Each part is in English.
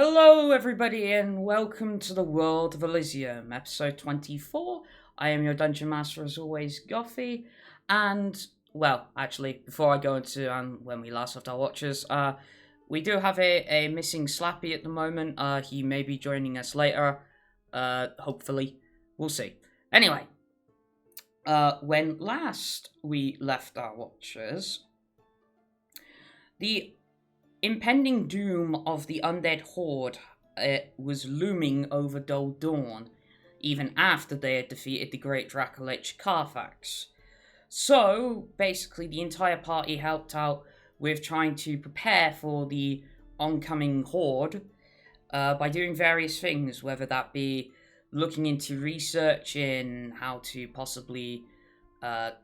Hello, everybody, and welcome to the world of Elizium, episode 24. I am your dungeon master, as always, Gothy. And, well, actually, before I go into when we last left our watchers, we do have a missing Slappy at the moment. He may be joining us later, hopefully. We'll see. Anyway, when last we left our watchers, the impending doom of the undead horde was looming over Dull Dawn, even after they had defeated the great Dracolich Carfax. So, basically, the entire party helped out with trying to prepare for the oncoming horde by doing various things, whether that be looking into research in how to possibly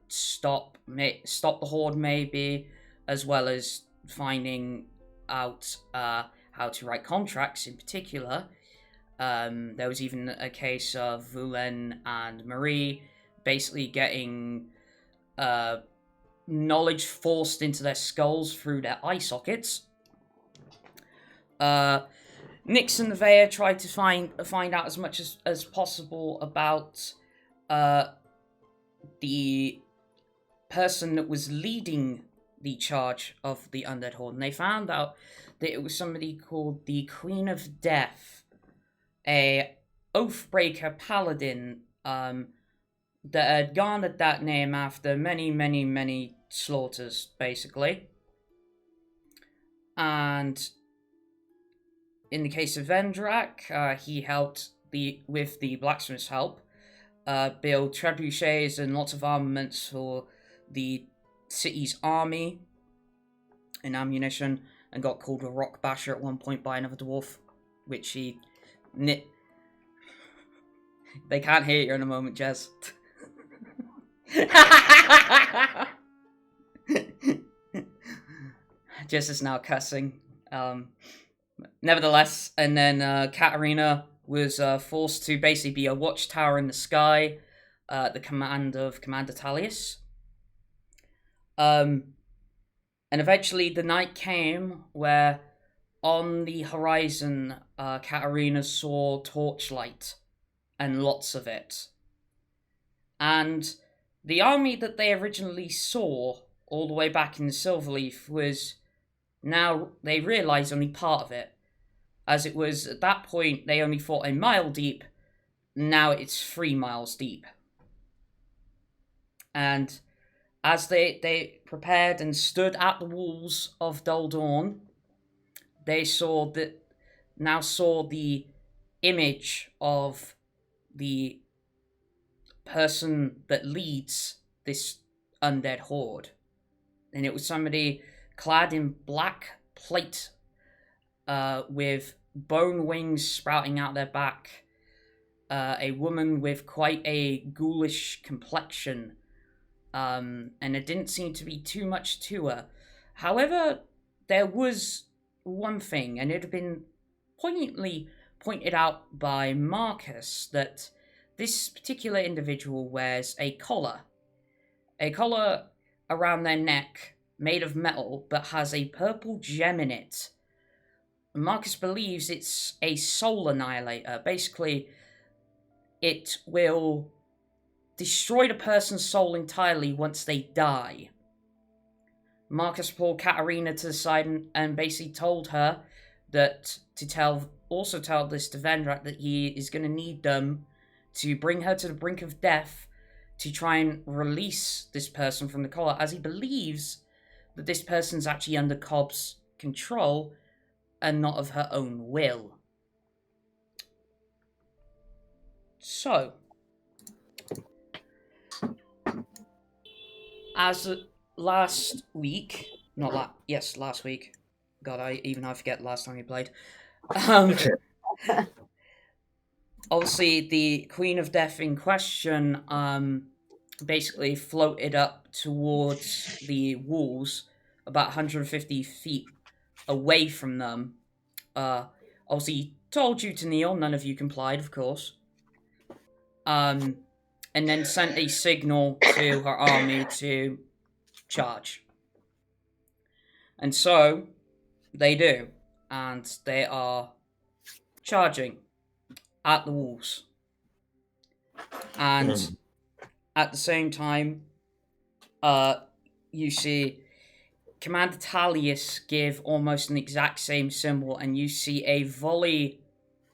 stop the horde, maybe, as well as finding out how to write contracts in particular. There was even a case of Vulen and Marie basically getting knowledge forced into their skulls through their eye sockets. Nix and Nevaeh tried to find out as much as possible about the person that was leading the charge of the Undead Horde, and they found out that it was somebody called the Queen of Death, a Oathbreaker paladin that had garnered that name after many slaughters, basically. And in the case of Vendrak, he helped with the blacksmith's help build trebuchets and lots of armaments for the city's army and ammunition, and got called a rock basher at one point by another dwarf, which he They can't hear you in a moment, Jez. Jez is now cussing. Nevertheless, and then Katterina was forced to basically be a watchtower in the sky at the command of Commander Talius. And eventually the night came where on the horizon, Katterina saw torchlight, and lots of it. And the army that they originally saw all the way back in Silverleaf was now, they realised, only part of it. As it was, at that point, they only fought a mile deep, now it's 3 miles deep. And as they prepared and stood at the walls of Dull Dawn, they saw the image of the person that leads this undead horde. And it was somebody clad in black plate with bone wings sprouting out their back. A woman with quite a ghoulish complexion. And there didn't seem to be too much to her. However, there was one thing, and it had been poignantly pointed out by Marcus, that this particular individual wears a collar around their neck made of metal, but has a purple gem in it. Marcus believes it's a soul annihilator. Basically, it will destroy the person's soul entirely once they die. Marcus pulled Katterina to the side and basically told her that also tell this to Vendrak, that he is going to need them to bring her to the brink of death to try and release this person from the collar, as he believes that this person's actually under Cobb's control and not of her own will. So, as last week, last week. God, I forget last time we played. Obviously, the Queen of Death in question basically floated up towards the walls, about 150 feet away from them. Obviously, told you to kneel. None of you complied, of course. And then sent a signal to her army to charge. And so, they do. And they are charging at the walls. And at the same time, you see Commander Talius give almost an exact same symbol, and you see a volley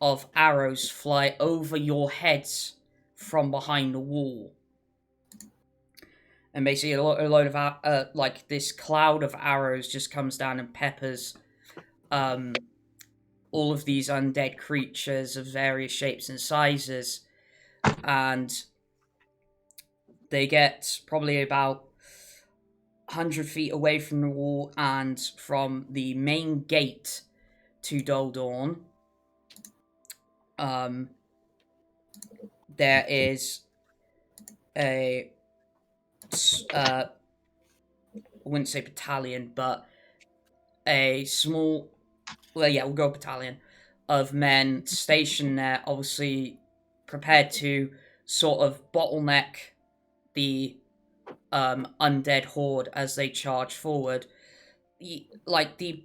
of arrows fly over your heads from behind the wall. And basically a load of, like, this cloud of arrows just comes down and peppers all of these undead creatures of various shapes and sizes. And they get probably about 100 feet away from the wall and from the main gate to Dull Dawn. There is a I wouldn't say battalion, but a small, well, yeah, we'll go battalion of men stationed there, obviously prepared to sort of bottleneck the undead horde as they charge forward. Like, the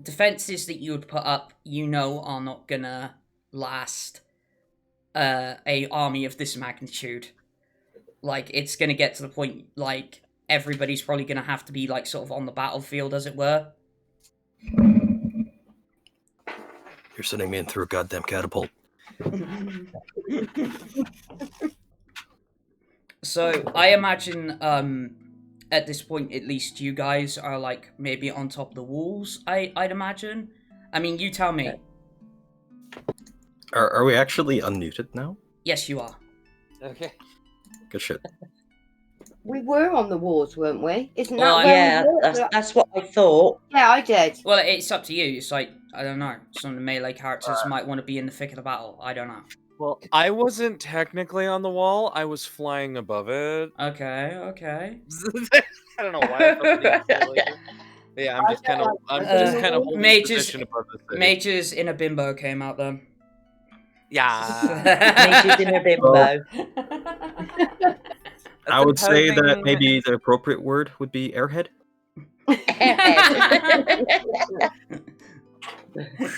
defenses that you would put up, are not gonna last a army of this magnitude. Like, it's gonna get to the point, like, everybody's probably gonna have to be, like, sort of on the battlefield, as it were. You're sending me in through a goddamn catapult. So, I imagine, at this point, at least, you guys are, like, maybe on top of the walls, I'd imagine. I mean, you tell me. Are we actually unmuted now? Yes, you are. Okay. Good shit. We were on the walls, weren't we? Isn't Well, that where we were? that's what I thought. Yeah, I did. Well, it's up to you. It's like, I don't know. Some of the melee characters might want to be in the thick of the battle. I don't know. Well, I wasn't technically on the wall. I was flying above it. Okay. I don't know why. Yeah, I'm just kind of holding position above the city. Mages in a bimbo came out then. Yeah. Mages in a bimbo. I would say that maybe the appropriate word would be airhead.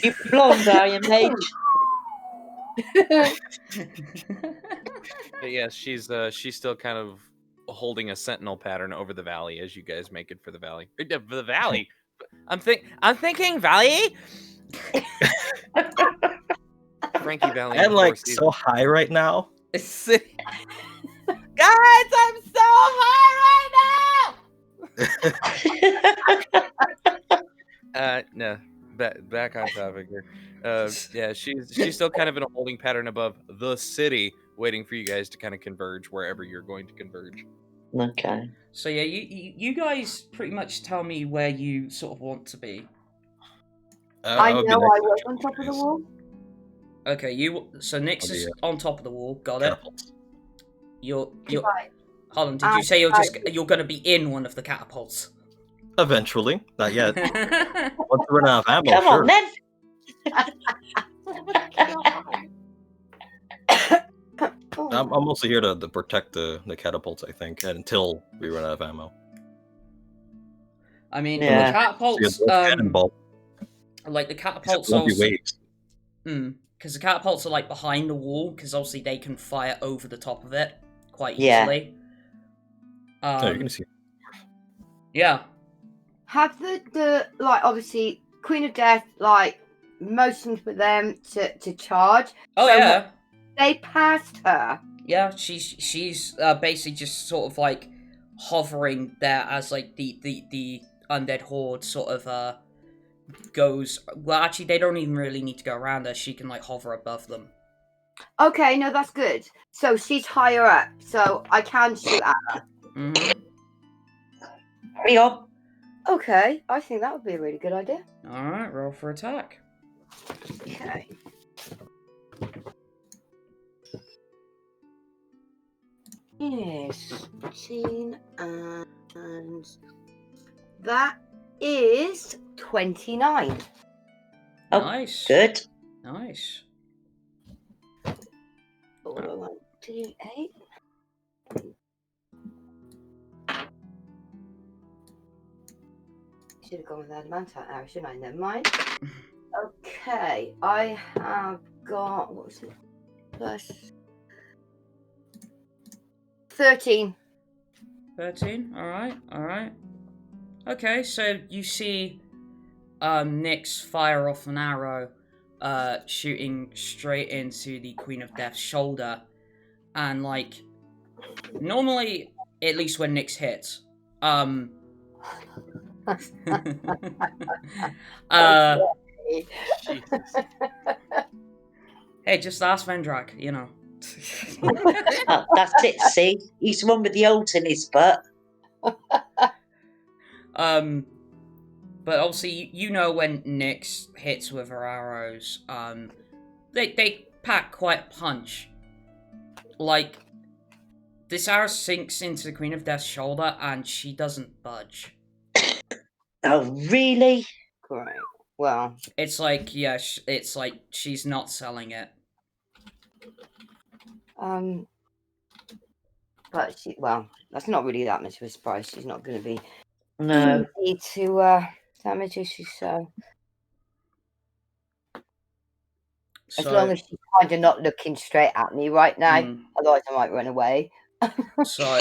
You blonde, are you, mate? But yeah, she's still kind of holding a sentinel pattern over the valley as you guys make it for the valley. The valley. I'm thinking valley. Frankie Valley. I'm like so high right now. Guys, I'm so high right now. No, back on topic here. Yeah, she's still kind of in a holding pattern above the city, waiting for you guys to kind of converge wherever you're going to converge. Okay. So yeah, you guys pretty much tell me where you sort of want to be. I know I was on top of the wall. Okay, so Nyx is on top of the wall. Got it. You're. Right. Hold on. Did you say you're going to be in one of the catapults? Eventually, not yet. Once we run out of ammo, Come sure. on, then. I'm mostly here to protect the catapults, I think, until we run out of ammo. I mean, Yeah. the catapults, Cannonball. like the catapults Won't be also, waves. because the catapults are like behind the wall, because obviously they can fire over the top of it quite Yeah. easily. Oh, you're gonna see. Yeah. Have the like obviously Queen of Death like motioned for them to charge? Oh So yeah. They passed her. Yeah, she's basically just sort of like hovering there as like the undead horde sort of goes. Well, actually, they don't even really need to go around her. She can like hover above them. Okay, no, that's good. So she's higher up, so I can shoot at her. Mm-hmm. Hurry up. Okay, I think that would be a really good idea. All right, roll for attack. Okay. Yes, 15 and that is 29. Oh, Nice. Good. Nice. D8. should have gone with that amount of arrow, shouldn't I? Never mind. Okay, I have got, what was it? Plus 13. 13. Alright. Okay, so you see Nyx fire off an arrow, shooting straight into the Queen of Death's shoulder. And like normally, at least when Nyx hits, Jesus. hey, just ask Vendrak, you know. That's it, see? He's the one with the holes in his butt. But obviously, you know when Nyx hits with her arrows, they pack quite a punch. Like, this arrow sinks into the Queen of Death's shoulder, and she doesn't budge. Oh, really? Great. Well, It's like, yeah, it's like she's not selling it. but that's not really that much of a surprise. She's not going to be No. easy to damage her. So as long as she's kind of not looking straight at me right now, otherwise I might run away. So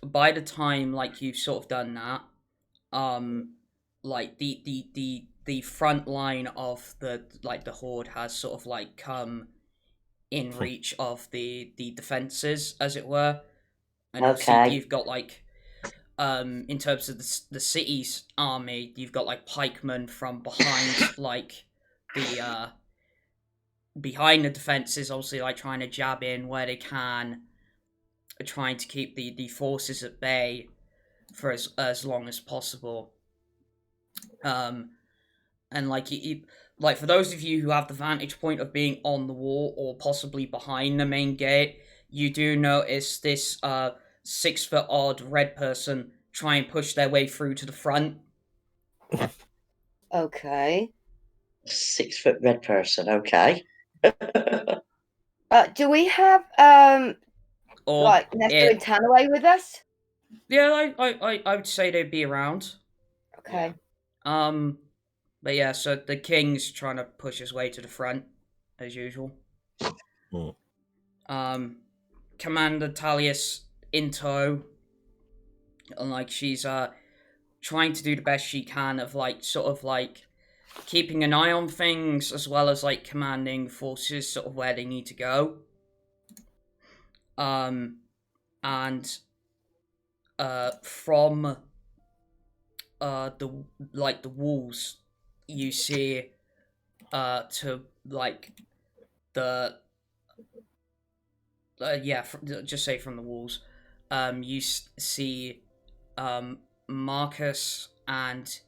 by the time like you've sort of done that, like the front line of the horde has sort of like come in reach of the defenses, as it were. And obviously you've got like in terms of the city's army, you've got like pikemen from behind like the behind the defenses, obviously like trying to jab in where they can, trying to keep the forces at bay for as long as possible. And like you like for those of you who have the vantage point of being on the wall or possibly behind the main gate, you do notice this 6 foot odd red person try and push their way through to the front. Okay. 6 foot red person. Okay. Do we have Or like Nesta and Tanaway with us? Yeah, I would say they'd be around. Okay. But yeah, so the king's trying to push his way to the front, as usual. Commander Talius in tow, and like she's trying to do the best she can of like sort of like keeping an eye on things as well as like commanding forces sort of where they need to go. And from the walls you see to like the just say from the walls you see Marcus and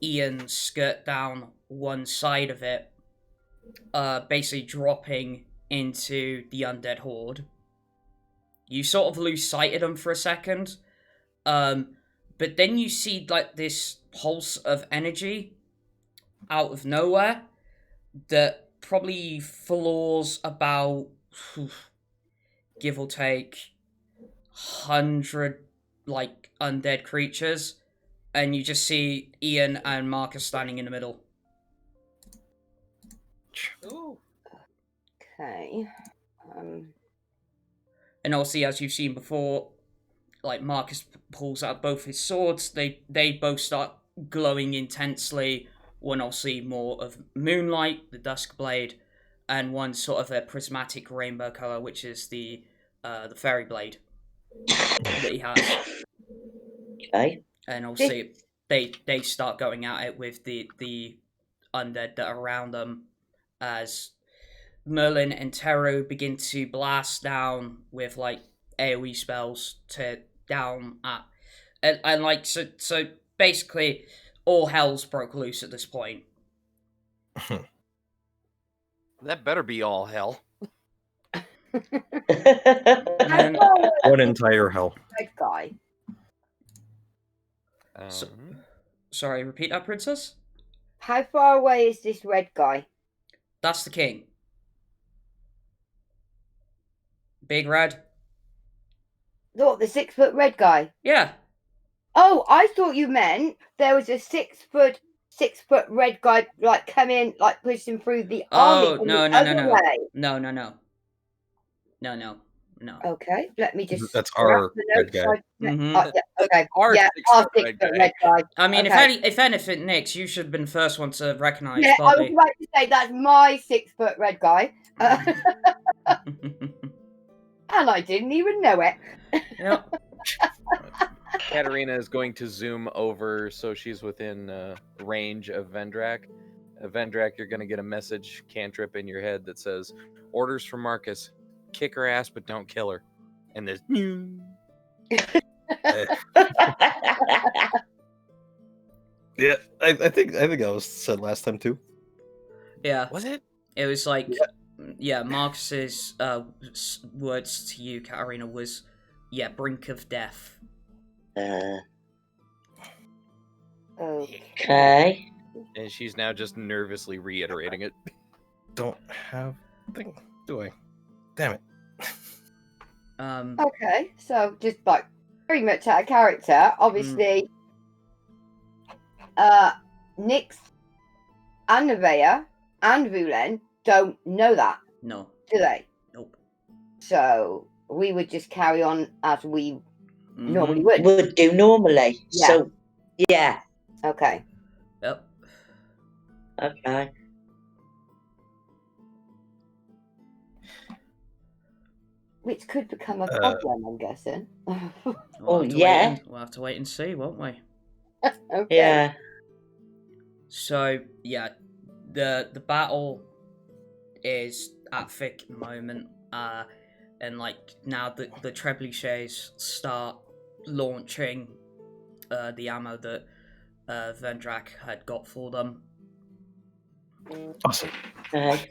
Ian skirt down one side of it, basically dropping into the undead horde. You sort of lose sight of them for a second, but then you see like this pulse of energy out of nowhere that probably floors about, give or take, 100 like undead creatures, and you just see Ian and Marcus standing in the middle. Ooh. Okay. And obviously, as you've seen before, like Marcus pulls out both his swords. They both start glowing intensely. One obviously more of moonlight, the dusk blade, and one sort of a prismatic rainbow color, which is the fairy blade that he has. Okay. And obviously, they start going at it with the undead that are around them, as Merlin and Teru begin to blast down with like AoE spells to down at, and like so basically all hell's broke loose at this point. That better be all hell. And One entire hell. Red guy. Sorry, repeat that, Princess? How far away is this red guy? That's the king. Big red. Look, the 6 foot red guy. Yeah. Oh, I thought you meant there was a 6 foot red guy like come in, like pushing through the army Oh, from no, the no, no, other no. way. No. Okay, let me just That's scrap our the red notes. guy. Mhm. Okay. Our Yeah, 6 our foot 6 red foot guy. red guy. I mean, Okay. if anything, Nix, you should have been the first one to recognise Yeah, I was Bobby. about to say that's my 6 foot red guy. And I didn't even know it. Yep. Katterina is going to zoom over so she's within range of Vendrak. Vendrak, you're going to get a message cantrip in your head that says, "Orders from Marcus: kick her ass, but don't kill her." And there's Yeah, I think that was said last time too. Yeah. was it? It was like, yeah, Marcus's words to you, Katterina, was, brink of death. Okay. And she's now just nervously reiterating it. Don't have thing, do I? Damn it. Okay, so just like very much out of character, obviously. Nyx and Nevaeh and Vulen don't know that, No. do they? Nope. So we would just carry on as we Mhm. normally would. Would do normally. Yeah. So, yeah. Okay. Yep. Okay. Which could become a problem, I'm guessing. We'll have to yeah. we'll have to wait and see, won't we? Okay. Yeah. So yeah, the battle is at thick at the moment, and like now the trebuchets start launching the ammo that Vendrak had got for them. Awesome. Okay.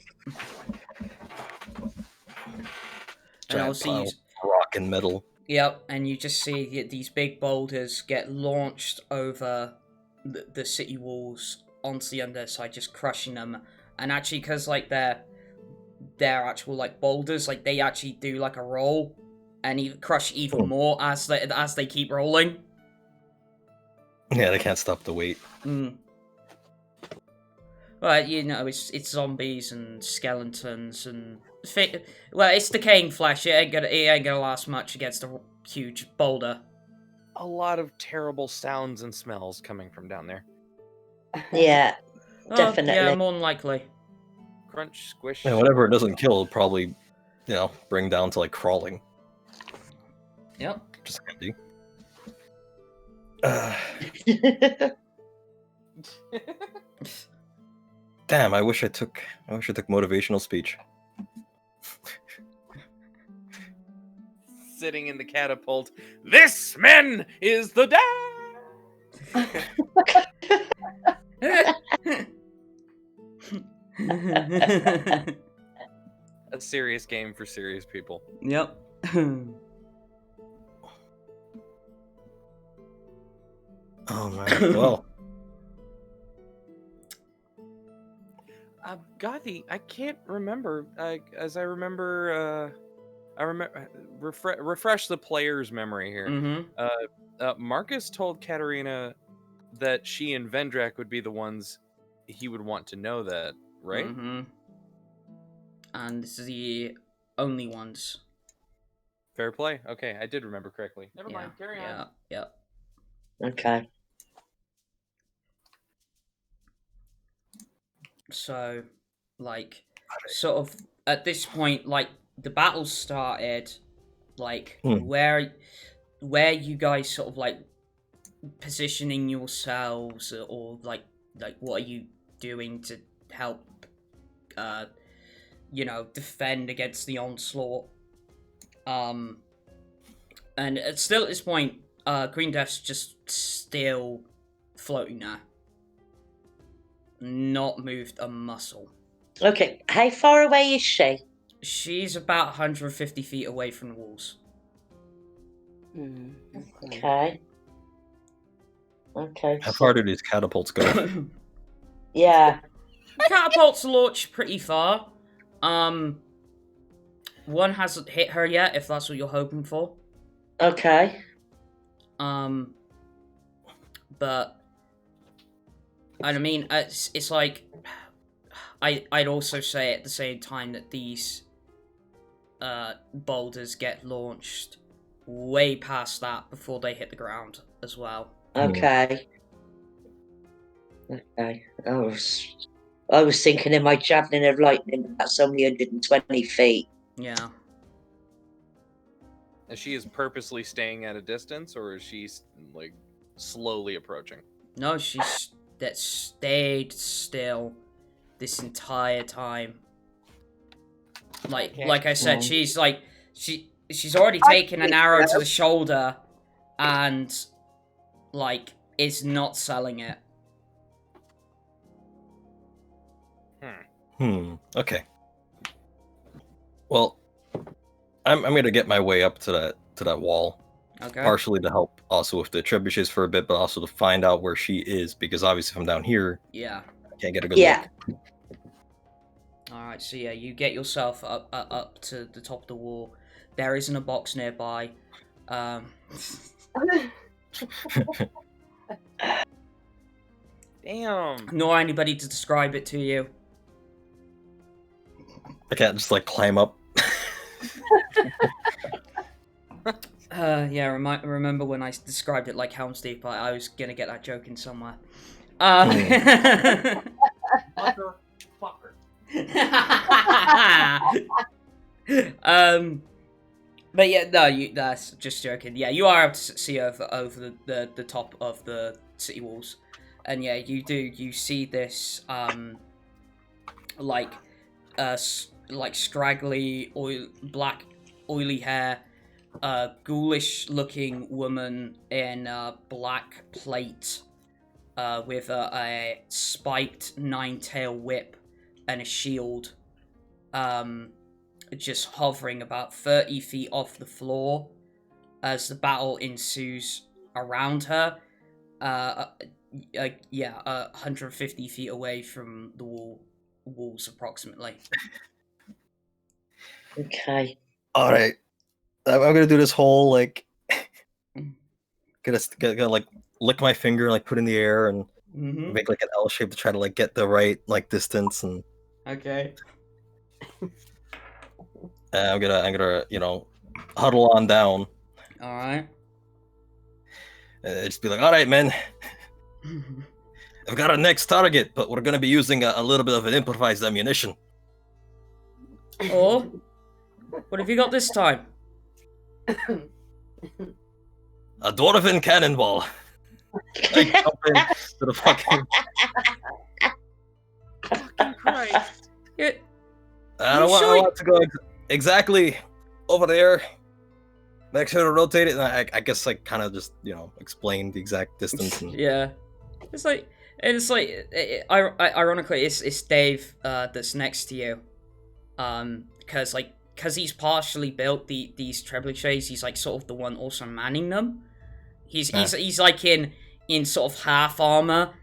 And Giant also pile of rock and metal. Yep, and you just see these big boulders get launched over the city walls onto the other side, just crushing them. And actually, because like they're actual like boulders, like they actually do like a roll, and crush even more as they keep rolling. Yeah, they can't stop the weight. But you know, it's zombies and skeletons and well, it's decaying flesh. It ain't gonna last much against a huge boulder. A lot of terrible sounds and smells coming from down there. Yeah. Oh, Definitely. yeah, more than likely. Crunch, squish. And whatever it doesn't kill, it'll probably, bring down to like crawling. Yep. Just handy. Damn, I wish I took motivational speech. Sitting in the catapult. This, men, is the day! A serious game for serious people. Yep. Oh man. Well. Gothy, I can't remember. Refresh the player's memory here. Mm-hmm. Marcus told Katterina that she and Vendrak would be the ones he would want to know that, right? Mm-hmm. And this is the only ones. Fair play. Okay, I did remember correctly. Never mind. Carry on. Yeah. Okay. So, like, sort of at this point, like the battle started, like where you guys sort of like positioning yourselves, or like what are you doing to help, defend against the onslaught? And still at this point, Green Death's just still floating there. Not moved a muscle. Okay. How far away is she? She's about 150 feet away from the walls. Okay. Okay. How far do these catapults go? Yeah. Catapults launch pretty far. One hasn't hit her yet, if that's what you're hoping for. Okay. but I mean, it's like I'd also say at the same time that these boulders get launched way past that before they hit the ground as well. Okay. Okay. I was thinking in my javelin of lightning, but that's only 120 feet. Yeah. And she is purposely staying at a distance, or is she like slowly approaching? No, that stayed still this entire time. Like I said, she's like she's already taken an arrow to the shoulder, and like is not selling it. Okay. Well, I'm gonna get my way up to that wall. Okay. Partially to help also with the trebuchets for a bit, but also to find out where she is, because obviously if I'm down here, Yeah. I can't get a good look. Alright, so yeah, you get yourself up to the top of the wall. There isn't a box nearby. Damn. Nor anybody to describe it to you. I can't just like climb up. Yeah, remember when I described it like Helm's Deep? I was gonna get that joke in somewhere. But yeah, no, that's just joking. Yeah, you are able to see over the top of the city walls, and yeah, you see this like scraggly black oily hair, ghoulish looking woman in a black plate with a spiked 9-tail whip and a shield, just hovering about 30 feet off the floor as the battle ensues around her. 150 feet away from the walls approximately. Okay. All right, I'm gonna do this whole like gonna like lick my finger, like put in the air and make like an L shape to try to like get the right like distance, and Okay. I'm gonna huddle on down. All right. Just be like, all right, man, I've got our next target, but we're gonna be using a little bit of an improvised ammunition. Or what have you got this time? A dwarven cannonball. I jump into the fucking. Fucking Christ. I want to go exactly over there. Make sure to rotate it, and I guess like kind of just explain the exact distance. And... Yeah, ironically, it's Dave that's next to you, because he's partially built these trebuchets. He's like sort of the one also manning them. He's like in sort of half armor.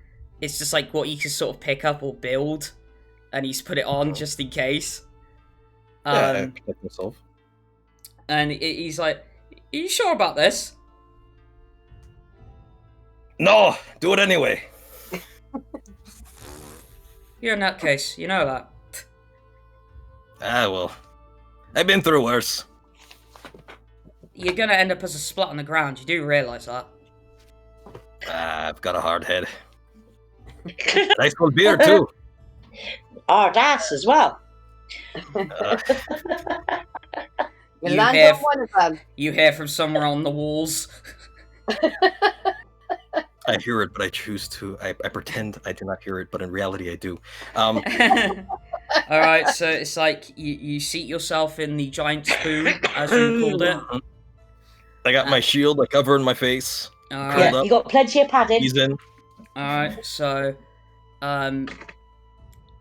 It's just like what he can sort of pick up or build, and he's put it on just in case. I protect myself. And he's like, "Are you sure about this?" No, do it anyway. You're in that case, you know that. Well, I've been through worse. You're gonna end up as a splat on the ground. You do realise that? I've got a hard head. Nice cold beer too. Hard ass as well. You land on one of them. You hear from somewhere on the walls. I hear it, but I choose to. I pretend I do not hear it, but in reality I do. Alright, so it's like you seat yourself in the giant spoon, as you called it. I got my shield, like covering my face. Alright. Yeah, you got plenty of padding. He's in. Alright, so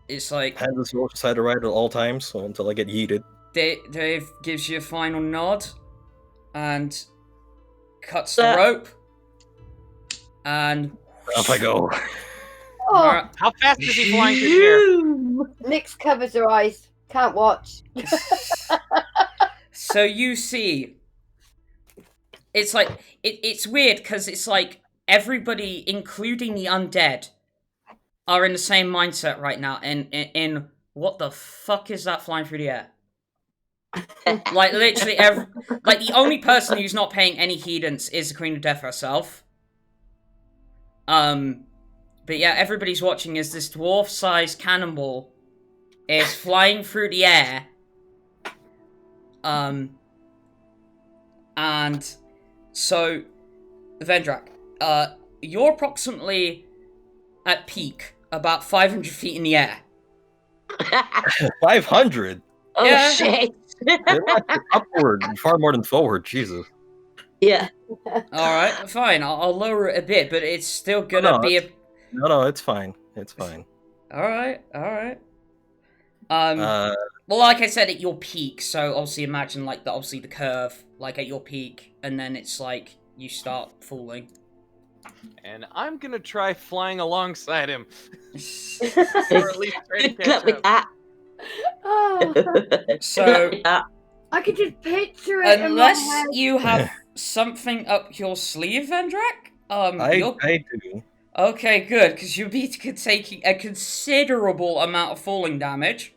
it's like hands the sword side to right at all times, so until I get yeeted. Dave gives you a final nod and cuts the rope. And off I go. Oh, how fast is he flying through the air? Nix covers her eyes. Can't watch. So you see, it's like it's weird because it's like everybody, including the undead, are in the same mindset right now. In what the fuck is that flying through the air? Like, literally, like, the only person who's not paying any heedance is the Queen of Death herself. But yeah, everybody's watching as this dwarf-sized cannonball is flying through the air. And so, Vendrak, you're approximately at peak, about 500 feet in the air. 500? Oh, Yeah. shit. Upward, far more than forward, Jesus. Yeah. Alright, fine, I'll lower it a bit, but it's still gonna be a... No, it's fine. It's fine. Alright. Well, like I said, at your peak, so obviously imagine, like, obviously the curve, like, at your peak, and then it's like, you start falling. And I'm gonna try flying alongside him. Or at least try to Good catch luck with up. that. Oh, So, I could just picture it in my unless head. you have something up your sleeve, Vendrak, I do. okay, good, because you'll be taking a considerable amount of falling damage.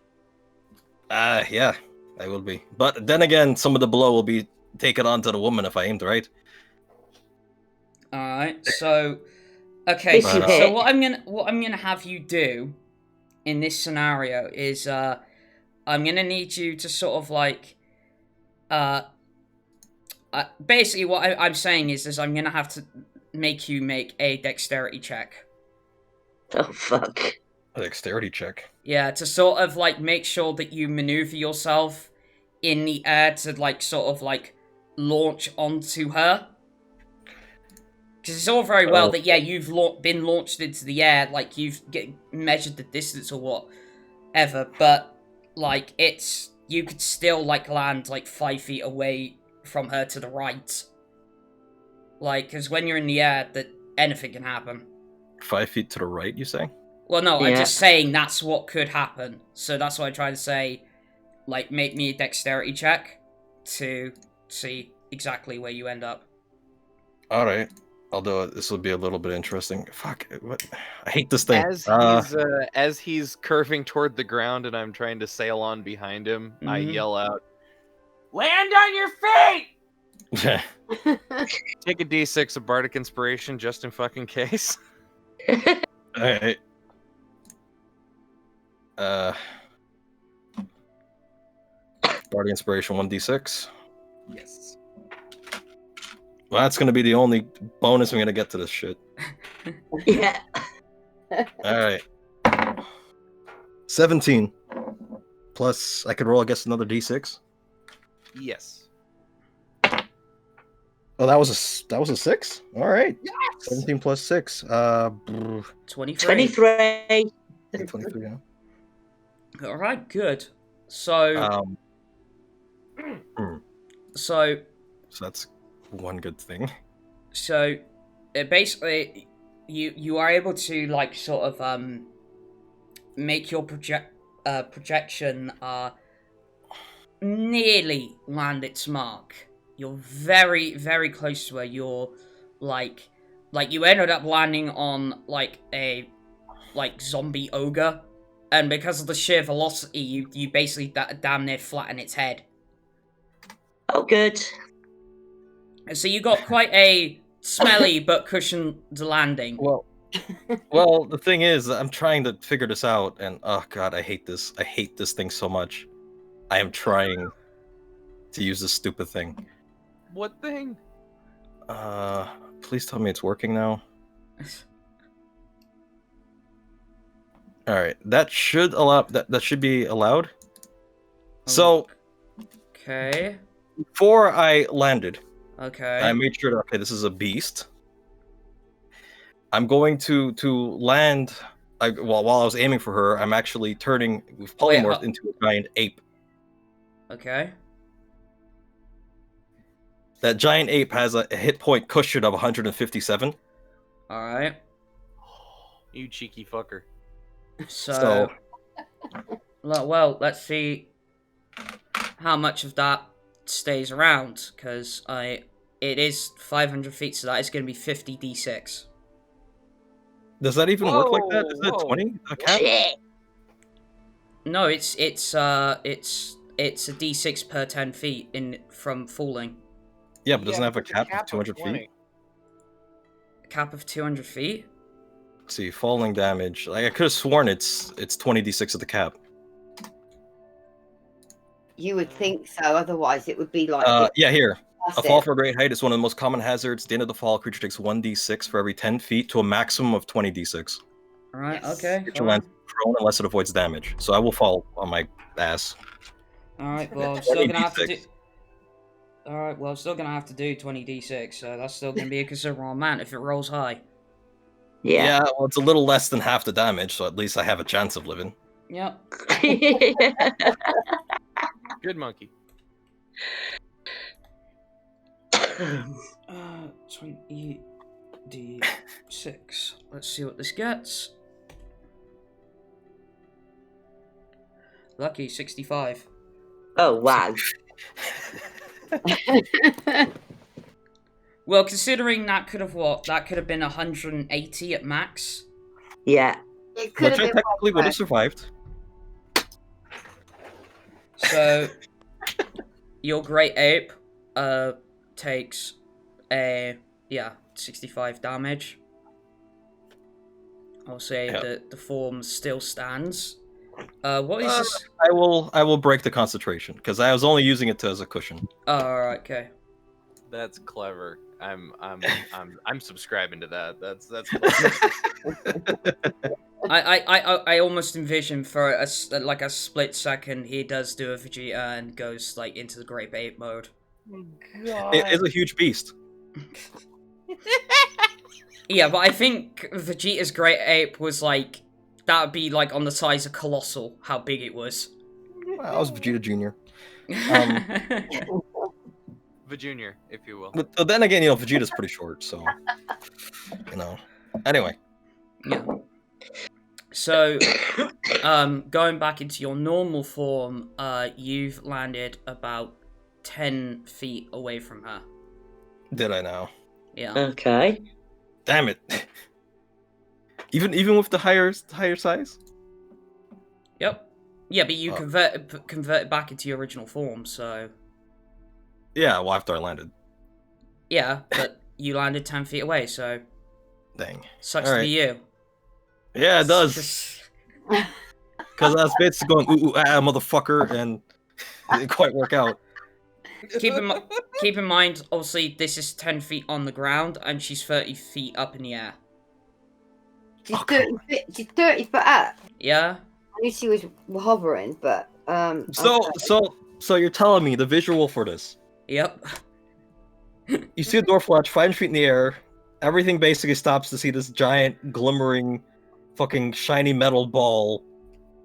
Yeah, I will be. But then again, some of the blow will be taken onto the woman if I aimed right. Alright, so... Okay, If you so hit. what I'm gonna have you do in this scenario is, I'm gonna need you to sort of, like, basically what I'm saying is I'm gonna have to make you make a dexterity check. Oh, fuck. A dexterity check. Yeah, to sort of, like, make sure that you maneuver yourself in the air to, like, sort of, like, launch onto her. Because it's all very well that, yeah, you've been launched into the air, like, you've measured the distance or whatever, but, like, you could still, like, land, like, 5 feet away from her to the right. Like, because when you're in the air, anything can happen. 5 feet to the right, you say? Well, no, I'm Yeah. just saying that's what could happen. So that's why I try to say, like, make me a dexterity check to see exactly where you end up. Alright. I'll do it. This will be a little bit interesting. Fuck. What? I hate this thing. As he's curving toward the ground and I'm trying to sail on behind him, I Mhm. yell out, "Land on your feet!" Take a D6 of Bardic Inspiration just in fucking case. Alright. Bardic Inspiration 1d6. Yes. Well, that's gonna be the only bonus I'm gonna get to this shit. Yeah. Alright. 17. Plus, I could roll, I guess, another d6. Yes. Oh, that was a 6? Alright. Yes! 17 plus 6. 23. 23. 23, yeah. Alright, good. So, so that's one good thing. So, basically, you are able to, like, sort of, make your projection, nearly land its mark. You're very, very close to where you're, like, you ended up landing on, like, a, like, zombie ogre, and because of the sheer velocity, you basically damn near flatten its head. Oh, good. So you got quite a smelly but cushioned landing. Well, the thing is, I'm trying to figure this out, and oh god, I hate this. I hate this thing so much. I am trying to use this stupid thing. What thing? Please tell me it's working now. All right, that should allow that should be allowed. So, Okay. before I landed, Okay. I made sure that, okay, this is a beast. I'm going to land. While I was aiming for her, I'm actually turning with polymorph into a giant ape. Okay. That giant ape has a hit point cushion of 157. Alright. You cheeky fucker. So, well, let's see how much of that stays around, because I It is 500 feet, so that is going to be 50 d6. Does that even work like that? Is that Whoa. 20? A cap? Shit. No, it's a d6 per 10 feet from falling. Yeah, but doesn't it have a but the cap of 200 20. feet? A cap of 200 feet? Let's see, falling damage. Like I could have sworn it's 20d6 at the cap. You would think so, otherwise it would be like. Yeah, here. That's A fall it. for a great height is one of the most common hazards. At the end of the fall, a creature takes 1d6 for every 10 feet to a maximum of 20d6. Alright, Yes. okay. Creature lands prone unless it avoids damage. So I will fall on my ass. Alright, well, I'm still gonna have to do. 20d6. Alright, well, I'm still gonna have to do 20d6, so that's still gonna be a considerable amount if it rolls high. Yeah. Well, it's a little less than half the damage, so at least I have a chance of living. Yep. Good monkey. 20d6. Let's see what this gets. Lucky, 65. Oh, wow. Well, considering that could have been 180 at max. Yeah. It could Which have I been technically would have survived. So, your great ape takes 65 damage. I'll say that the form still stands. What is this? I will break the concentration because I was only using it as a cushion. Oh, alright, okay. That's clever. I'm subscribing to that. That's clever. I almost envision for a split second he does do a Vegeta and goes like into the Great Ape mode. It is a huge beast. Yeah, but I think Vegeta's Great Ape was like that would be like on the size of Colossal, how big it was. Well, I was Vegeta Jr. Vjunior, if you will. But then again, Vegeta's pretty short, so Anyway. Yeah. So, going back into your normal form, you've landed about 10 feet away from her. Did I now? Yeah. Okay. Damn it. Even with the higher size? Yep. Yeah, but you convert it back into your original form, so... Yeah, well, after I landed. Yeah, but you landed 10 feet away, so... Dang. Sucks to be you. Yeah, it does. Because I was basically going, ooh, motherfucker, and it didn't quite work out. Keep in mind, obviously, this is 10 feet on the ground, and she's 30 feet up in the air. She's 30 foot up. Yeah? I knew she was hovering, but So you're telling me the visual for this? Yep. You see a door flash 5 feet in the air. Everything basically stops to see this giant, glimmering, fucking shiny metal ball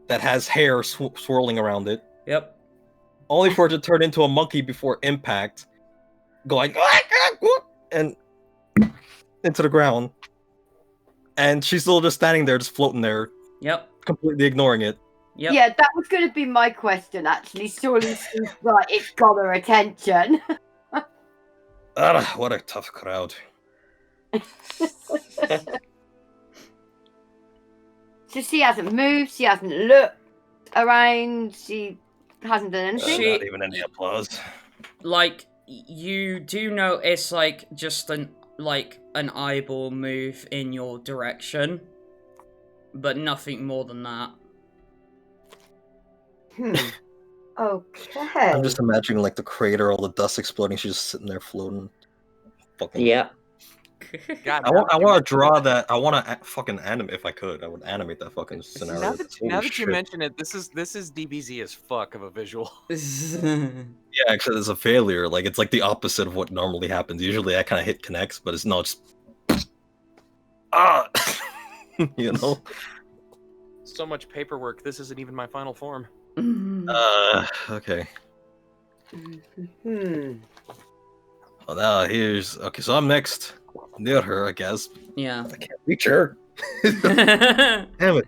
that has hair swirling around it. Yep. Only for it to turn into a monkey before impact, going and into the ground. And she's still just standing there, just floating there. Yep. Completely ignoring it. Yep. yeah, that was going to be my question. Actually, surely she's right. It's got her attention. What a tough crowd. So she hasn't moved. She hasn't looked around. She hasn't done anything. Not even any applause. Like, you do notice, like, just an eyeball move in your direction. But nothing more than that. Okay. I'm just imagining, like, the crater, all the dust exploding, she's just sitting there floating. Fucking... Yeah. God, I want to draw that. I want to fucking animate if I could. I would animate that fucking scenario. Now that you mention it, this is DBZ as fuck of a visual. Yeah, actually, it's a failure. Like it's like the opposite of what normally happens. Usually, I kind of hit connects, but it's not just you know. So much paperwork. This isn't even my final form. Okay. Hmm. Well, now here's so I'm next near her, I guess. Yeah. I can't reach her. Damn it.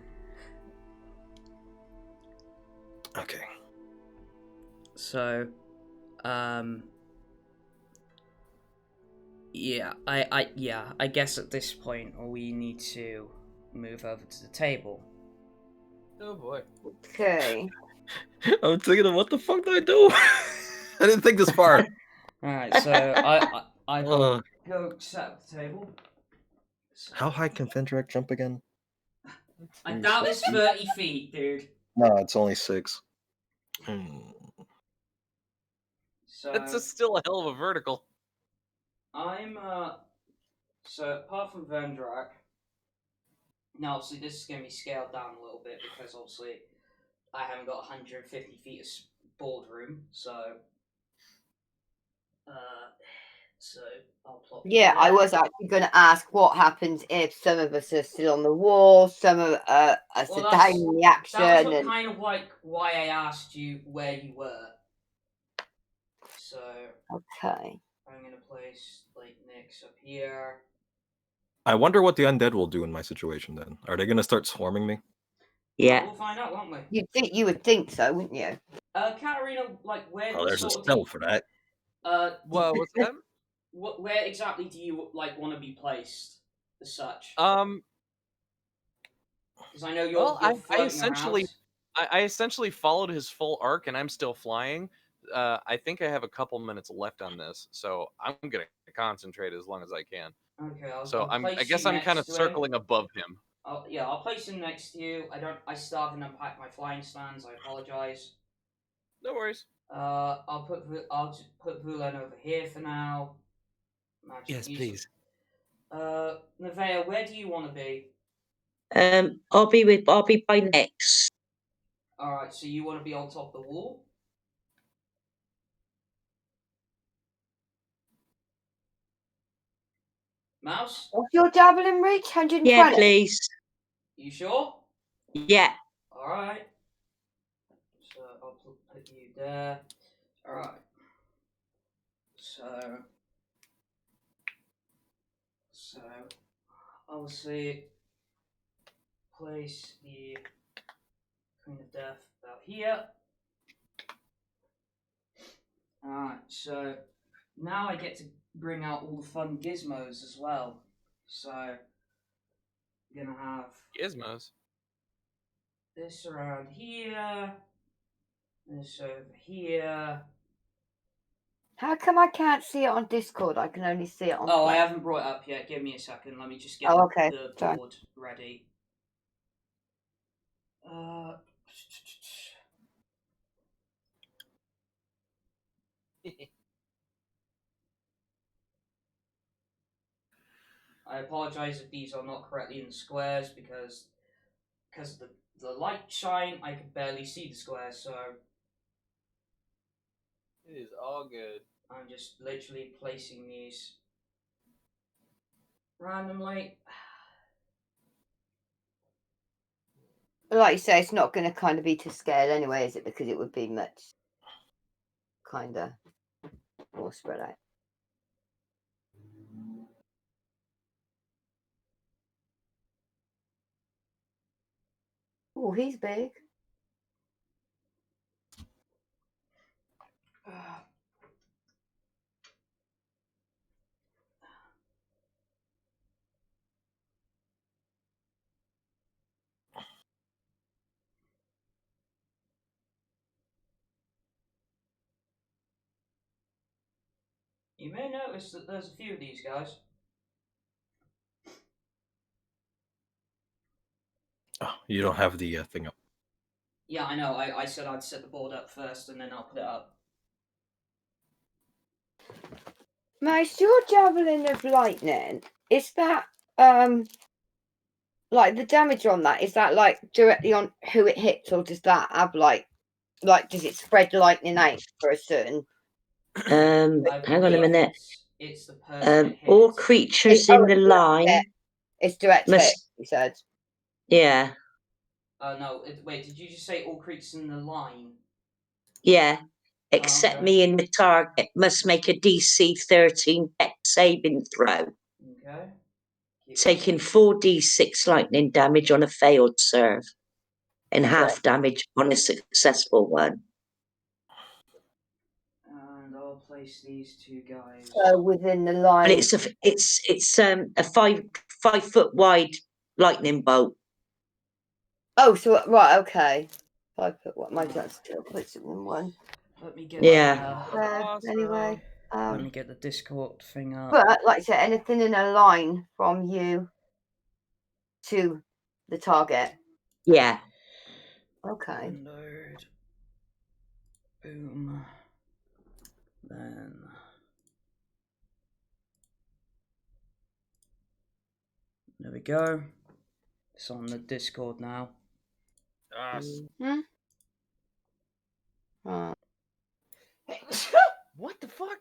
Okay. So, Yeah, I guess at this point we need to move over to the table. Oh boy. Okay. I'm thinking of what the fuck did I do? I didn't think this far. Alright, so I Ugh. go set up the table. So, How high can Vendrak jump again? I doubt it's 30 feet, dude. No, it's only 6. So That's still a hell of a vertical. I'm so apart from Vendrak, now obviously this is gonna be scaled down a little bit because obviously I haven't got 150 feet of boardroom, so so I'll plot. Yeah, I was actually going to ask what happens if some of us are still on the wall, some of us Well, are down in the action. That was and... kind of like why I asked you where you were. So Okay. I'm gonna place like Nyx up here. I wonder what the undead will do in my situation then. Are they going to start swarming me? Yeah. We'll find out, won't we? You would think so, wouldn't you? Katterina, like where? Oh, there's a sort of spell for that. Well, what's that? Where exactly do you like want to be placed, as such? Because I know you're. well, you're I floating essentially, around. I essentially followed his full arc, and I'm still flying. I think I have a couple minutes left on this, so I'm gonna concentrate as long as I can. Okay, I guess I'm kind of circling above him. I'll place him next to you. I still haven't unpacked my flying stands. I apologize. No worries. I'll put Vulen over here for now. Yes, please. Nevaeh, where do you want to be? I'll be by next. All right, so you want to be on top of the wall? Mouse? What's your javelin reach? 120? Yeah, please. You sure? Yeah. All right. So I'll put you there. All right. So obviously place the Queen of Death about here. Alright, so now I get to bring out all the fun gizmos as well. So I'm gonna have Gizmos. this around here, this over here. How come I can't see it on Discord? I can only see it on... Oh, I haven't brought it up yet. Give me a second. Let me just get okay. the Sorry. board ready. I apologize if these are not correctly in the squares because of the light shine, I can barely see the squares, so It is all good. I'm just literally placing these randomly. Like you say, it's not going to kind of be to scale anyway, is it? Because it would be much kind of more spread out. Oh, he's big. You may notice that there's a few of these guys. Oh, you don't have the thing up. Yeah, I know. I said I'd set the board up first and then I'll put it up. Mouse, your javelin of lightning, is that like the damage on that, is that like directly on who it hits, or does that have like does it spread lightning out for a certain... Hang on a minute. It's the person it hits. All creatures in the line. It's direct hit, you said. Yeah. Oh no! Wait, did you just say all creatures in the line? Yeah. Except me and the target must make a DC 13 dex saving throw. Okay. Taking 4d6 lightning damage on a failed serve, and half damage on a successful one. And I'll place place these two guys? So within the line. And it's a 5 foot wide lightning bolt. Oh, so right, okay. 5 foot. What might that still puts it in one? Let me get Yeah. Anyway. let me get the Discord thing up. But like I said, anything in a line from you to the target. Yeah. Okay. Load. Boom. Then. There we go. It's on the Discord now. Mm-hmm. What the fuck?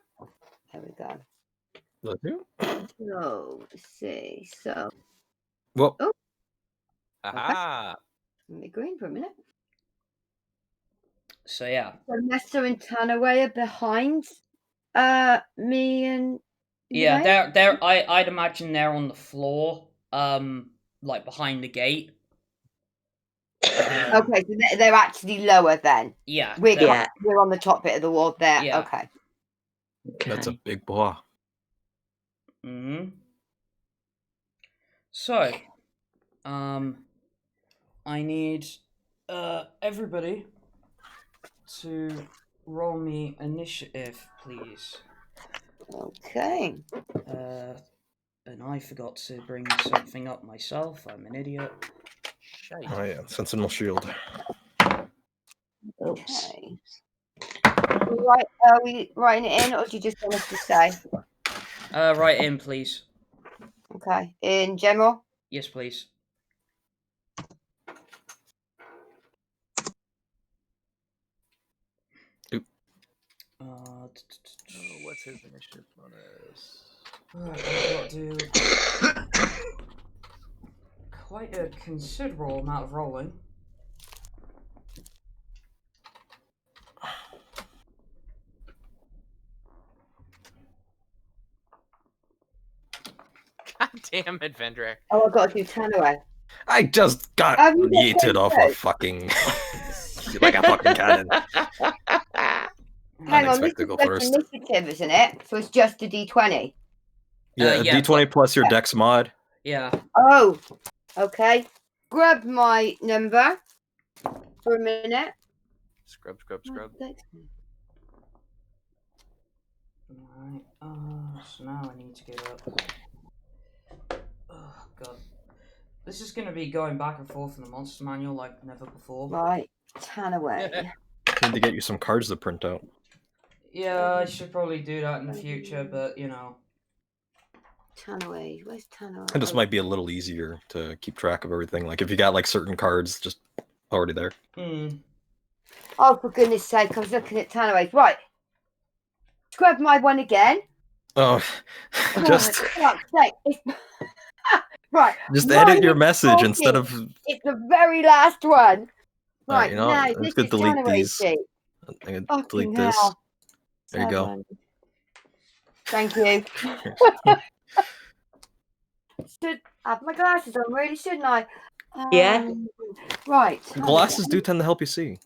There we go. Will do. So let's see. So Well, Aha! let me green for a minute. So yeah. So Nessa and Tanaway are behind me and Yeah, Nevaeh? they're I'd imagine they're on the floor, like behind the gate. Okay, so they're actually lower then. Yeah. We're on the top bit of the wall there. Yeah. Okay. that's a big boy. Mm-hmm. So, I need everybody to roll me initiative, please. Okay. And I forgot to bring something up myself. I'm an idiot. Oh yeah, Sentinel Shield. Okay. Right, are we writing it in, or do you just want us to say? Write in, please. Okay. In general? Yes, please. What's his initiative bonus? I've got to do quite a considerable amount of rolling. God damn it, Vendrak. Oh, I've got to do Tanaway. I just got You got yeeted off a 22. fucking like a fucking cannon. Hang on, this Unexpected is go just first. initiative, isn't it? So it's just a D20. Yeah, Yeah, D20 plus your yeah. Dex mod. Yeah. Oh, okay. Grab my number for a minute. Scrub. Alright, so now I need to get up. Oh, God. This is going to be going back and forth in the monster manual like never before. Right, Tanaway. Need to get you some cards to print out. Yeah, I should probably do that in the future, but, you know. Tanaway, where's Tanaway? And this might be a little easier to keep track of everything. Like if you got like certain cards just already there. Oh, for goodness sake, I was looking at Tanaway. Right. Grab my one again. Oh, just For fuck's sake. Right. just mine edit your is message 14. instead of. It's the very last one. Right, you know, now let's this go is delete Tanaway's these. sheet. I can Fucking delete this. hell. There you go. 7. Thank you. Should have my glasses on, really, shouldn't I? Yeah. Right. Glasses do tend to help you see.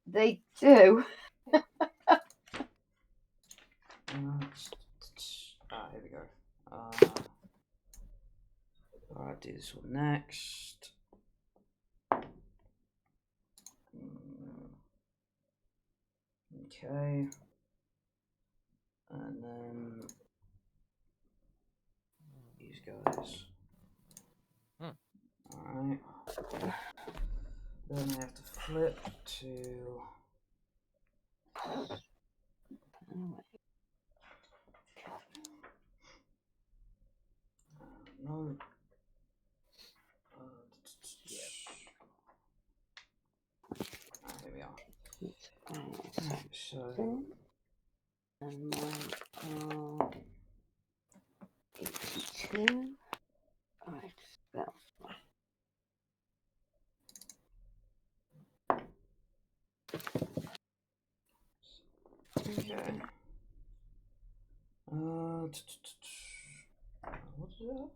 They do. Here we go. Alright, do this one next. Okay. And then these guys. Alright. Then I have to flip to. No. Here we are. So. And mine 82. Alright, spell. Okay. What is that?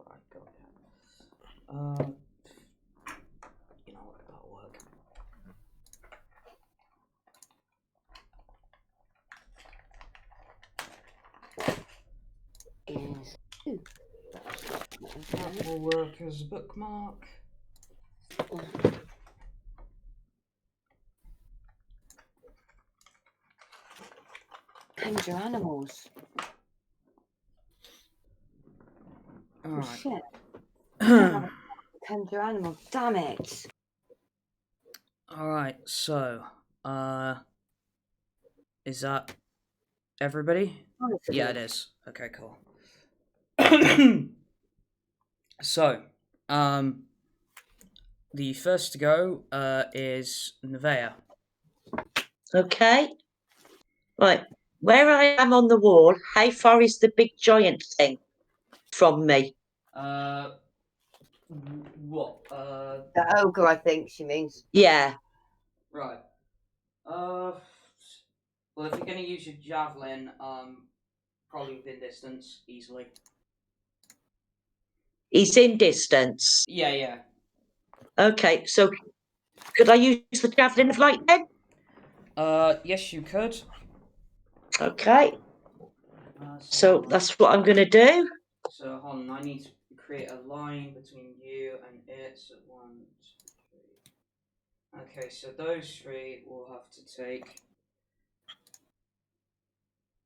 Right, got it. You know what? That'll work. That will work as a bookmark. Tend your animals. Oh, Alright. shit. Tend your animals. Damn it. Alright, so, is that everybody? Yeah, it is. Okay, cool. So, the first to go, is Nevaeh. Okay. Right. Where I am on the wall, how far is the big giant thing from me? What? The ogre, I think she means. Yeah. Right. Well, if you're gonna use your javelin, probably within distance, easily. He's in distance. Yeah. Okay, so could I use the javelin of light then? Yes, you could. Okay. So Hold on. that's what I'm going to do. So hold on, I need to create a line between you and it. So 1, 2, 3. Okay, so those three will have to take.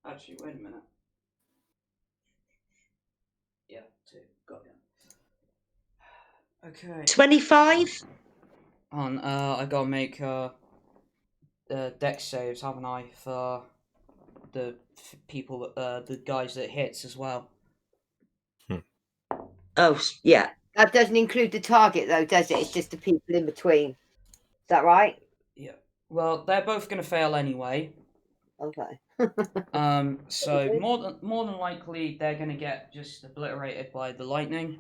Actually, wait a minute. Yeah, 2. Got ya. Okay. 25. On, I gotta make dex saves, haven't I, for the people, the guys that hits as well. Oh, yeah. That doesn't include the target, though, does it? It's just the people in between. Is that right? Yeah. Well, they're both gonna fail anyway. Okay. So more than likely they're gonna get just obliterated by the lightning.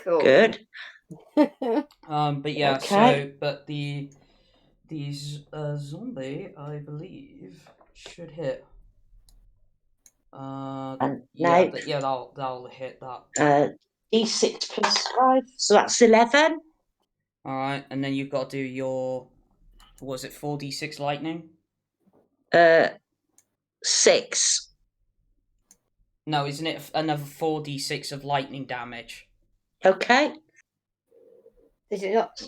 Cool. Good. But yeah. Okay. So, but these zombie, I believe, should hit. And Yeah, now, that'll hit that. D6 plus 5, so that's 11. All right, and then you've got to do your, was it 4d6 lightning? 6. No, isn't it another 4d6 of lightning damage? Okay. Is it not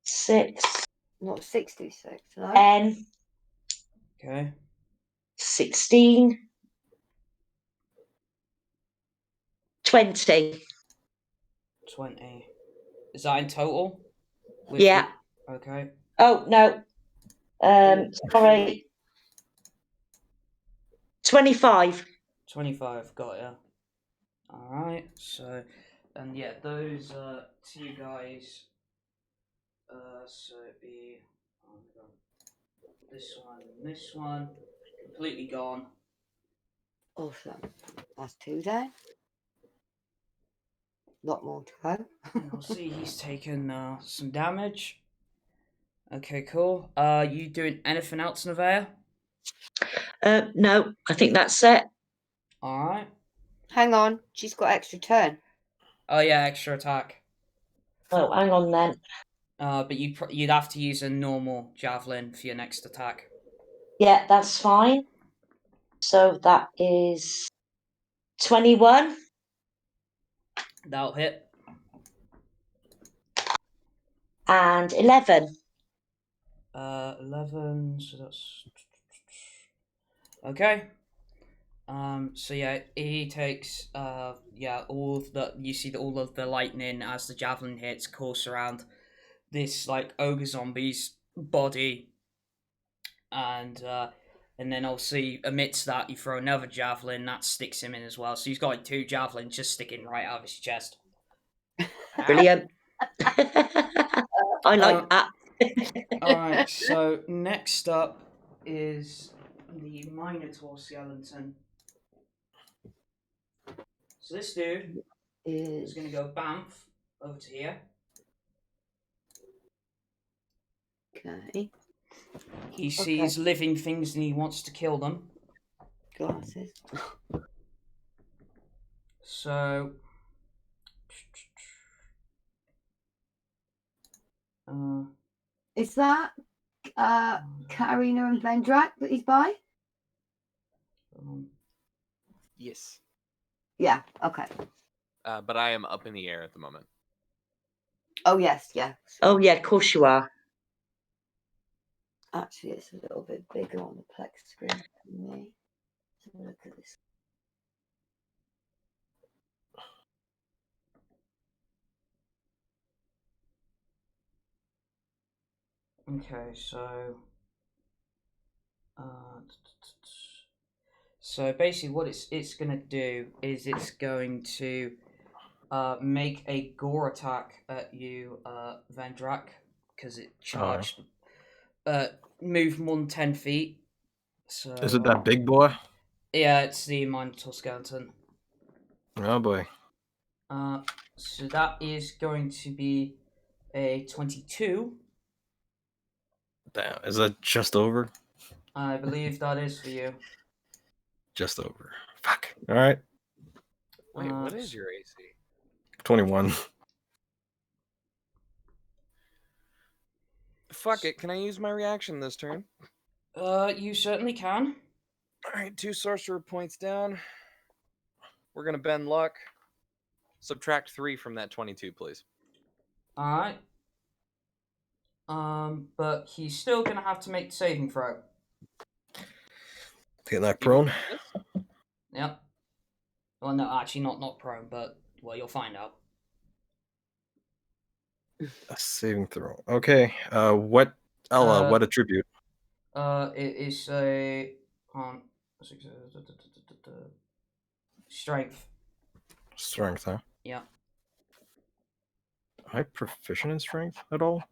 6. not 66? No. 10. Okay. 16. 20. 20. Is that in total? Yeah. Okay. Oh, no. Sorry. 25. 25, got ya. Alright, so, and yeah, those two guys, so it'd be, oh my god, this one, completely gone. Awesome. That's 2 then. Lot more to go. And I'll see he's taken some damage. Okay, cool. You doing anything else, Nevaeh? No, I think that's it. Alright. Hang on. She's got extra turn. Oh yeah, extra attack. Oh, hang on then. But you'd have to use a normal javelin for your next attack. Yeah, that's fine. So that is 21. That'll hit. And 11. 11, so that's... Okay. So yeah, he takes, all of the, you see that all of the lightning as the javelin hits course around this, like, ogre zombie's body. And then obviously amidst that, you throw another javelin, that sticks him in as well. So he's got like 2 javelins just sticking right out of his chest. Brilliant. I like that. Alright, so next up is the Minotaur skeleton. So this dude is going to go bamf over to here. Okay. He sees living things and he wants to kill them. Glasses. So... Is that Katterina and Vendrak that he's by? Yes. Yeah. Okay. But I am up in the air at the moment. Oh yes. Yeah. Oh, yeah, of course you are. Actually, it's a little bit bigger on the Plex screen for me. Let's have a look at this. Okay, so so basically what it's gonna do is it's going to make a gore attack at you, Vendrak, because it charged. Move more than 10 feet. So Is it that big boy? yeah, it's the Minotaur skeleton. Oh boy. So that is going to be a 22. Damn. Is that just over? I believe that is for you. Just over. Fuck. All right. Wait, what is your AC? 21. Fuck it. Can I use my reaction this turn? You certainly can. Alright, 2 sorcerer points down. We're gonna bend luck. Subtract 3 from that 22, please. Alright. But he's still gonna have to make the saving throw. Get knocked prone. Yep. Well, no, actually not prone, but well, you'll find out. A saving throw. Okay. What? Ella? What attribute? It is a strength. Strength, huh? Yeah. Am I proficient in strength at all?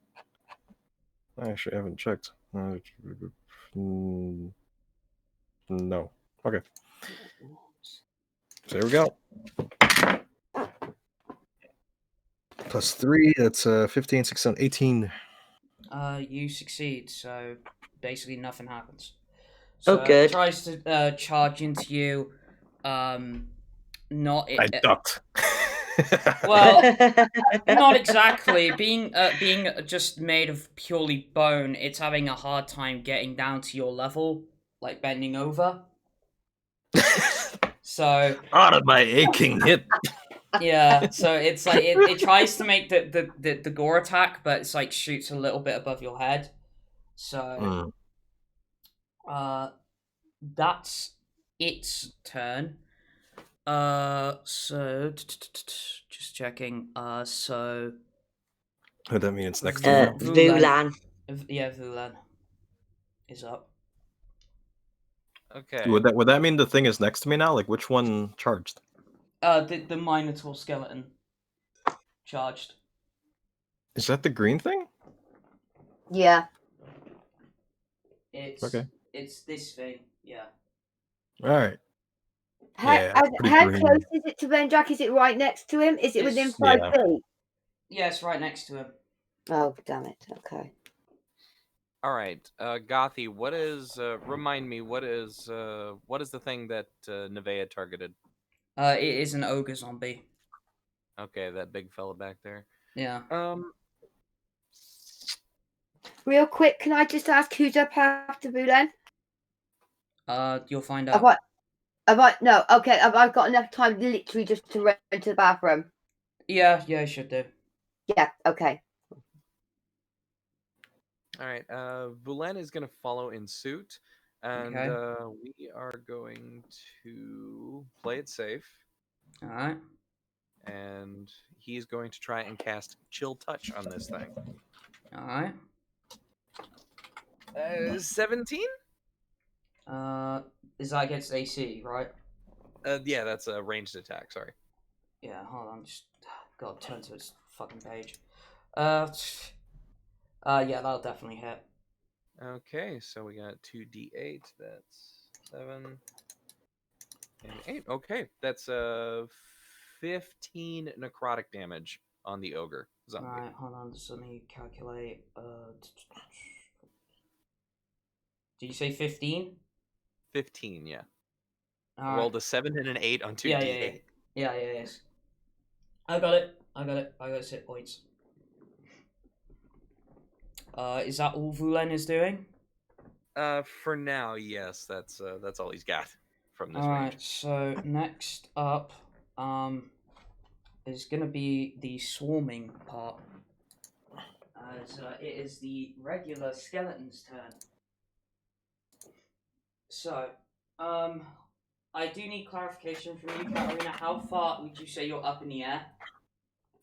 I actually haven't checked. No. Okay. So there we go. Plus 3, that's 15, 16, 18. You succeed, so basically nothing happens. So Oh, good. it tries to charge into you. Not I ducked. well, not exactly. Being just made of purely bone, it's having a hard time getting down to your level, like bending over. So out of my aching hip. yeah, so it's like it tries to make the gore attack, but it's like shoots a little bit above your head. So that's its turn. So just checking. So Would that mean it's next Vulen. to Vulen. Yeah, Vulen is up. Okay. Would that mean the thing is next to me now? Like which one charged? The Minotaur skeleton charged. Is that the green thing? Yeah. It's this thing. Yeah. All right. How, Yeah, pretty how green. close is it to Vendrak? Is it right next to him? Is it within It's- 5 yeah. feet? Yeah, it's right next to him. Oh, damn it. Okay. All right, Gothy. What is? Remind me. What is the thing that Nevaeh targeted? It is an ogre zombie. Okay, that big fella back there. Yeah. Real quick, can I just ask who's up after Vulen? You'll find out. No, okay. Have I got enough time literally just to run to the bathroom? Yeah, you should do. Yeah, okay. All right, Vulen is going to follow in suit, and we are going to play it safe. All right. And he's going to try and cast Chill Touch on this thing. All right. 17? Is that against AC, right? Yeah, that's a ranged attack. Sorry. Yeah, hold on. Just gotta turn to its fucking page. Yeah, that'll definitely hit. Okay, so we got 2d8. That's 7 and 8. Okay, that's 15 necrotic damage on the ogre zombie. Alright, hold on. Just let me calculate. Did you say 15? 15, yeah. All Rolled a 7 and an 8 on 2d8. Yeah, yes. I got it. I got its hit points. Is that all Vulen is doing? For now, yes. That's all he's got from this Alright, range. so next up is going to be the swarming part. As it is the regular skeleton's turn. So, I do need clarification from you, Katterina. How far would you say you're up in the air?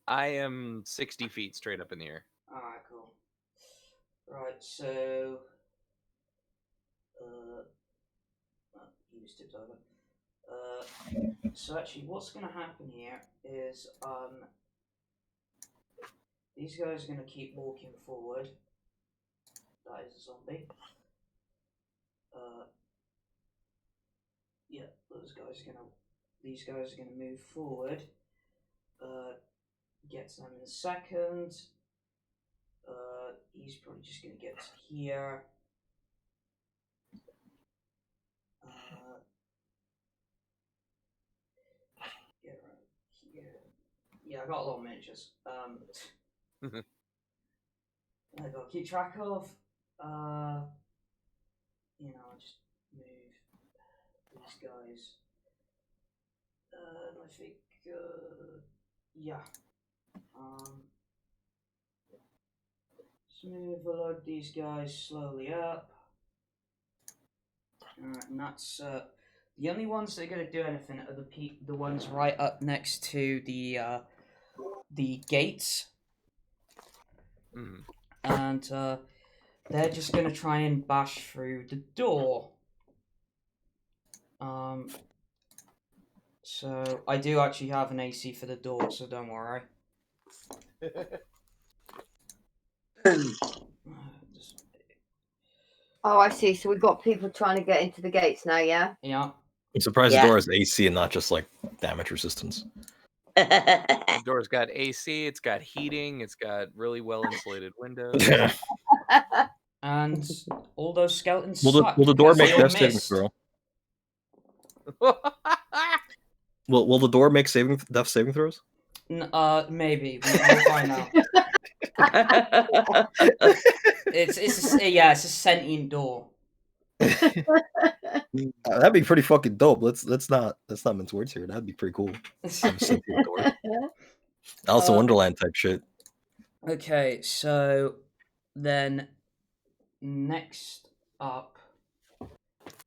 I am 60 feet straight up in the air. Alright, cool. Right, so... he was tipped over. So actually, what's going to happen here is, these guys are going to keep walking forward. That is a zombie. Yeah, these guys are gonna move forward. Get to them in a second. He's probably just gonna get to here. Get around here. Yeah, I got a lot of miniatures. I gotta keep track of. Just move these guys. I think, yeah. Just move a lot of these guys slowly up. Alright, and that's, the only ones that are going to do anything are the ones right up next to the gates. Mm. And, they're just going to try and bash through the door. So I do actually have an AC for the door, so don't worry. Oh, I see. So we've got people trying to get into the gates now, yeah? Yeah. I'm surprised Yeah. the door has AC and not just like damage resistance. The door's got AC, it's got heating, it's got really well insulated windows. And all those skeletons Will suck the door because make they all death saving missed. throw? Will the door make death saving throws? Maybe. We'll find out. It's a sentient door. That'd be pretty fucking dope. Let's not mince words here. That'd be pretty cool. Alice in Wonderland type shit. Okay, so then next up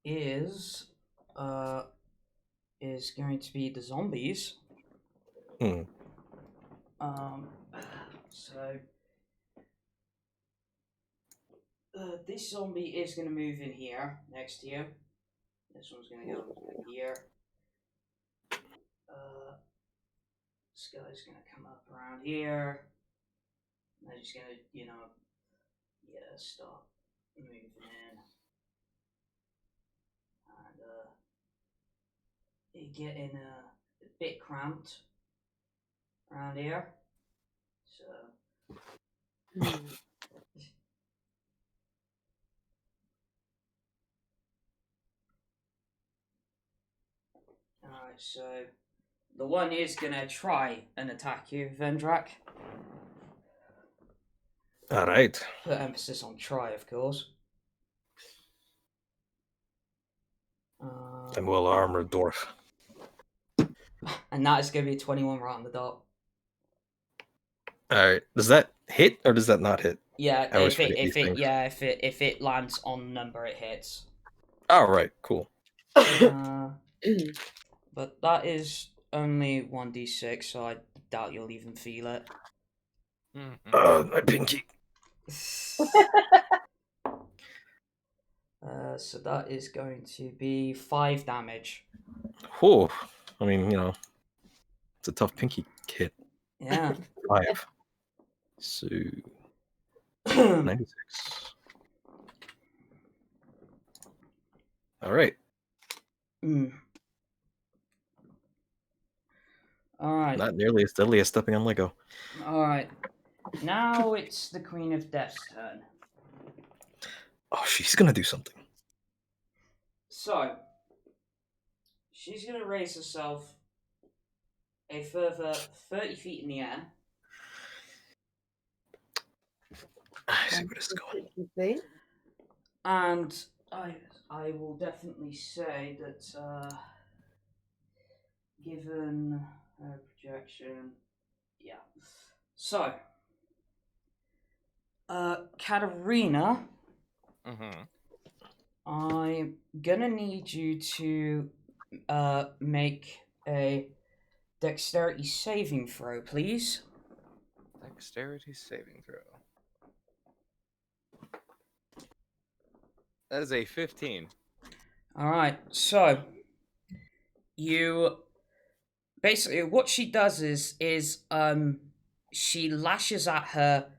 is going to be the zombies. So this zombie is going to move in here next to you. This one's going to go in here. This guy's going to come up around here. And they're just going to, start moving in. And getting a bit cramped around here. So. Alright, so the one is gonna try and attack you, Vendrak. Alright. Put emphasis on try, of course. I'm well armored dwarf. And that is gonna be a 21 right on the dot. Alright. Does that hit or does that not hit? Yeah, if it lands on number, it hits. Alright, cool. But that is only 1d6, so I doubt you'll even feel it. My pinky. So that is going to be 5 damage. Whew. I mean, it's a tough pinky hit. Yeah. 5. So 96. Alright. Alright. Not nearly as deadly as stepping on Lego. Alright. Now it's the Queen of Death's turn. Oh, she's gonna do something. So, she's gonna raise herself a further 30 feet in the air. I see where this is going. And I will definitely say that given projection. Yeah. So, Katterina, Mm-hmm. I'm gonna need you to make a dexterity saving throw, please. Dexterity saving throw. That is a 15. Alright, so you basically what she does is she lashes at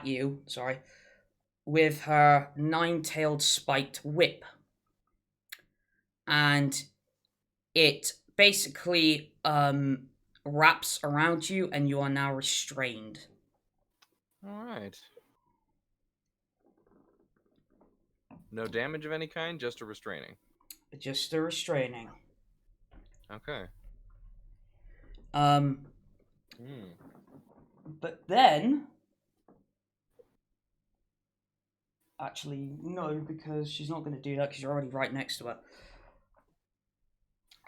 you, sorry, with her nine-tailed spiked whip. And it basically wraps around you and you are now restrained. All right. No damage of any kind, just a restraining. Just a restraining. Okay. Um But then actually no, because she's not gonna do that because you're already right next to her.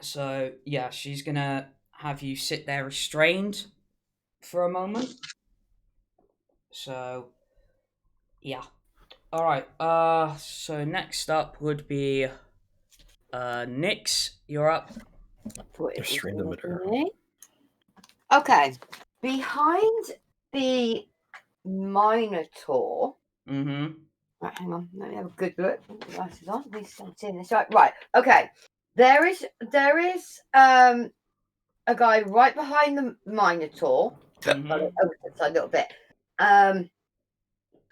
So yeah, she's gonna have you sit there restrained for a moment. So yeah. Alright, so next up would be Nyx, you're up. Restrain the emitter. Okay. Behind the Minotaur. Mm-hmm. Right, hang on. Let me have a good look. Glasses on. At least I'm seeing this right. Right. Okay. There is a guy right behind the Minotaur. Mm-hmm. Over to the side a little bit.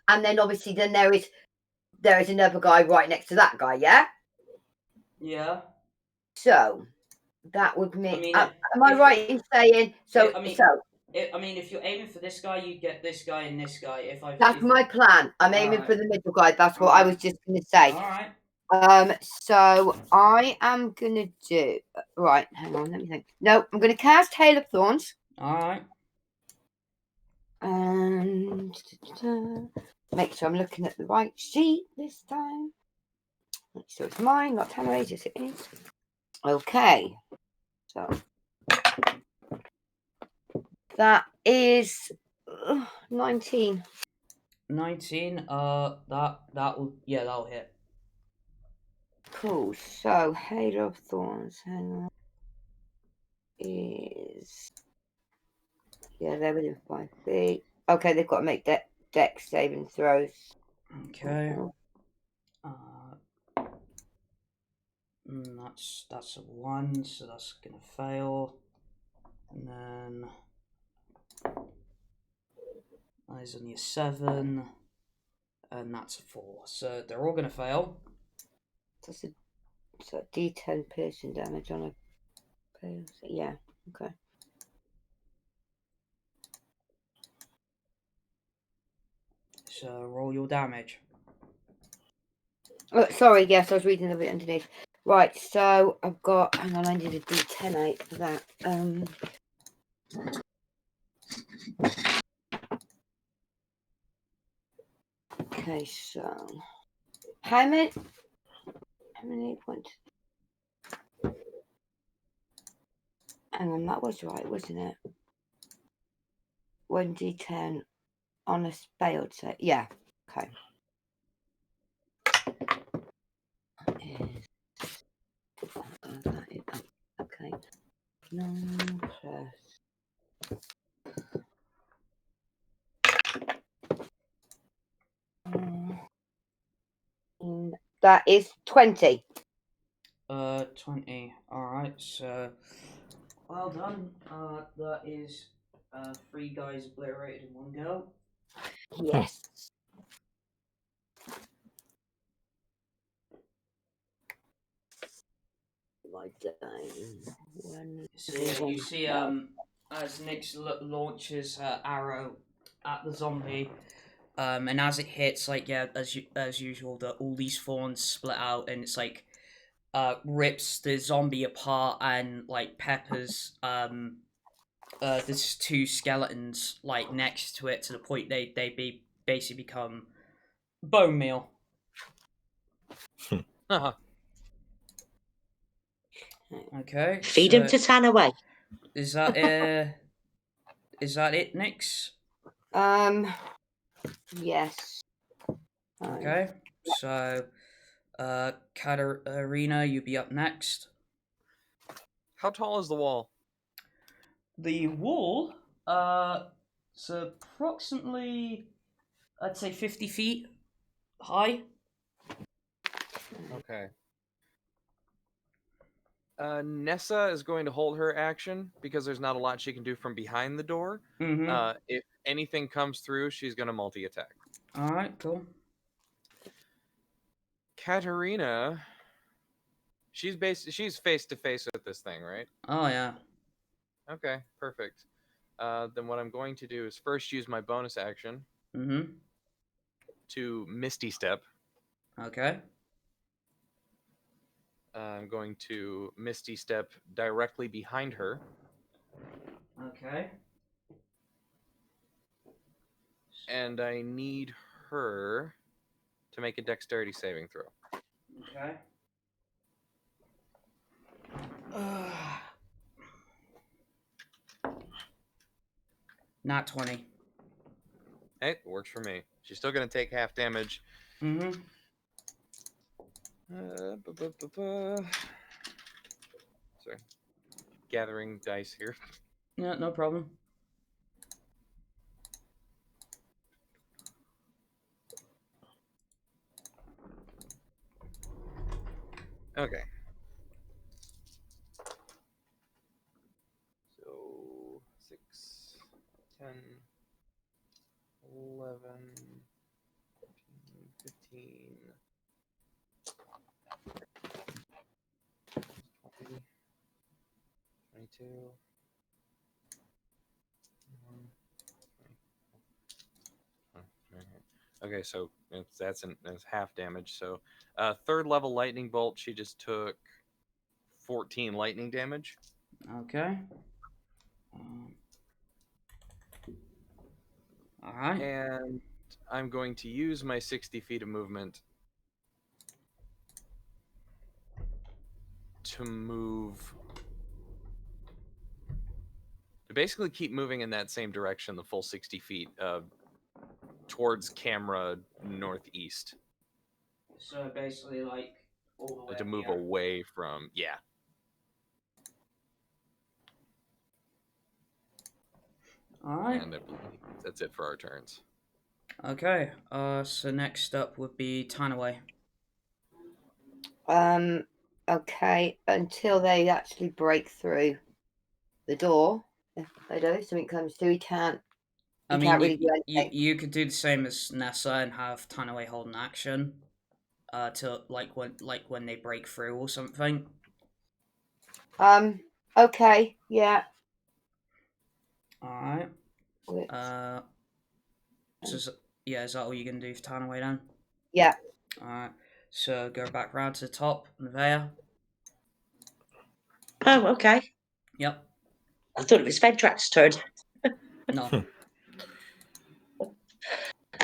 And then obviously there is another guy right next to that guy, yeah? Yeah. So that would mean I mean, am I right in saying so I mean, if you're aiming for this guy, you get this guy and this guy. that's my plan. I'm aiming Alright. for the middle guy. That's what I was just gonna say. Alright. So I am gonna do right. Hang on, let me think. No, I'm gonna cast Hail of Thorns. Alright. And make sure I'm looking at the right sheet this time. Make sure it's mine, not Tamara's. Yes, it is. Okay. So that is 19. 19. That'll hit. Cool. So Hail of Thorns. Hang on. Is they're within 5 feet. Okay, they've got to make dex saving throws. Okay. That's a 1, so that's gonna fail. And then there's only a 7, and that's a 4. So they're all gonna fail. That's a D10 piercing damage on a fail. Yeah. Okay. So roll your damage. Oh, sorry. Yes, I was reading a bit underneath. Right. So I've got. Hang on. I need a D10 8 for that. Okay. So how many points? Hang on. That was right, wasn't it? 1 D10 on a failed set. Yeah. Okay. Okay. 9 plus. That is 20. 20. Alright, so well done. That is 3 guys obliterated in one go. Yes. My time. So yeah, you see as Nyx launches her arrow at the zombie, and as it hits, like as usual, all these thorns split out, and it's like rips the zombie apart and like peppers there's 2 skeletons like next to it to the point they basically become bone meal. Okay. Feed him to Tanaway. Is that it, Nix? Yes. Okay. So, Katterina, you be up next. How tall is the wall? The wall, it's approximately, I'd say 50 feet high. Okay. Nessa is going to hold her action because there's not a lot she can do from behind the door. Mm-hmm. If anything comes through, she's going to multi-attack. All right, cool. Katterina, she's face to face with this thing, right? Oh, yeah. Okay, perfect. Then what I'm going to do is first use my bonus action Mm-hmm. to Misty Step. Okay. I'm going to Misty Step directly behind her. Okay. And I need her to make a dexterity saving throw. Okay. Not 20. Hey, it works for me. She's still going to take half damage. Mm-hmm. Sorry. Gathering dice here. Yeah, no problem. Okay. So 6, 10, 11, 15, 20, 22. Okay, so that's half damage. So, third level lightning bolt. She just took 14 lightning damage. Okay. All right. And I'm going to use my 60 feet of movement to move. To basically keep moving in that same direction, the full 60 feet towards camera northeast. So basically, like, all the way To move here. away from, yeah. All right. And I believe that's it for our turns. Okay. So next up would be Tanaway. Okay. Until they actually break through the door, if they do, something comes through, he can't. I can't mean, really do anything. you could do the same as Nessa and have Tanaway hold an action, to when they break through or something. Okay. Yeah. All right. Which, So is that all you can do for Tanaway then? yeah. All right. So go back round to the top, Nevaeh. Oh, okay. Yep. I thought it was Vendrak's turn. No.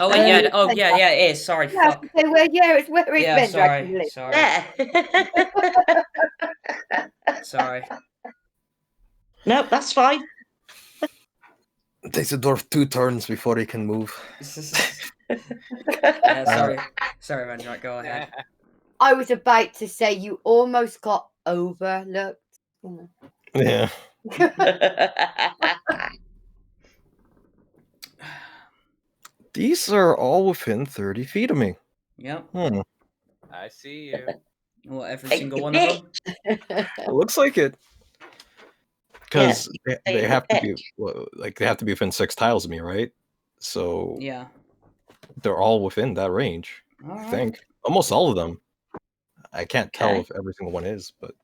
Oh wait, yeah. Oh yeah, yeah. It is. Sorry, Yeah, fuck. so where is Yeah, Vendrak? sorry. Yeah. Sorry. No, that's fine. It takes the dwarf 2 turns before he can move. Yeah, sorry. Sorry, Vendrak, go ahead. I was about to say you almost got overlooked. Yeah. These are all within 30 feet of me. Yep. I see you. Well, every Take single the one of them. It looks like it. Because they have to be they have to be within 6 tiles of me, right? So Yeah. they're all within that range. All I right. think almost all of them. I can't tell Okay. if every single one is, but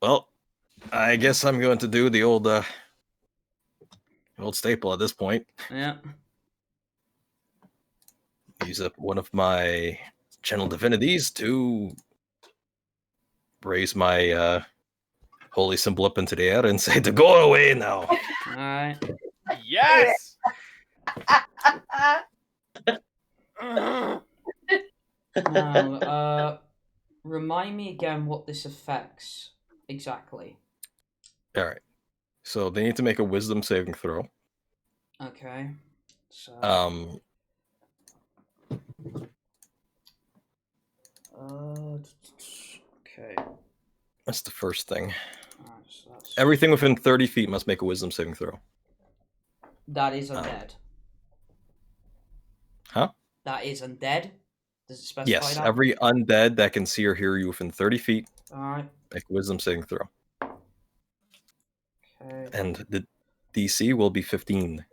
well, I guess I'm going to do the old staple at this point. Yeah. Use up one of my channel divinities to raise my holy symbol up into the air and say to go away now. All right. Yes! Now, remind me again what this affects exactly. All right. So they need to make a wisdom saving throw. Okay. So. Okay. That's the first thing. Alright, so that's... Everything within 30 feet must make a wisdom saving throw. That is undead. Huh? That is undead. Does it specify Yes, that? every undead that can see or hear you within 30 feet, Alright. make a wisdom saving throw. Okay. And the DC will be 15.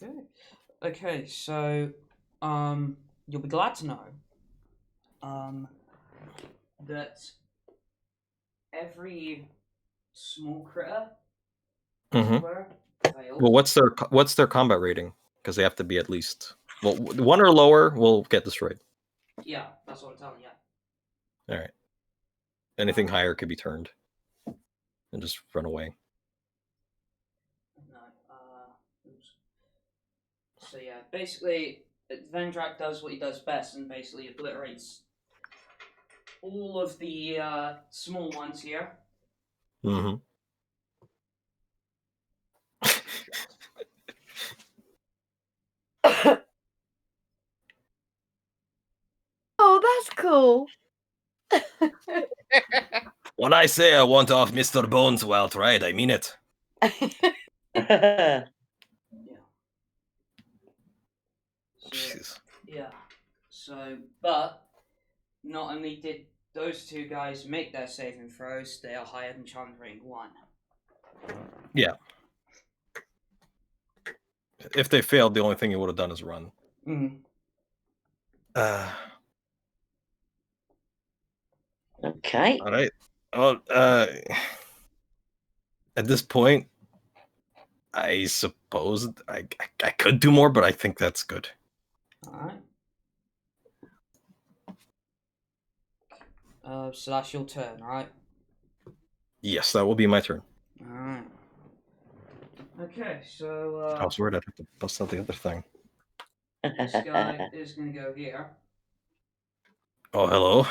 Okay. Okay, so you'll be glad to know that every small critter Mhm. fails. Well, what's their combat rating? Because they have to be at least 1 or lower will get destroyed. Yeah, that's what I'm telling you. All right. Anything higher could be turned and just run away. No. Oops. So yeah, basically, Vendrak does what he does best and basically obliterates all of the small ones here. Mm-hmm. Oh, that's cool. When I say I want off Mr. Bones while tried, I mean it. Yeah. So, Jeez. yeah. So, but not only did those two guys make their saving throws, they are higher than challenge rating 1. Yeah. If they failed, the only thing you would have done is run. Okay. All right. Well, at this point, I suppose I could do more, but I think that's good. Alright. So that's your turn, right? Yes, that will be my turn. Alright. Okay, so I was worried I'd have to bust out the other thing. this guy is gonna go here. Oh, hello.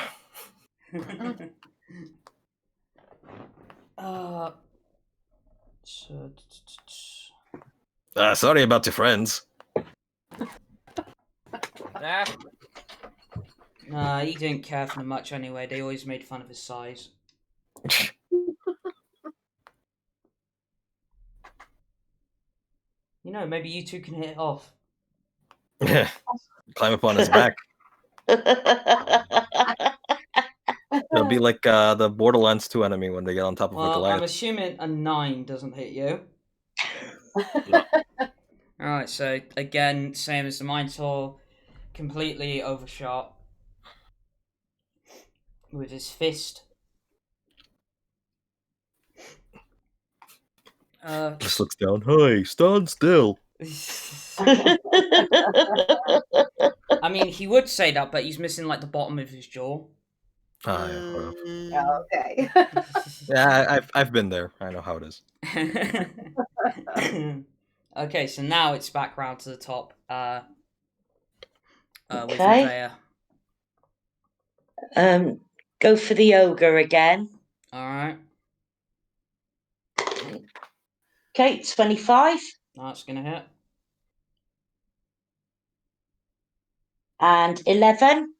Sorry about your friends. He didn't care for them much anyway. They always made fun of his size. You know, maybe you two can hit it off. Climb up on his back. It'll be like the Borderlands 2 enemy when they get on top of a Well, Goliath. I'm assuming a 9 doesn't hit you. Alright, so again, same as the Minotaur, completely overshot with his fist. Just looks down. Hey, stand still. I mean, he would say that, but he's missing like the bottom of his jaw. Yeah, Oh, okay. yeah, I've been there. I know how it is. Okay, so now it's back round to the top. With Okay. Nevaeh. Go for the ogre again. Alright. Okay, 25. That's gonna hit. And 11.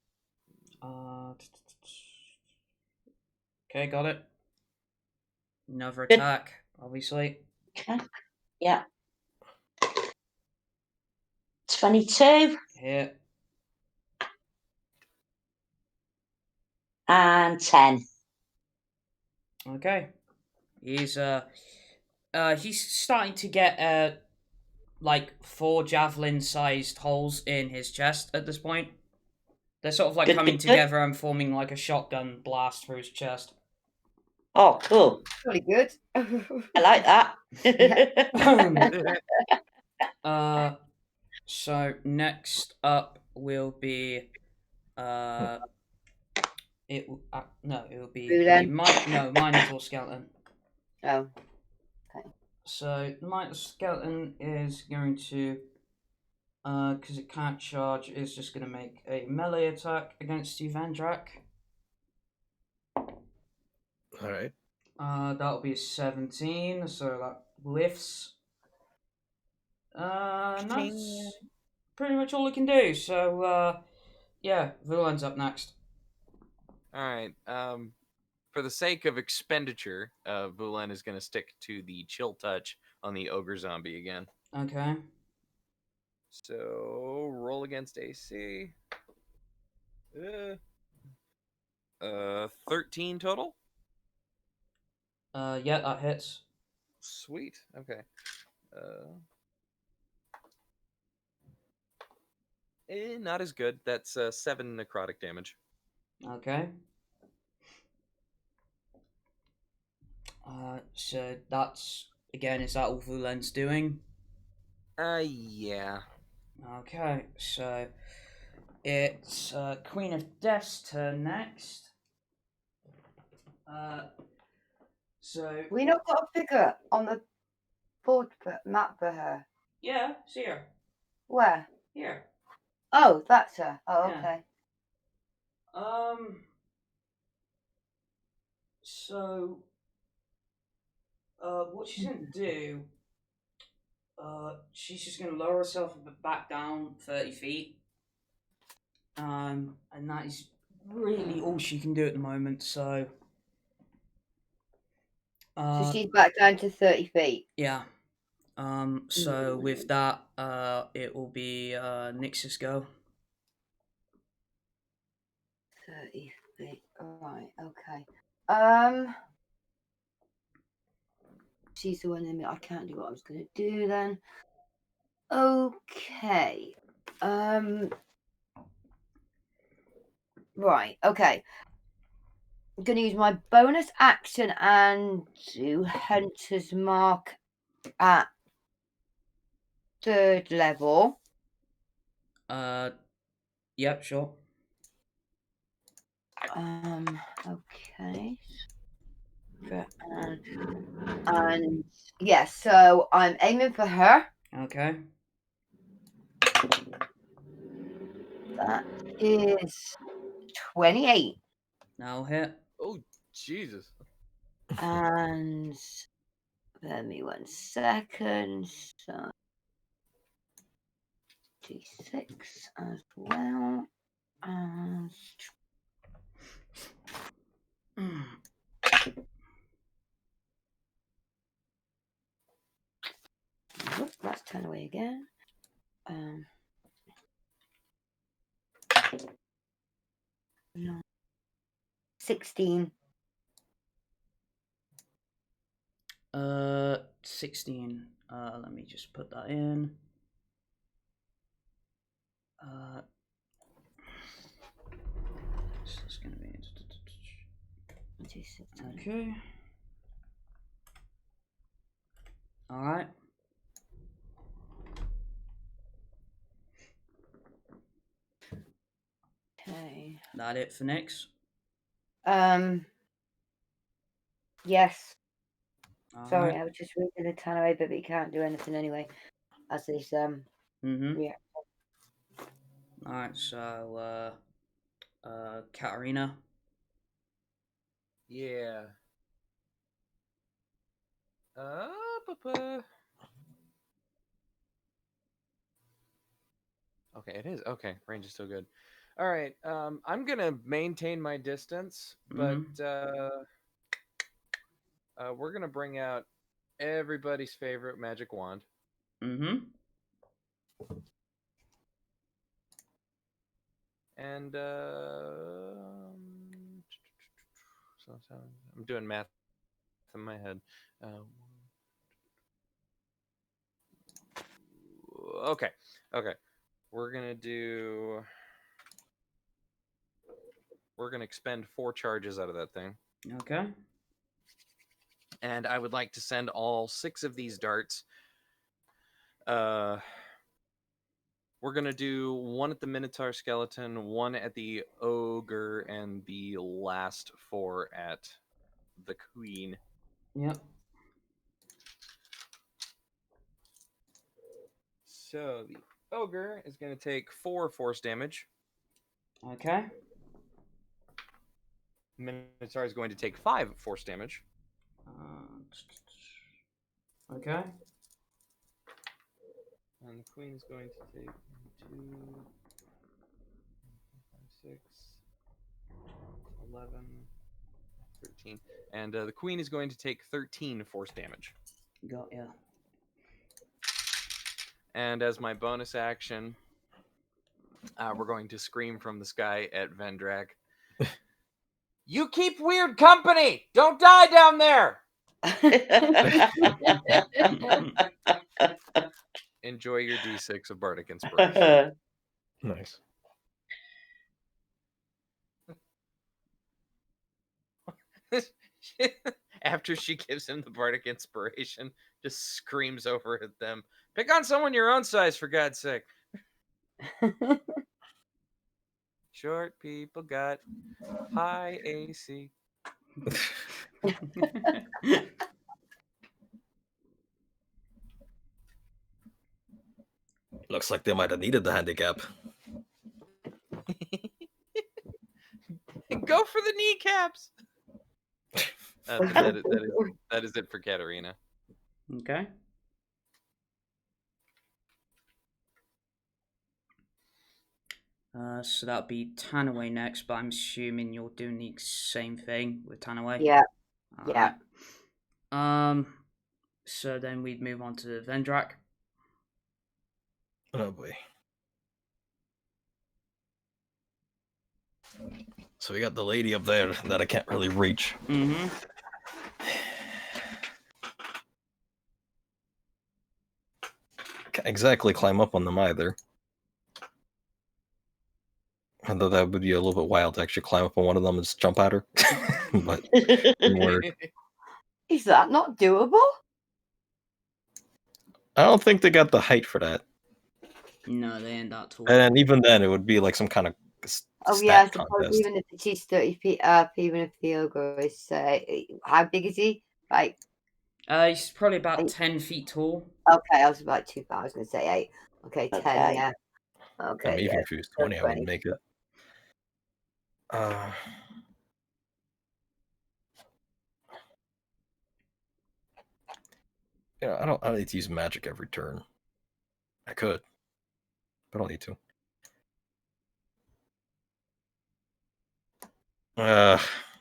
Okay, got it. Another Good. attack, obviously. Okay. Yeah. 22. Hit. And 10. Okay. He's starting to get like 4 javelin-sized holes in his chest at this point. They're sort of like Good, coming good, good. together and forming like a shotgun blast through his chest. Oh, cool. Really good. I like that. So next up will be No, it would be Vulen? Minotaur skeleton. Oh. So the Minotaur skeleton is going to, because it can't charge, is just going to make a melee attack against you, Vendrak. All right. That'll be a 17, so that lifts. And that's pretty much all it can do. So, yeah, Vulen's up next. All right. For the sake of expenditure, Vulen is going to stick to the chill touch on the ogre zombie again. Okay. So roll against AC. 13 total. Yeah, that hits. Sweet. Okay. Not as good. That's 7 necrotic damage. Okay. So that's again. Is that all Vulen's doing? Yeah. Okay. So it's Queen of Death's turn next. So We not got a figure on the board map for her. yeah, see her Where? here. Oh, that's her. Oh, Yeah. okay. So what she's gonna do? She's just gonna lower herself back down 30 feet. And that is really all she can do at the moment. So. So she's back down to 30 feet. Yeah. So with that, it will be Nyx's go. 30 feet. Alright, okay. She's the one in me. I can't do what I was gonna do then. Okay. Right, okay. I'm gonna use my bonus action and do Hunter's Mark at 3rd level. Yep, sure. Okay. And yeah, so I'm aiming for her. Okay. That is 28. Now hit. Oh, Jesus. And let me 1 second. So D6 as well. And whoop, that's 10 away again. 16. 16. Let me just put that in. So it's gonna be okay. All right. Okay. That it for Nyx? Yes. All Sorry, right. I was just reading the 10 away, but he can't do anything anyway. As this react. All right. So Katterina. Yeah. Okay, it is. Okay, range is still good. All right. I'm gonna maintain my distance, but we're gonna bring out everybody's favorite magic wand. Mm-hmm. And so I'm doing math in my head. Okay. We're gonna expend 4 charges out of that thing. Okay. And I would like to send all 6 of these darts We're gonna do one at the Minotaur skeleton, one at the ogre, and the last 4 at the queen. Yep. So the ogre is gonna take 4 force damage. Okay. Minotaur is going to take 5 force damage. Okay. And the queen is going to take 2, 5, 6, 11, 13. And the queen is going to take 13 force damage. Got ya. And as my bonus action, we're going to scream from the sky at Vendrak. You keep weird company! Don't die down there! Enjoy your D6 of Bardic Inspiration. Nice. After she gives him the Bardic Inspiration, just screams over at them. Pick on someone your own size, for God's sake. Short people got high AC. Looks like they might have needed the handicap. Go for the kneecaps. That is it for Katterina. Okay. So that'll be Tanaway next, but I'm assuming you're doing the same thing with Tanaway. Yeah. All Yeah. right. So then we'd move on to Vendrak. Oh boy. So we got the lady up there that I can't really reach. Mm-hmm. Can't exactly climb up on them either. Although that would be a little bit wild to actually climb up on one of them and just jump at her. But more, Is that not doable? I don't think they got the height for that. No, they ain't that tall. And even then, it would be like some kind of Oh stat yeah, I suppose contest. even if she's 30 feet up, even if the ogre is how big is he? Like He's probably about 10 feet tall. okay, I was about 2. I was gonna say 8. Okay, 10. Okay. Yeah. I Okay. mean, even Yeah. if he was 20, I wouldn't 20. make it. I don't need to use magic every turn. I could, but I don't need to.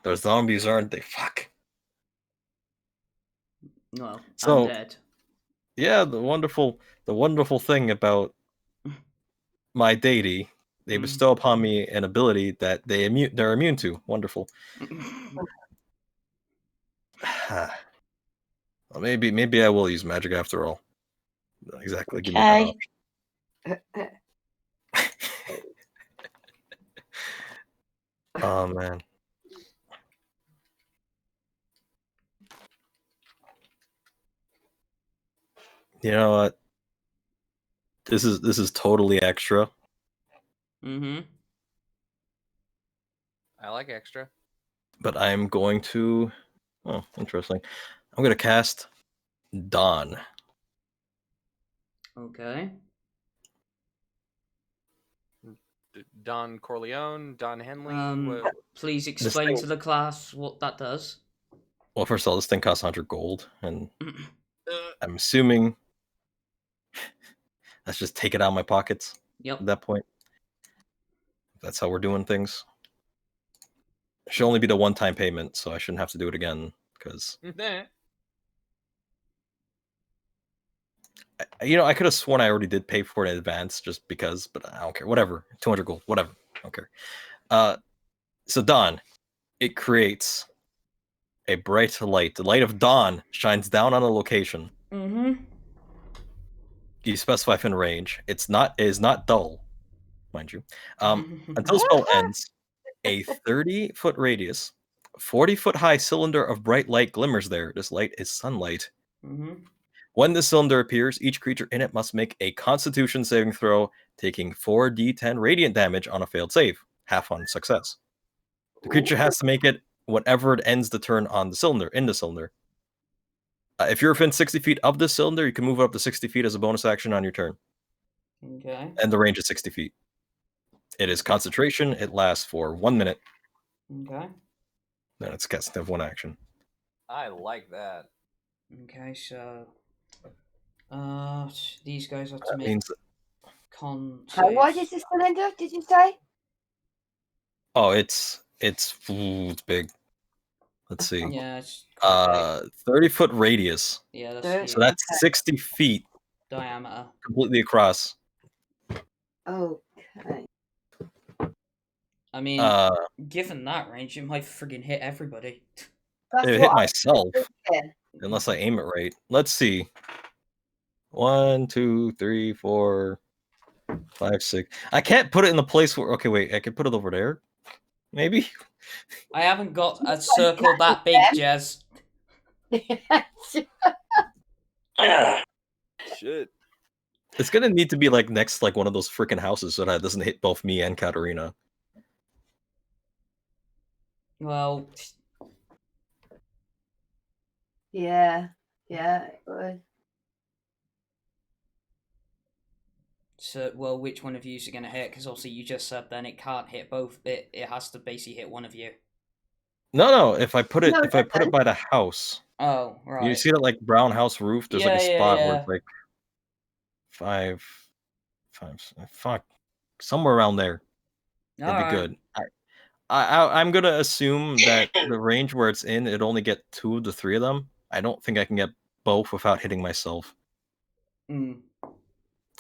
Those zombies aren't they? Fuck. Well, So- Undead. Yeah, the wonderful thing about my deity, they Mhm. bestow upon me an ability that they're immune to. Wonderful. Well, maybe I will use magic after all. Exactly. Give me that Okay. option. Oh man. You know what? This is totally extra. Mm-hmm. I like extra. But I'm going to. Oh, interesting. I'm going to cast Dawn. Okay. Don Corleone, Don Henley. Please explain thing- to the class what that does. Well, first of all, this thing costs 100 gold, and I'm assuming let's just take it out of my pockets Yep. at that point. That's how we're doing things. It should only be the one-time payment, so I shouldn't have to do it again. Because I could have sworn I already did pay for it in advance, just because. But I don't care. Whatever, 200 gold, whatever. I don't care. So Dawn, it creates a bright light. The light of dawn shines down on a location. Mm-hmm. You specify in range. It is not dull, mind you. Until spell ends, a 30-foot radius, 40-foot high cylinder of bright light glimmers there. This light is sunlight. Mm-hmm. When the cylinder appears, each creature in it must make a Constitution saving throw, taking 4d10 radiant damage on a failed save, half on success. The creature has to make it whenever it ends the turn on the cylinder, in the cylinder. If you're within 60 feet of the cylinder, you can move up to 60 feet as a bonus action on your turn. Okay. And the range is 60 feet. It is concentration. It lasts for 1 minute. Okay. Then it's cast of 1 action. I like that. Okay, so these guys have to That make means con How wide saves. is this cylinder, did you say? oh, it's big. Let's see. Yeah, it's quite big. 30-foot radius. Yeah, that's Thirty- huge. So that's 60 feet Diameter. completely across. Okay. I mean, Uh, given that range, it might friggin' hit everybody. That's it what hit I myself was thinking. unless I aim it right. Let's see. 1, 2, 3, 4, 5, 6. I can't put it in the place where. Okay, wait. I can put it over there. Maybe. I haven't got a circle that big, Jez. Shit. It's gonna need to be like next to like one of those freaking houses so that it doesn't hit both me and Katterina. Well, Yeah, it would. so which one of you are gonna hit? Because obviously you just said then it can't hit both. It has to basically hit one of you. No. If I put it, No, it if I put it doesn't. by the house, Oh, right. you see that like brown house roof? There's like a Yeah, spot where yeah. it's like 5, fuck, somewhere around there. It'd be Alright. good. I'm gonna assume that the range where it's in, it only get 2 of the 3 of them. I don't think I can get both without hitting myself. Mm.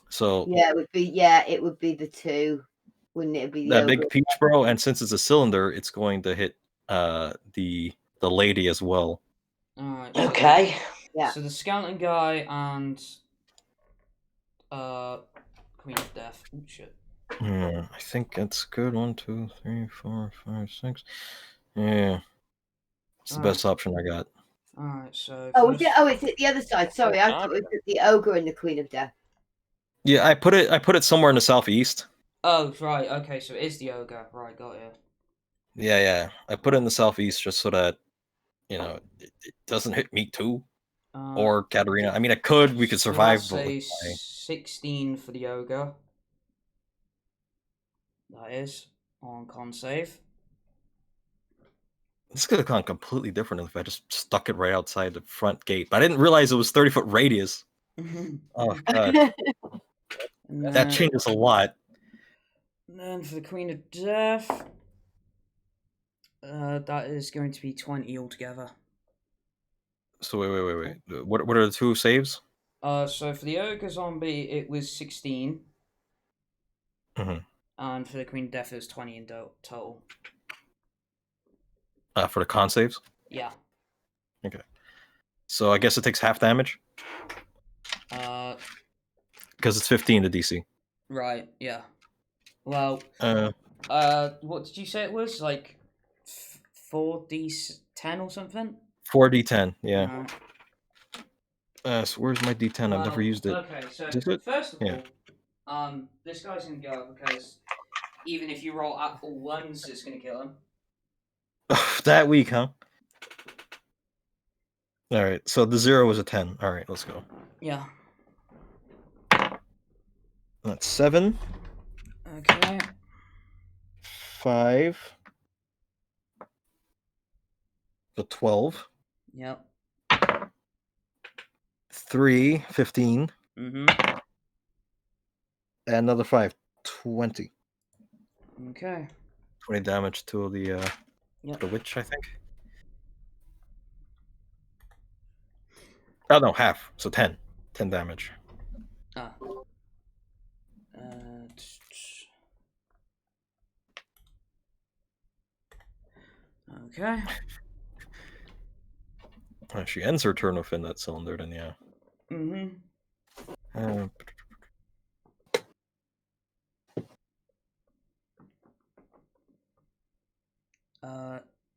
So Yeah, it would be the 2, wouldn't it? It'd be the that ogre. big peach bro, and since it's a cylinder, it's going to hit the lady as well. Alright. Okay. Yeah. So the skeleton guy and Queen of Death. Oh shit. I think that's good. 1, 2, 3, 4, 5, 6. Yeah, it's the best option I got. Alright, so Oh, first... it's at the other side. Sorry, I thought it was at the ogre and the Queen of Death. Yeah, I put it somewhere in the southeast. Oh, right, okay, so it is the ogre. Right, got you. Yeah. I put it in the southeast just so that it doesn't hit me too. Or Katterina. I mean, it could. We could survive. So But that's a 16 for the ogre. That is on con save. this could have gone completely different if I just stuck it right outside the front gate. But I didn't realize it was 30-foot radius. Oh god, that changes a lot. And then for the Queen of Death, that is going to be 20 altogether. So wait. What are the 2 saves? So for the ogre zombie, it was 16. Mhm. And for the Queen of Death, it was 20 in total. For the con saves. Yeah. Okay. So I guess it takes half damage because it's 15 to DC. Right. Yeah. Well. What did you say it was? Like 4d10 or something? 4d10. Yeah. So where's my d10? I've never used it. Okay. So Is it? first of Yeah. all, this guy's gonna go because even if you roll up all ones, it's gonna kill him. That weak, huh? All right. So the 0 was a 10. All right, let's go. Yeah. That's 7. Okay. 5. The 12. Yep. 3, 15. Mm-hmm. And another 5, 20. Okay. 20 damage to the Yep. the witch, I think. Oh no, half. So 10. 10 damage. Ah. Okay. She ends her turn within that cylinder, then yeah. Mm-hmm.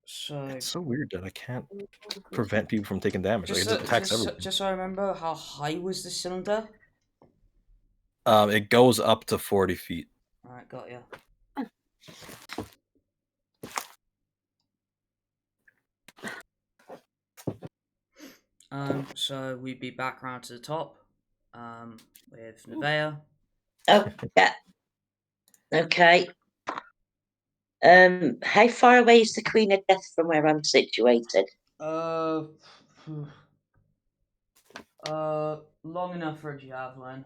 So It's so weird that I can't prevent people from taking damage. Like, Just, it just attacks just, everything. just so I remember, how high was the cylinder? It goes up to 40 feet. Alright, got ya. So we'd be back around to the top, with Nevaeh. Oh, yeah. Okay. How far away is the Queen of Death from where I'm situated? Long enough for a javelin.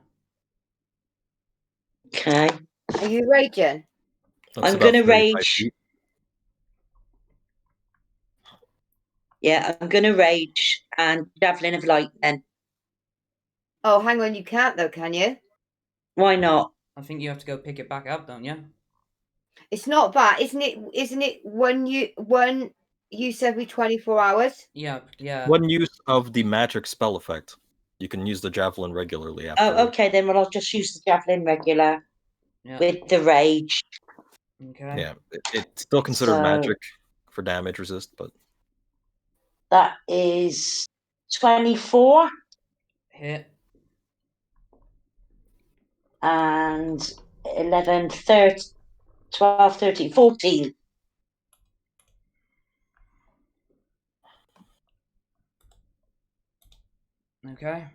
Okay. Are you raging? That's I'm about gonna 35 rage. feet. Yeah, I'm gonna rage and javelin of light then. Oh, hang on, you can't though, can you? Why not? I think you have to go pick it back up, don't you? It's not bad, isn't it? Isn't it one use every 24 hours? Yeah, yeah. One use of the magic spell effect. You can use the javelin regularly after. Oh, okay then. Well, I'll just use the javelin regular Yeah. with the rage. Okay. Yeah, it's still considered So- magic for damage resist, but That is 24 Hit. and 11, 13, 12, 13, 14. Okay.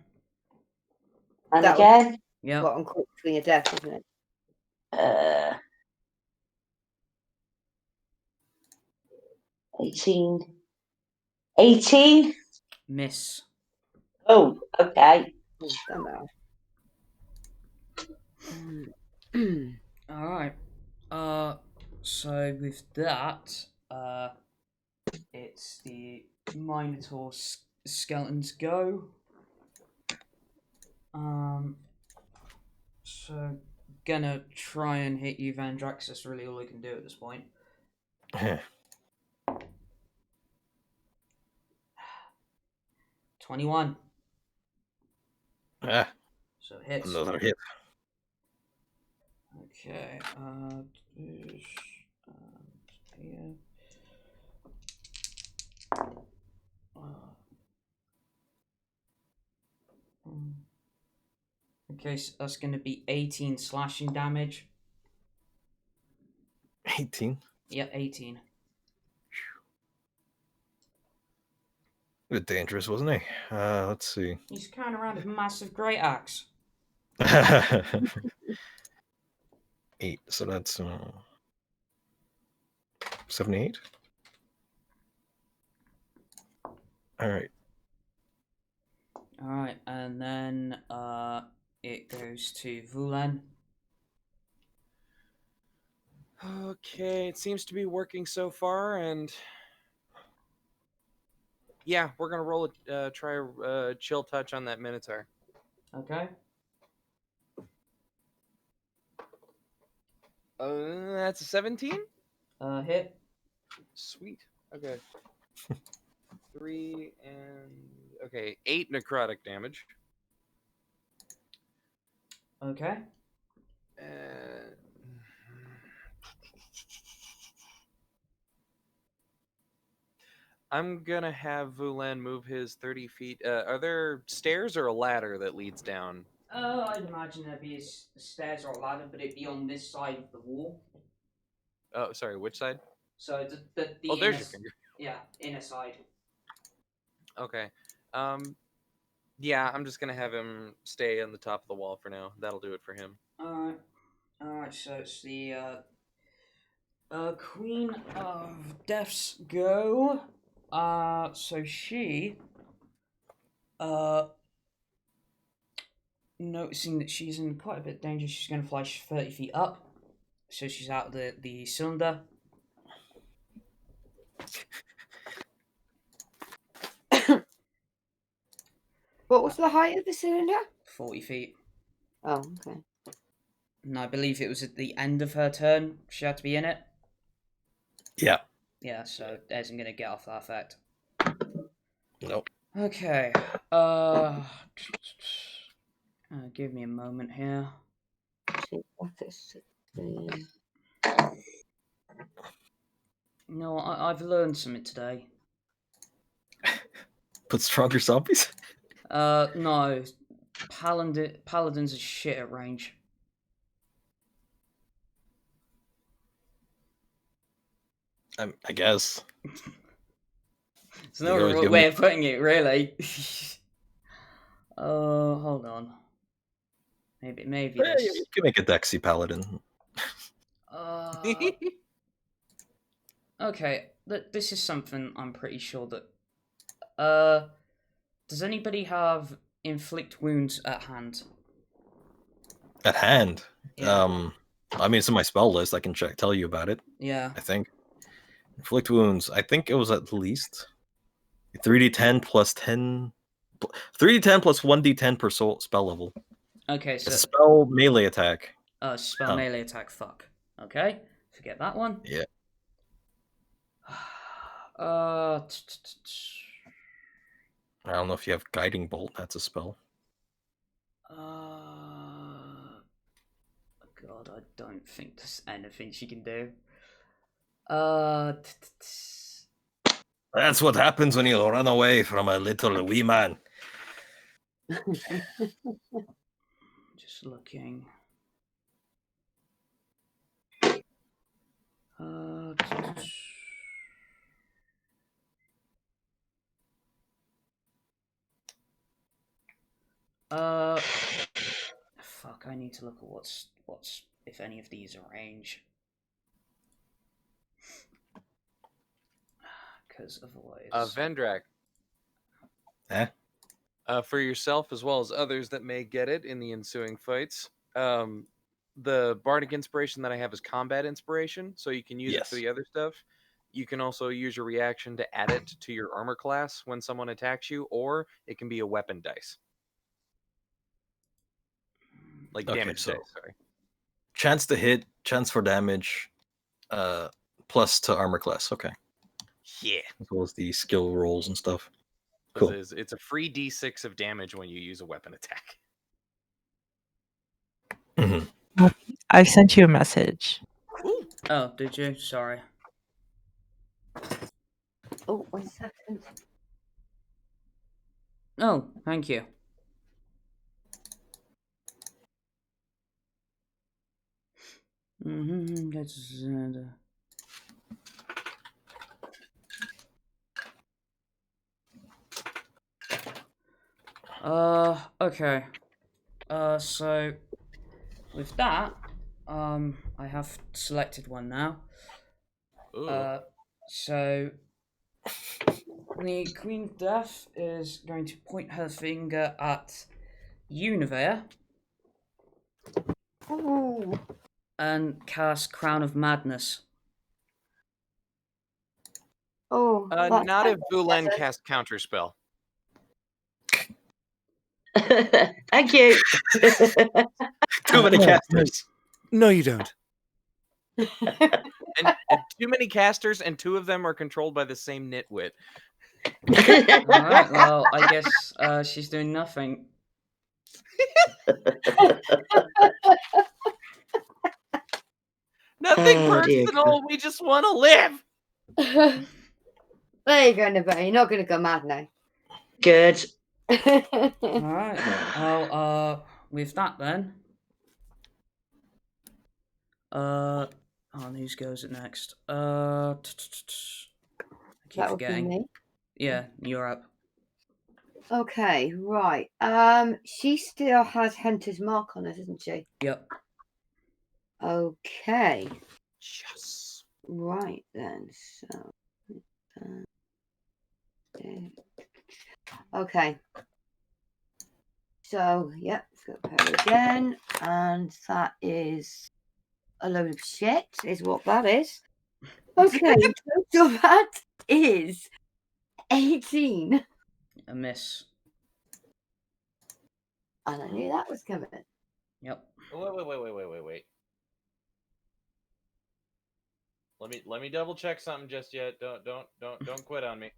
And That was- again, Yep. What on Queen of Death, isn't it? 18. 18. Miss. Oh, okay. Oh, damn it. Alright. So with that, it's the Minotaur skeletons go. So gonna try and hit you, Vendrak. 'Cause that's really all I can do at this point. 21. ah, So it hits. another hit. Okay. Here. Okay, so that's going to be 18 slashing damage. 18. Yep, 18. A bit dangerous, wasn't he? Let's see. He's carrying around a massive great axe. 8, so that's 78. All right. Alright, and then it goes to Vulen. Okay, it seems to be working so far, and yeah, we're gonna roll a try a chill touch on that Minotaur. Okay. That's a 17. Hit. Sweet. Okay. 3 and okay, 8 necrotic damage. Okay. I'm gonna have Vulen move his 30 feet. Are there stairs or a ladder that leads down? I'd imagine there'd be stairs or a ladder, but it'd be on this side of the wall. Oh, sorry, which side? So the Oh, there's inner, your finger. yeah, inner side. Okay. Yeah, I'm just gonna have him stay on the top of the wall for now. That'll do it for him. Alright. Alright, so it's the Queen of Death's go. So she noticing that she's in quite a bit of danger, she's gonna fly 30 feet up. So she's out of the cylinder. What was the height of the cylinder? 40 feet. Oh, okay. And I believe it was at the end of her turn she had to be in it. Yeah. Yeah, so it isn't going to get off that effect. Nope. Okay. Give me a moment here. No, I've learned something today. But stronger zombies? No. Paladins are shit at range. I guess. There's You no always give way me- of putting it, really. Hold on. Maybe Yeah, this. you can make a Dexy Paladin. Okay, this is something I'm pretty sure that. Does anybody have inflict wounds at hand? At hand. Yeah. I mean, it's in my spell list. I can tell you about it. Yeah. I think. Inflict wounds. I think it was at least 3d10 plus 10. 3d10 plus 1d10 per spell level. Okay, It's so a spell melee attack. spell melee attack. Fuck. Okay, forget that one. Yeah. Uh. I don't know if you have Guiding Bolt. That's a spell. God, I don't think there's anything she can do. That's what happens when you run away from a little wee man. Just looking. Fuck, I need to look at what's if any of these are range. Because otherwise. Vendrak. Eh? For yourself as well as others that may get it in the ensuing fights. The bardic inspiration that I have is combat inspiration, so you can use it for the other stuff. You can also use your reaction to add it to your armor class when someone attacks you, or it can be a weapon dice. Like damage dice, sorry. Chance to hit, chance for damage, plus to armor class. Okay. Yeah. As well as the skill rolls and stuff. Cool. Cool. It's a free d6 of damage when you use a weapon attack. Mm-hmm. I sent you a message. Ooh. Oh, did you? Sorry. Oh, 1 second. Oh, thank you. Okay. So with that, I have selected one now. Ooh. So the Queen of Death is going to point her finger at Nevaeh Ooh. and cast Crown of Madness. Oh, Not if Vulen cast counterspell. Thank you. Too many casters. No, you don't. and too many casters, and 2 of them are controlled by the same nitwit. Alright, well, I guess she's doing nothing. Nothing dear personal. We just want to live. There you go, Nevaeh. You're not going to go mad now. Good. Alright, well, with that then. On whose goes it next? I keep That would be forgetting. me. Yeah, you're up. Okay, right. She still has Hunter's mark on her, doesn't she? Yep. Okay. Yes. Right then. So. Okay. So, yep, let's go her again. And that is a load of shit, is what that is. Okay, so that is 18. A miss. And I knew that was coming. Yep. Wait. Let me double check something just yet. Don't quit on me.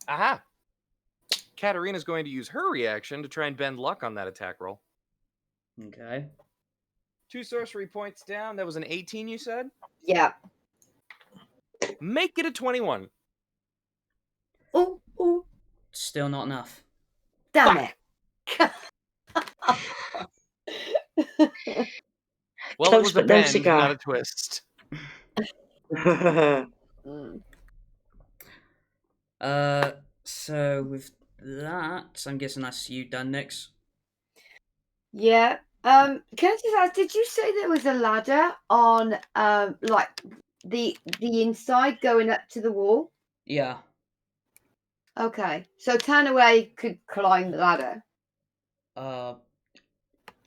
Aha! Katterina's going to use her reaction to try and bend luck on that attack roll. Okay. 2 sorcery points down. That was an 18, you said? Yeah. Make it a 21. Oh, oh, Still not enough. damn it. Well, Close it was a but no bend, cigar. not a twist. Mm. So with that, I'm guessing that's you done next. Yeah. Can I just ask, did you say there was a ladder on like the inside going up to the wall? Yeah. Okay. So Tanaway could climb the ladder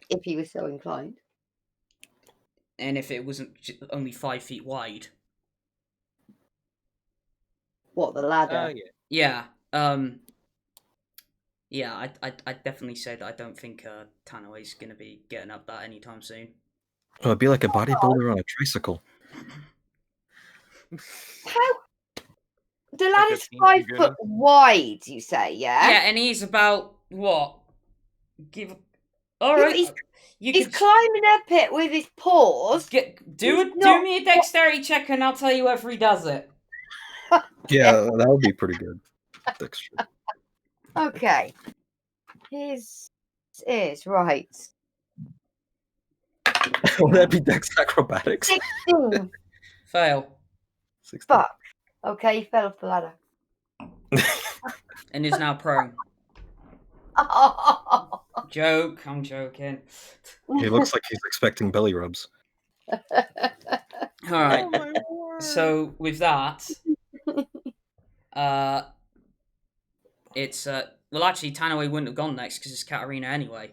if he was so inclined. And if it wasn't only 5 feet wide. What, the ladder? Yeah. Yeah. Yeah, I'd definitely say that I don't think Tanaway's gonna be getting up that anytime soon. Oh, it'd be like a bodybuilder on a tricycle. How? The Like a ladder's Teen 5 Goonie? foot wide, you say, yeah? Yeah, and he's about what? Give. All Yeah, but right. he's climbing up it with his paws. Do not- me a dexterity check, and I'll tell you whether he does it. Yeah, that would be pretty good. Dexterity. Okay. His is right. Would that be Dex Acrobatics? 16. Fail. 16. Fuck. Okay, he fell off the ladder. And is now prone. Joke. I'm joking. He looks like he's expecting belly rubs. All right. Oh my word. So with that, it's well, actually, Tanaway wouldn't have gone next because it's Katterina anyway.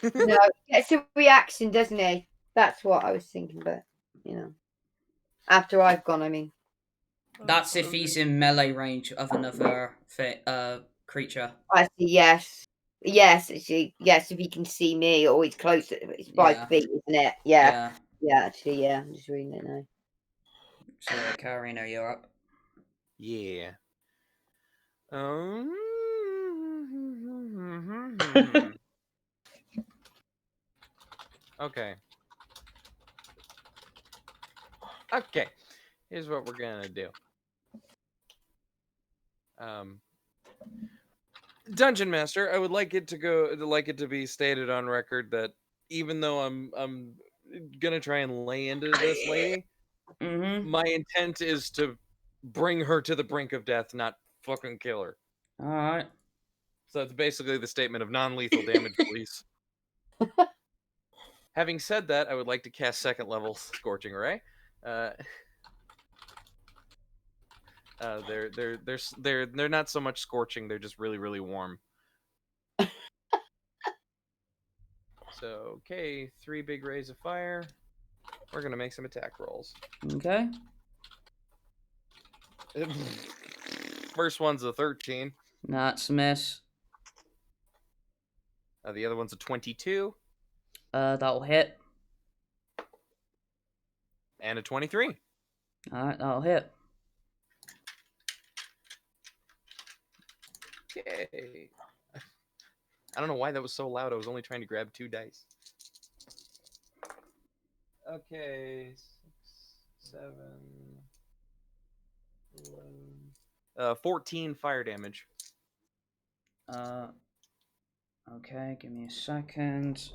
No, it's a reaction, doesn't he? That's what I was thinking, but you know, after I've gone, I mean. That's if he's in melee range of another creature. I see. Yes, yes, actually, yes. If he can see me, or he's close, it's 5 Yeah. feet, isn't it? Yeah, actually, yeah. I'm just reading it now. So, Katterina, you're up. Yeah. Okay. Okay. Here's what we're gonna do. Dungeon Master, I would like it to be stated on record that even though I'm gonna try and lay into this lady, Mm-hmm. my intent is to bring her to the brink of death, not fucking kill her. All right. So it's basically the statement of non-lethal damage, please. Having said that, I would like to cast second level Scorching Ray. They're not so much scorching; they're just really, really warm. So, okay, 3 big rays of fire. We're gonna make some attack rolls. Okay. First one's a 13. That's a miss. The other one's a 22. That'll hit. And a 23. All right, that'll hit. Okay. I don't know why that was so loud. I was only trying to grab 2 dice. Okay. 6, 7, 11. 14 fire damage. Okay, give me a second.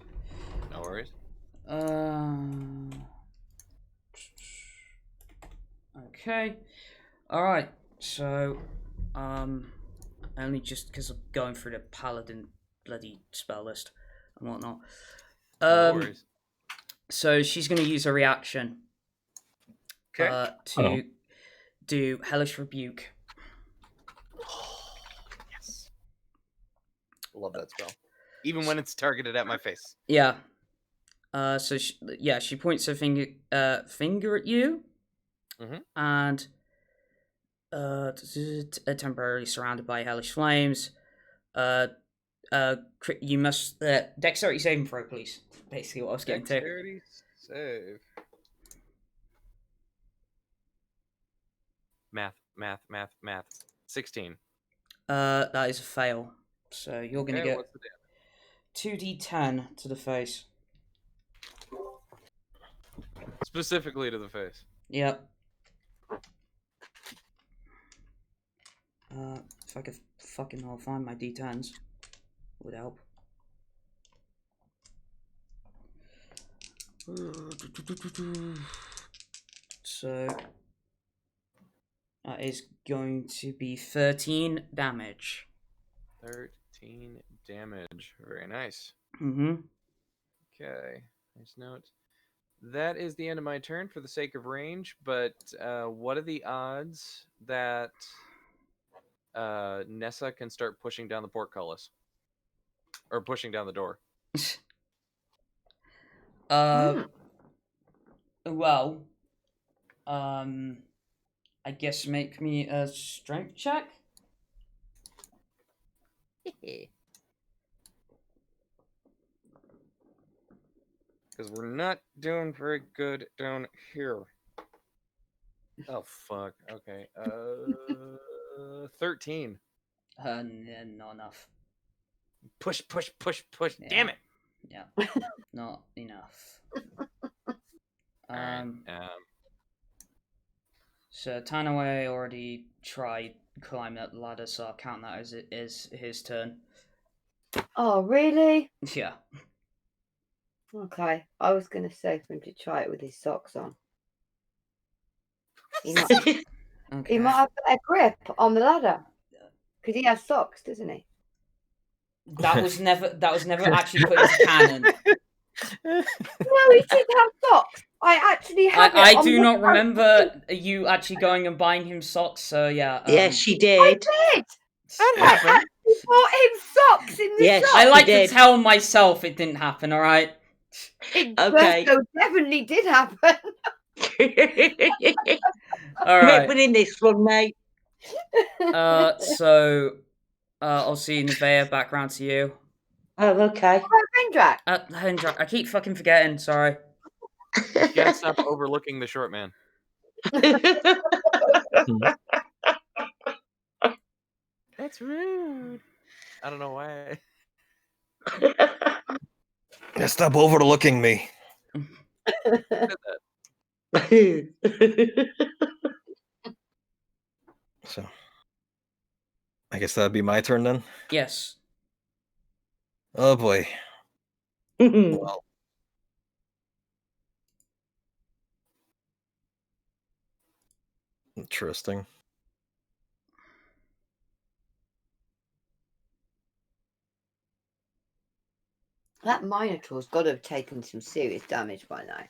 No worries. Okay. Alright, so, only just because I'm going through the paladin bloody spell list and whatnot. No worries. So she's going to use a reaction to do Hellish Rebuke. Yes. Love that spell. Even when it's targeted at my face. Yeah. So she points her finger at you, and temporarily surrounded by hellish flames. You must dexterity saving throw, please. Basically, what I was getting to. Dexterity save. Math. 16. That is a fail. So you're gonna get What's the damage? 2d10 to the face. Specifically to the face. Yep. If I could fucking find my D10s, would help. So that is going to be 13 damage. 13 damage. Very nice. Mm-hmm. Okay. Nice note. That is the end of my turn for the sake of range, but what are the odds that Nessa can start pushing down the portcullis? Or pushing down the door? Well, I guess make me a strength check. Because we're not doing very good down here. Oh, fuck. Okay. 13. Not enough. Push. Yeah. Damn it. Yeah, not enough. Alright, So Tanaway already tried climb that ladder, so I'll count that as it is his turn. Oh, really? Yeah. Okay. I was going to say for him to try it with his socks on. He might, Okay. he might have a grip on the ladder. Because he has socks, doesn't he? That was never actually put into canon. No, he did have socks. I actually have it I on do the not front. remember you actually going and buying him socks, so yeah. Yes, she I did. did. That I happened. actually bought him socks in the Yes, shop. I like to did. tell myself it didn't happen, alright? It Okay. so definitely did happen. Alright. Within this one, mate. So I'll see Nevaeh back round to you. Oh, okay. Vendrak. Vendrak, I keep fucking forgetting, sorry. You gotta stop overlooking the short man. That's rude. I don't know why. Stop overlooking me. So, I guess that'd be my turn then. Yes. Oh boy. Well, interesting. That Minotaur's got to have taken some serious damage by now.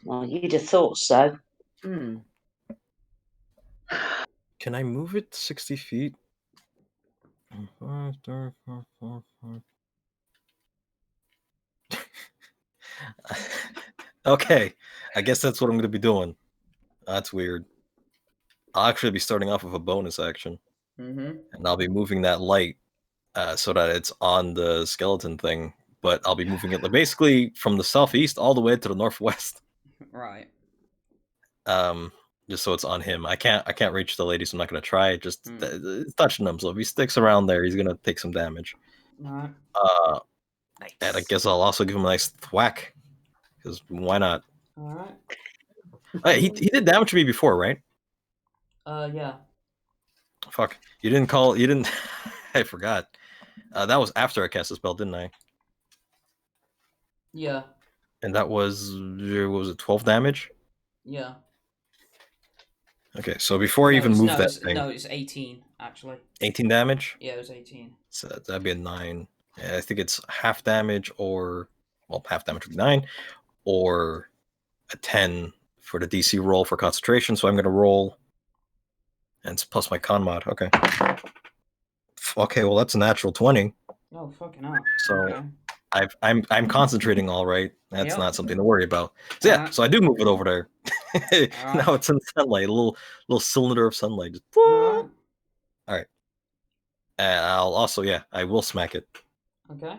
Well, you'd have thought so. Hmm. Can I move it 60 feet? Okay, I guess that's what I'm going to be doing. That's weird. I'll actually be starting off with a bonus action. Mm-hmm. And I'll be moving that light so that it's on the skeleton thing. But I'll be moving it basically from the southeast all the way to the northwest. Right. Just so it's on him. I can't reach the lady, so I'm not gonna try. Just it's touching him. So if he sticks around there, he's gonna take some damage. Right. Nice. And I guess I'll also give him a nice thwack. Because why not? Alright. He did damage to me before, right? Yeah. Fuck. You didn't I forgot. That was after I cast the spell, didn't I? Yeah. And that was what was it, 12 damage? Yeah. Okay, so before I even move that thing. No, it's 18, actually. 18 damage? Yeah, it was 18. So that'd be a 9. I think it's half damage or half damage would be 9, or a 10 for the DC roll for concentration. So I'm gonna roll, and it's plus my con mod. Okay. Okay, well that's a natural 20. Oh, fucking hell. So Okay. I'm concentrating all right. That's Yep. not something to worry about. So yeah, Alright. so I do move it over there. Alright. Now it's in sunlight, a little cylinder of sunlight. Just, Alright. and I'll also I will smack it. Okay.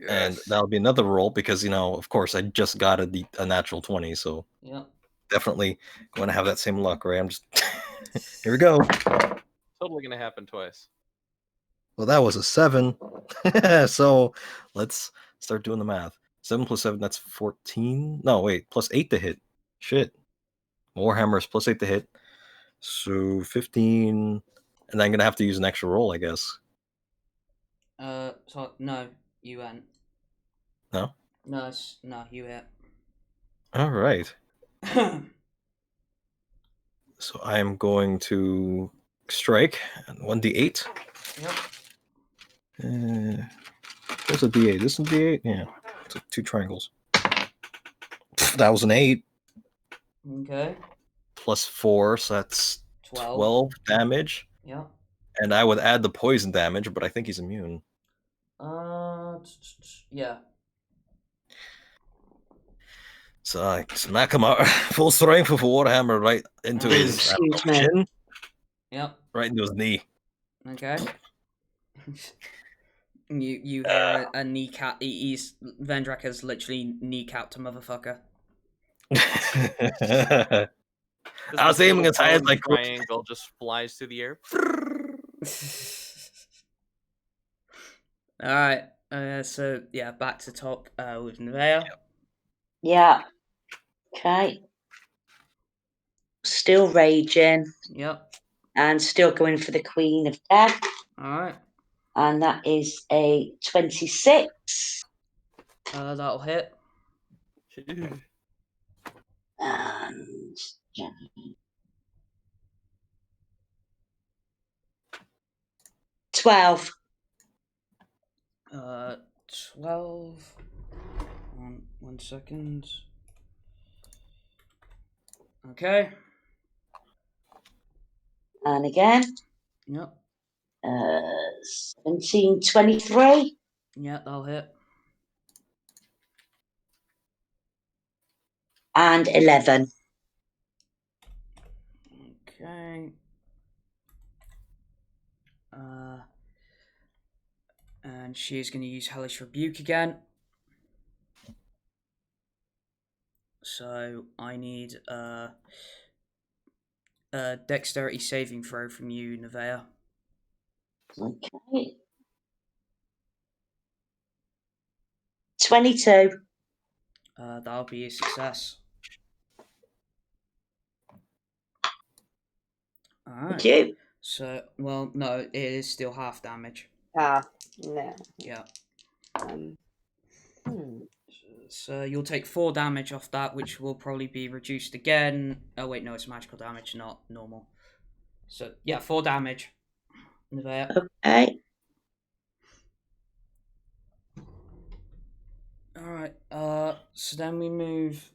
And that'll be another roll because of course I just got a natural 20, so Yep. definitely going to have that same luck, right? I'm just here we go. Totally gonna happen twice. Well, that was a 7. So let's start doing the math. 7 plus 7, that's 14. No, wait, plus 8 to hit. Shit. More hammers, plus 8 to hit. So 15. And I'm going to have to use an extra roll, I guess. So no, you ain't. No? No, no, you hit. All right. So I am going to strike 1d8. Yep. Where's a d8? This is a d8? Yeah. It's like 2 triangles. That was an 8. Okay. Plus 4, so that's 12 damage. Yep. And I would add the poison damage, but I think he's immune. Yeah. So I smack him out full strength with a warhammer right into his Excuse me. chin, Yep. right into his knee. Okay. You hear a kneecap. Vendrak has literally kneecapped a motherfucker. I was aiming as high as I could. Triangle just flies through the air. All right. So yeah, back to top with Nevaeh. Yeah. Okay. Still raging Yep. and still going for the Queen of Death. All right. And that is a 26. That'll hit. And 12. 12. One second. Okay. And again. Yep. 17, 23. Yeah, that'll hit. And 11. Okay. And she's going to use Hellish Rebuke again. So I need a dexterity saving throw from you, Nevaeh. Okay. 22. That'll be a success. Alright. Thank you. So, well, no, it is still half damage. No. Yeah. Hmm. So you'll take 4 damage off that, which will probably be reduced again. Oh wait, no, it's magical damage, not normal. So yeah, 4 damage. Nevaeh. Okay. Alright, so then we move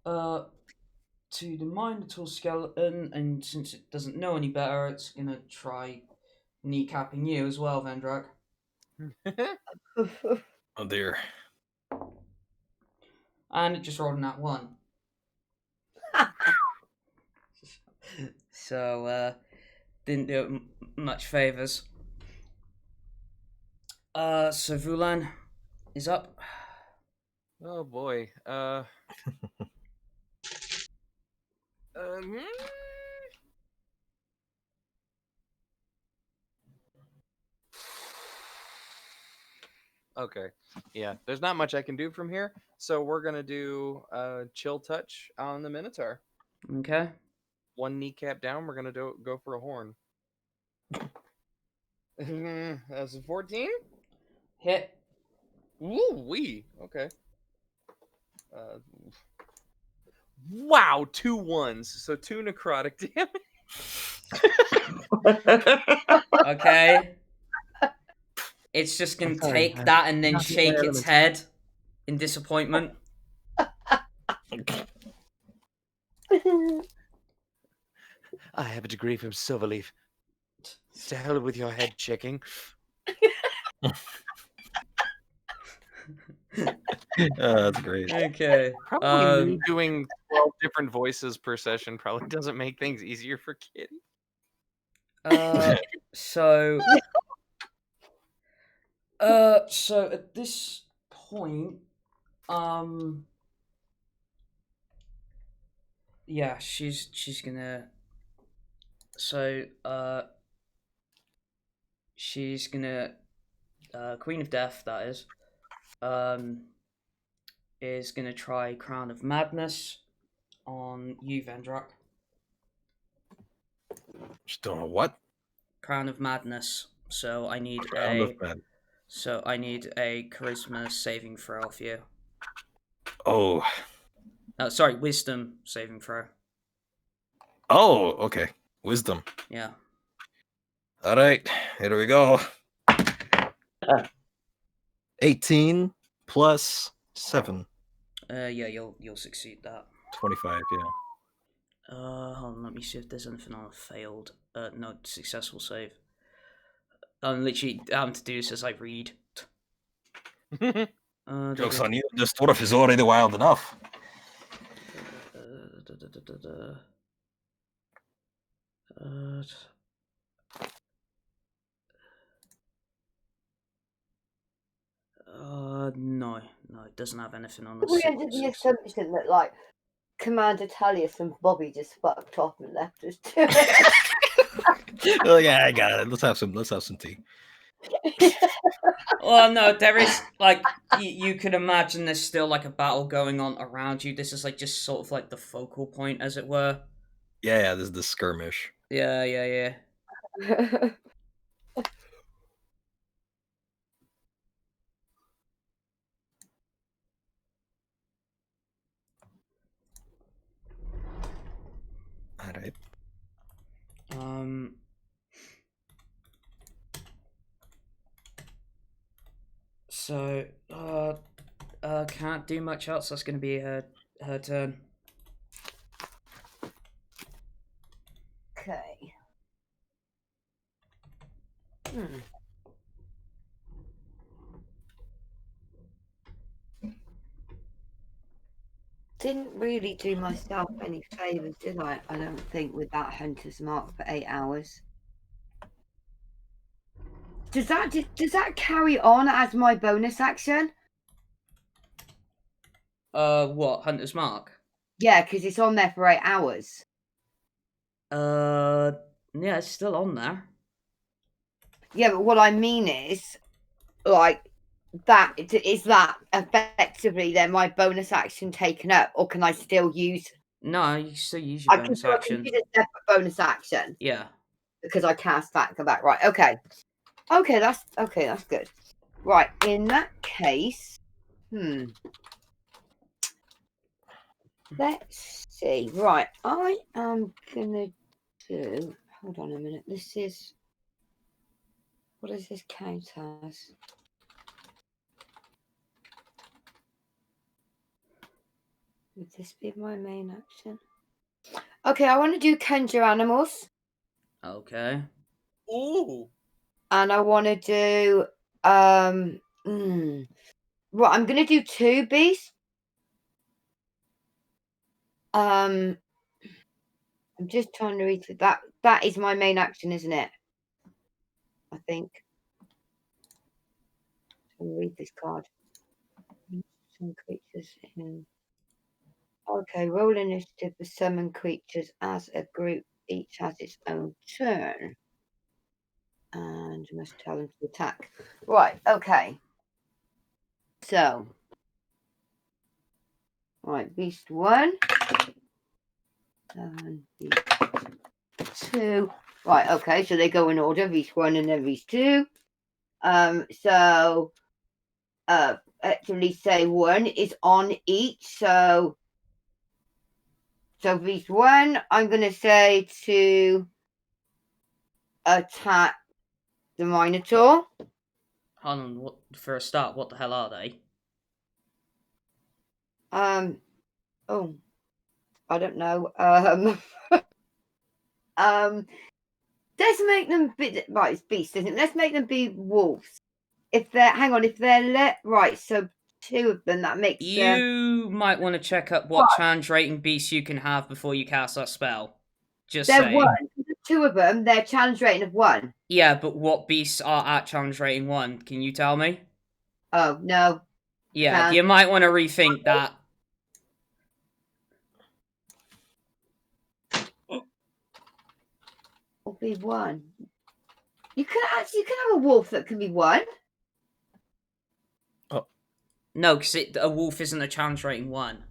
to the Minotaur skeleton, and since it doesn't know any better, it's gonna try kneecapping you as well, Vendrak. Oh dear. And it just rolled in that 1. So, didn't do it much favours. So Vulen is up. Oh boy. Okay. Yeah, there's not much I can do from here, so we're gonna do chill touch on the Minotaur. Okay. 1 kneecap down. We're gonna go for a horn. That's a 14. Hit. Ooh wee. Okay. Wow, 2 1s, so 2 necrotic damage. Okay. It's just gonna take that and then shake its head in disappointment. I have a degree from Silverleaf. To hell with your head shaking. That's great. Okay. Probably me doing 12 different voices per session probably doesn't make things easier for Kitty. So at this point, yeah, she's gonna. So she's gonna Queen of Death, that is. is gonna try Crown of Madness on you, Vendrak. Just don't know what. Crown of Madness. So I need Crown of Madness. So I need a charisma saving throw off you. Oh. Sorry, wisdom saving throw. Oh, okay. Wisdom. Yeah. All right, here we go. 18 plus 7. Yeah, you'll succeed that. 25, yeah. Hold on, let me see if there's anything on a failed. No, successful save. I'm literally having to do this as I read. Joke's on you, this dwarf is already wild enough. No, it doesn't have anything on We ended the assumption that, like, Commander Tullius and Bobby just fucked off and left us to it. Oh yeah, I got it. Let's have some tea. Well, no, there is, like, you can imagine there's still, like, a battle going on around you. This is, like, just sort of, like, the focal point, as it were. Yeah, this is the skirmish. Yeah. Alright. So, can't do much else. That's going to be her turn. Okay. Didn't really do myself any favours, did I? I don't think, with that hunter's mark for 8 hours. Does that carry on as my bonus action? What? Hunter's Mark? Yeah, because it's on there for 8 hours. Yeah, it's still on there. Yeah, but what I mean is, like, is that effectively then my bonus action taken up, or can I still use? No, you can still use your bonus action. Use a separate bonus action. Yeah. Because I cast that and come back. Right. Okay. That's good. Right. In that case, let's see. Right. I am gonna do. Hold on a minute. This is. What does this count as? Would this be my main action? Okay, I want to do conjure animals. Okay. Ooh. And I want to do right, I'm gonna do 2 beasts. I'm just trying to read that. That is my main action, isn't it? I think. I'll read this card. Some creatures in. Okay, roll initiative for summon creatures as a group. Each has its own turn. And you must tell them to attack. Right, okay. So. Right, beast 1. And beast 2. Right, okay, so they go in order, beast 1 and then beast 2. So actually say 1 is on each, so beast 1, I'm gonna say to attack the Minotaur. Hold on, for a start, what the hell are they? Oh, I don't know. Let's make them be right. It's beasts, isn't it? Let's make them be wolves. If they're right, so 2 of them. That makes you might want to check up what challenge rating beasts you can have before you cast that spell. Just they're saying. 1. 2 of them. They're challenge rating of 1. Yeah, but what beasts are at challenge rating 1? Can you tell me? Oh no. Yeah, you might want to rethink that. Will be 1. You can have a wolf that can be 1. Oh. No, because a wolf isn't a challenge rating 1.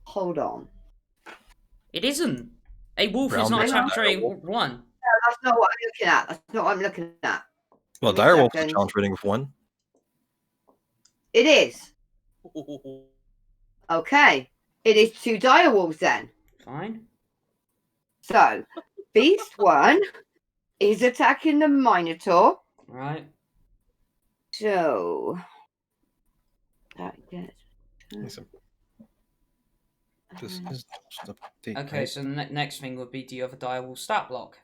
Hold on. It isn't. A wolf is Round not a is challenge a rating direwolf. 1. No, that's not what I'm looking at. That's not what I'm looking at. Well, Give me a direwolf is a second. challenge rating of 1. It is. Okay. It is 2 direwolves then. Fine. So, Beast 1 is attacking the Minotaur. Right. So, that gets. Listen. This is just update, Okay, right? so the next thing would be, do you have a direwolf stat block?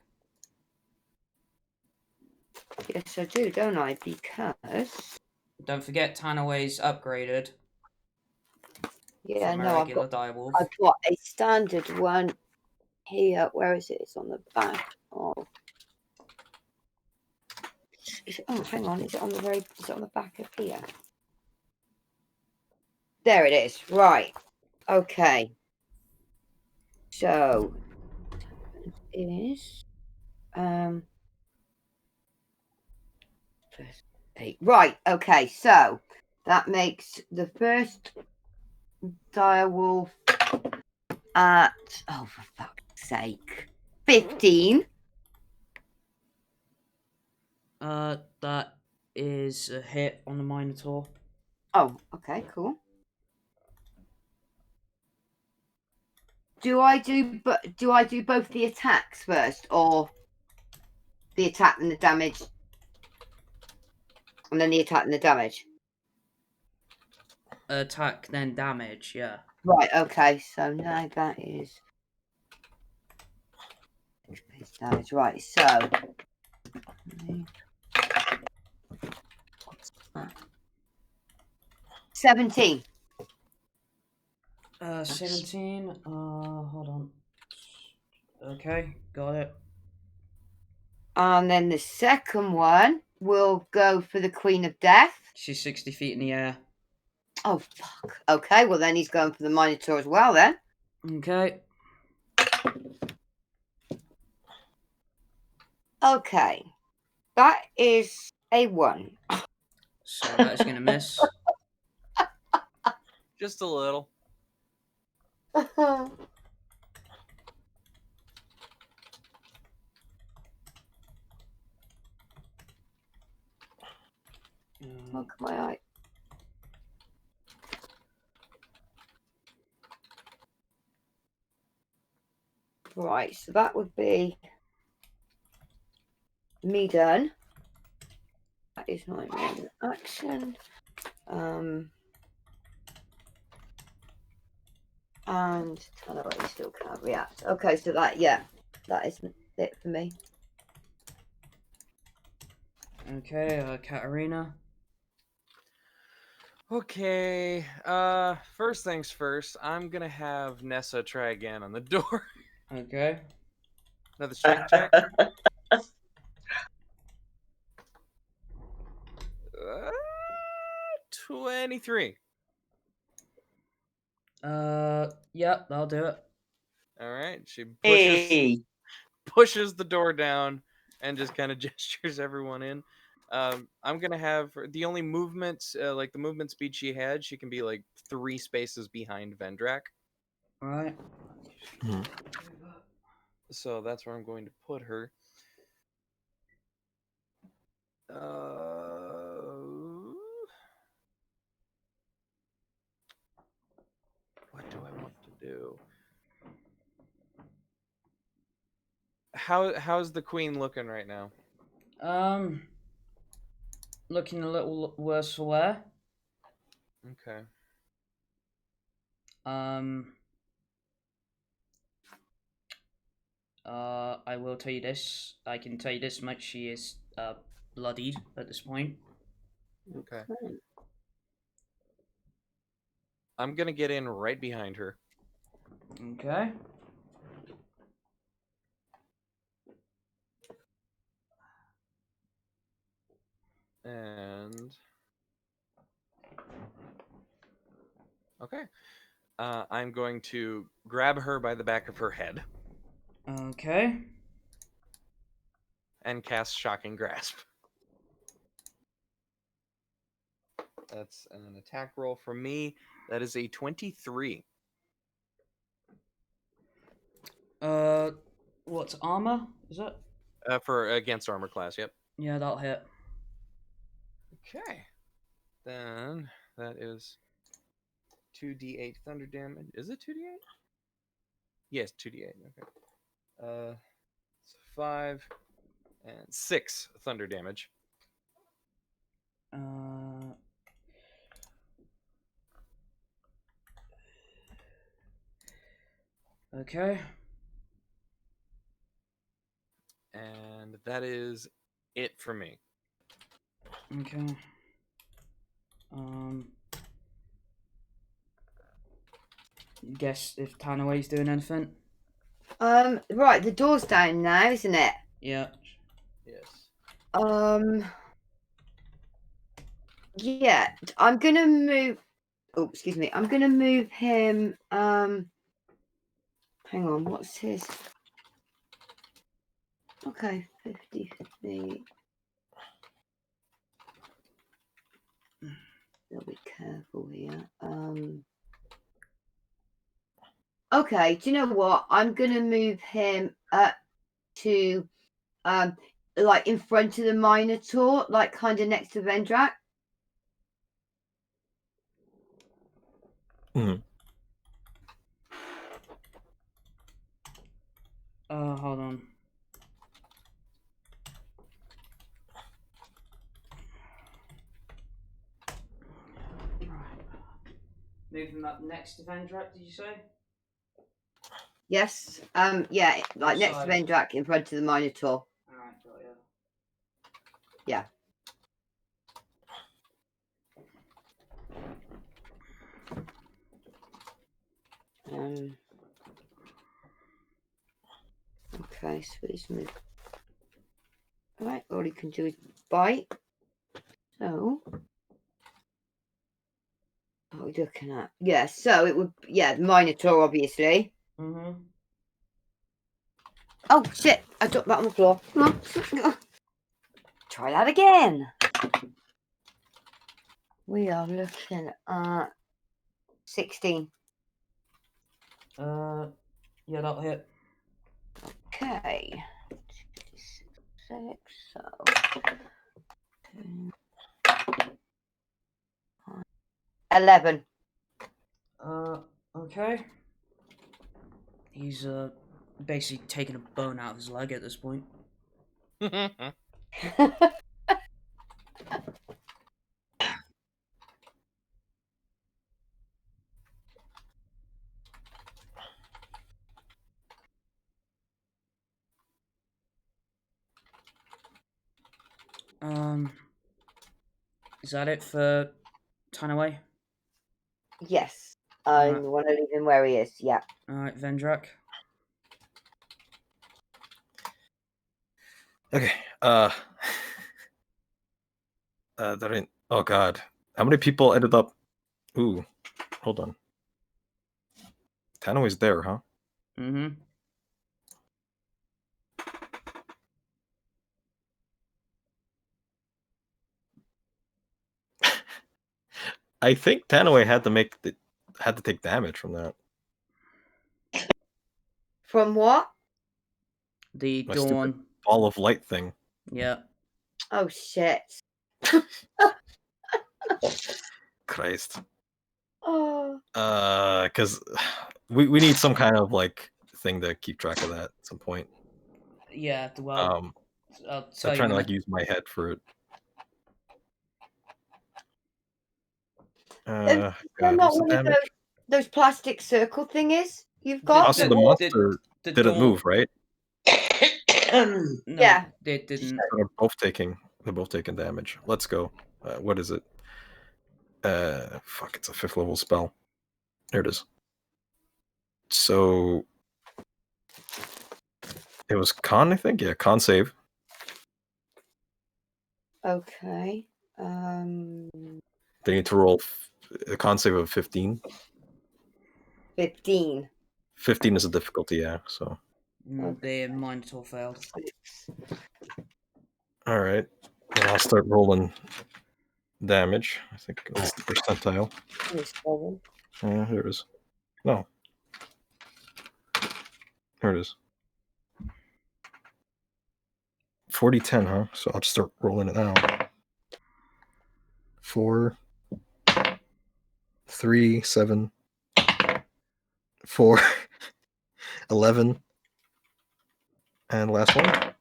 Yes, I do, don't I? Because. Don't forget Tanaway's upgraded Yeah, from a no, regular direwolf. I've got a standard one here. Where is it? It's on the back of. Oh, hang on. Is it on the back of here? There it is. Right. Okay. So it is first 8. Right. Okay. So that makes the first direwolf at, oh, for fuck's sake, 15. That is a hit on the Minotaur. Oh, okay, cool. Do I do both the attacks first, or the attack and the damage, and then the attack and the damage? Attack, then damage, yeah. Right. Okay. So now that is damage. Right. So. What's that? 17. 17. Hold on. Okay, got it. And then the second one will go for the Queen of Death. She's 60 feet in the air. Oh, fuck. Okay, well then he's going for the Minotaur as well then. Okay. Okay. That is a 1. So that's going to miss. Just a little. Look at my eye. Right, so that would be me done. That is my main action. And Tanaway still can't react. Okay, so that is it for me. Okay, Katterina. Okay. First things first. I'm gonna have Nessa try again on the door. Okay. Another strength check. 23. Yep, I'll do it. All right. She Hey. pushes the door down and just kind of gestures everyone in. I'm gonna have the only movements, like the movement speed she had. She can be like 3 spaces behind Vendrak. Right. Mhm. So that's where I'm going to put her. What do I want to do? How's the queen looking right now? Looking a little worse for wear. Okay. I will tell you this. I can tell you this much. She is bloodied at this point. Okay. I'm gonna get in right behind her. Okay. And okay. I'm going to grab her by the back of her head Okay. and cast Shocking Grasp. That's an attack roll from me. That is a 23. What's armor? Is it? For against armor class, yep. Yeah, that'll hit. Okay. Then that is 2d8 thunder damage. Is it 2d8? Yes, 2d8. Okay. So 5 and 6 thunder damage. Okay. And that is it for me. Okay. Guess if Tanaway's doing anything. Right, the door's down now, isn't it? Yeah. Yes. Yeah, I'm gonna move. Oh, excuse me. I'm gonna move him. Hang on. What's his? Okay, 50 feet. Gotta be careful here. Okay, do you know what? I'm gonna move him to like in front of the Minotaur, like kind of next to Vendrak. Hold on. Move him up next to Vendrak, did you say? Yes. Yeah, like next to Vendrak, in front of the Minotaur. Alright, got you. Yeah. Okay, so he's moved. Alright, all he can do is bite. So what are we looking at? Yeah, so it would Minotaur obviously. Mm-hmm. Oh shit, I dropped that on the floor. Try that again. We are looking at 16. Yeah, that'll hit. Okay. 6, so 11. Okay. He's basically taking a bone out of his leg at this point. Is that it for Tanaway? Yes. I want to leave him where he is. Yeah. Alright, Vendrak. Okay. That ain't. Oh God. How many people ended up? Ooh. Hold on. Tanaway's there, huh? Mm-hmm. I think Tanaway had to take damage from that. From what? The My stupid dawn. ball of light thing. Yeah. Oh shit. Christ. Oh. Because we need some kind of like thing to keep track of that at some point. Yeah. Well. I'll tell I'm you trying to when like use my head for it. They're God, not what's the one of damage? those plastic circle thingies you've got. Also, the monster didn't dawn- move, right? No, Yeah. they didn't. So they're both taking damage. Let's go. What is it? Fuck, it's a 5th level spell. There it is. So it was con, I think. Yeah, con save. Okay. They need to roll a con save of 15. 15. 15 is a difficulty, yeah. So. The Minotaur failed. All right. And I'll start rolling damage. I think that's the percentile. Here it is. No. Here it is. 40-10, huh? So I'll just start rolling it now. 4, 3, 7, 4, 11, and last one,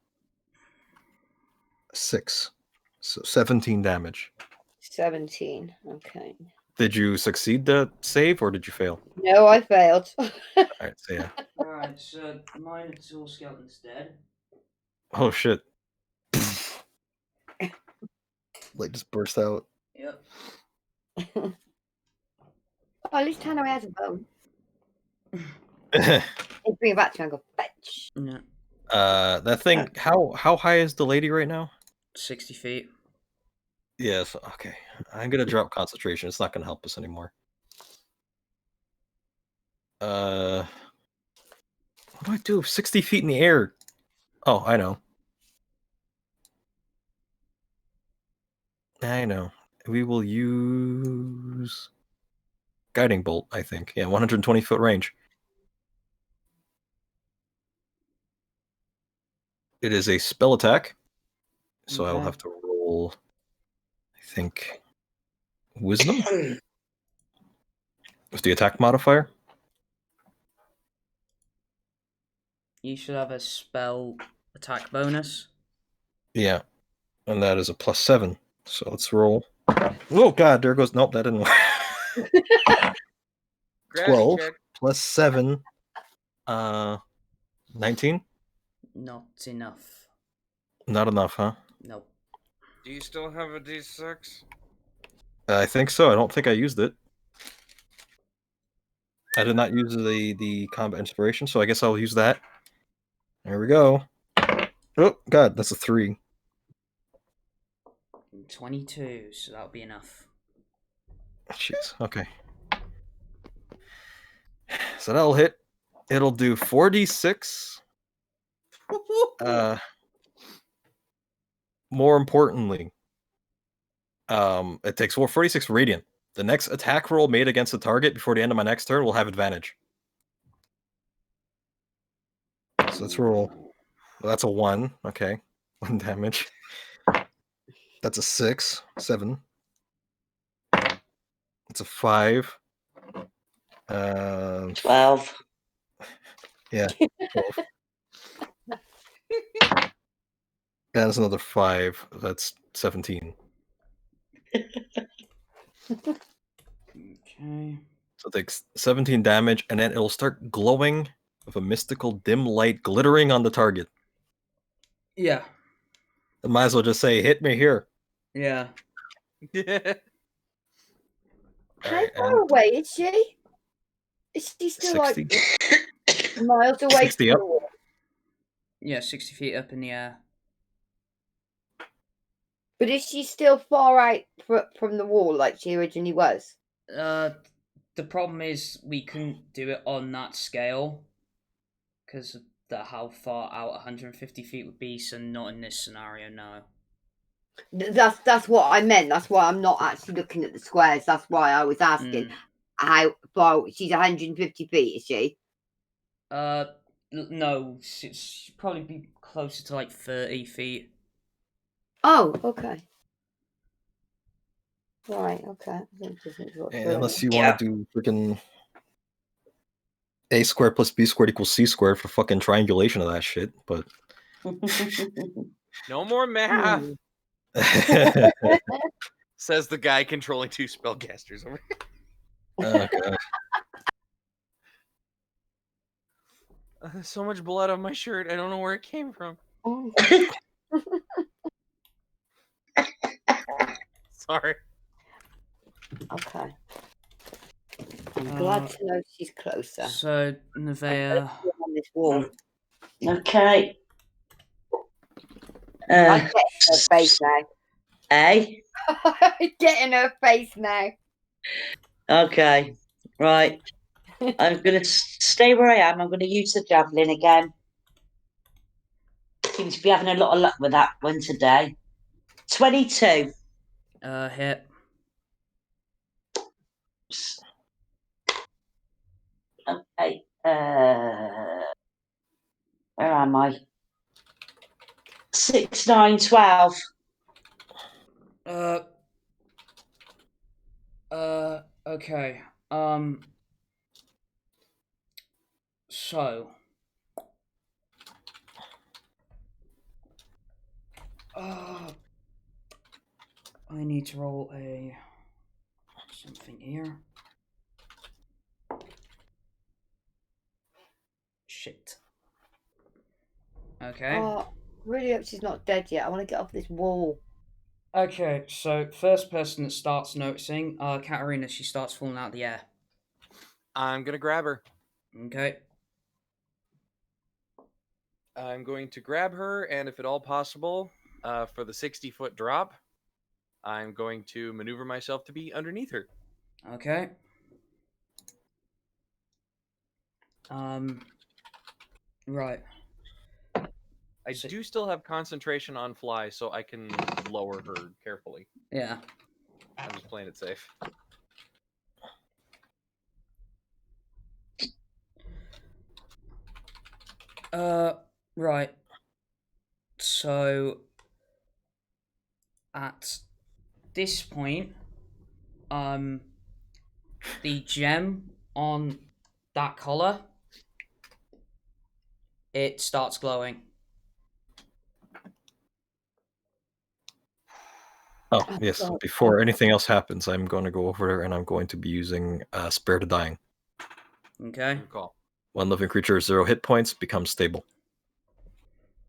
6. So 17 damage. 17. Okay. Did you succeed the save or did you fail? No, I failed. Alright, so yeah. Alright, so mine Minotaur skeleton's dead. Oh shit. Like just burst out. Yep. Oh, at least Tanner has a bone. Yeah. He'd bring it back to me and go, fetch. No. That thing, how high is the lady right now? 60 feet. Yes, okay. I'm gonna drop concentration. It's not gonna help us anymore. What do I do? 60 feet in the air. Oh, I know. I know. We will use guiding bolt, I think. Yeah, 120-foot range. It is a spell attack. So I will Okay. have to roll, I think, wisdom? With the attack modifier? You should have a spell attack bonus. Yeah. And that is a +7. So let's roll. Oh god, there goes. Nope, that didn't work. Gravity 12 check. +7. 19? Not enough. Not enough, huh? Nope. Do you still have a D6? I think so. I don't think I used it. I did not use the combat inspiration, so I guess I'll use that. There we go. Oh god, that's a 3. 22, so that'll be enough. Jeez. Okay. So that'll hit. It'll do 4d6. More importantly, it takes 46 radiant. The next attack roll made against the target before the end of my next turn will have advantage. So let's roll. Well, that's a 1. Okay. 1 damage. That's a 6. 7. It's a 5. 12. Yeah. 12. That's another 5. That's 17. Okay. So it takes 17 damage, and then it'll start glowing with a mystical dim light glittering on the target. Yeah. I might as well just say, hit me here. Yeah. Yeah. How Alright, far and away is she? Is she still 60. like miles away 60 from up. the wall? Yeah, 60 feet up in the air. But is she still far out from the wall like she originally was? The problem is we couldn't do it on that scale because of how far out 150 feet would be, so not in this scenario, no. That's what I meant. That's why I'm not actually looking at the squares. That's why I was asking how far. She's 150 feet, is she? No, it's probably be closer to like 30 feet. Oh, okay. Right, okay. Unless you want to do freaking a squared plus b squared equals c squared for fucking triangulation of that shit, but No more math, says the guy controlling 2 spellcasters over here. Oh god. There's so much blood on my shirt. I don't know where it came from. Oh. Sorry. Okay. I'm glad to know she's closer. So, Nevaeh. On this wall. Okay. I get in her face now. Eh? Get in her face now. Okay. Right. I'm going to stay where I am. I'm going to use the javelin again. Seems to be having a lot of luck with that one today. 22. Hit. Okay. Where am I? 6, 9, 12. Okay. So. I need to roll something here. Shit. Okay. Oh, really hope she's not dead yet. I want to get off this wall. Okay, so first person that starts noticing, Katterina, she starts falling out of the air. I'm gonna grab her. Okay. I'm going to grab her, and if at all possible, for the 60-foot drop, I'm going to maneuver myself to be underneath her. Okay. Right. I do still have concentration on fly, so I can lower her carefully. Yeah. I'm just playing it safe. Right. So, at this point, the gem on that collar, it starts glowing. Oh, yes. Before anything else happens, I'm going to go over there and I'm going to be using Spare the Dying. Okay. Good call. One living creature, 0 hit points, becomes stable.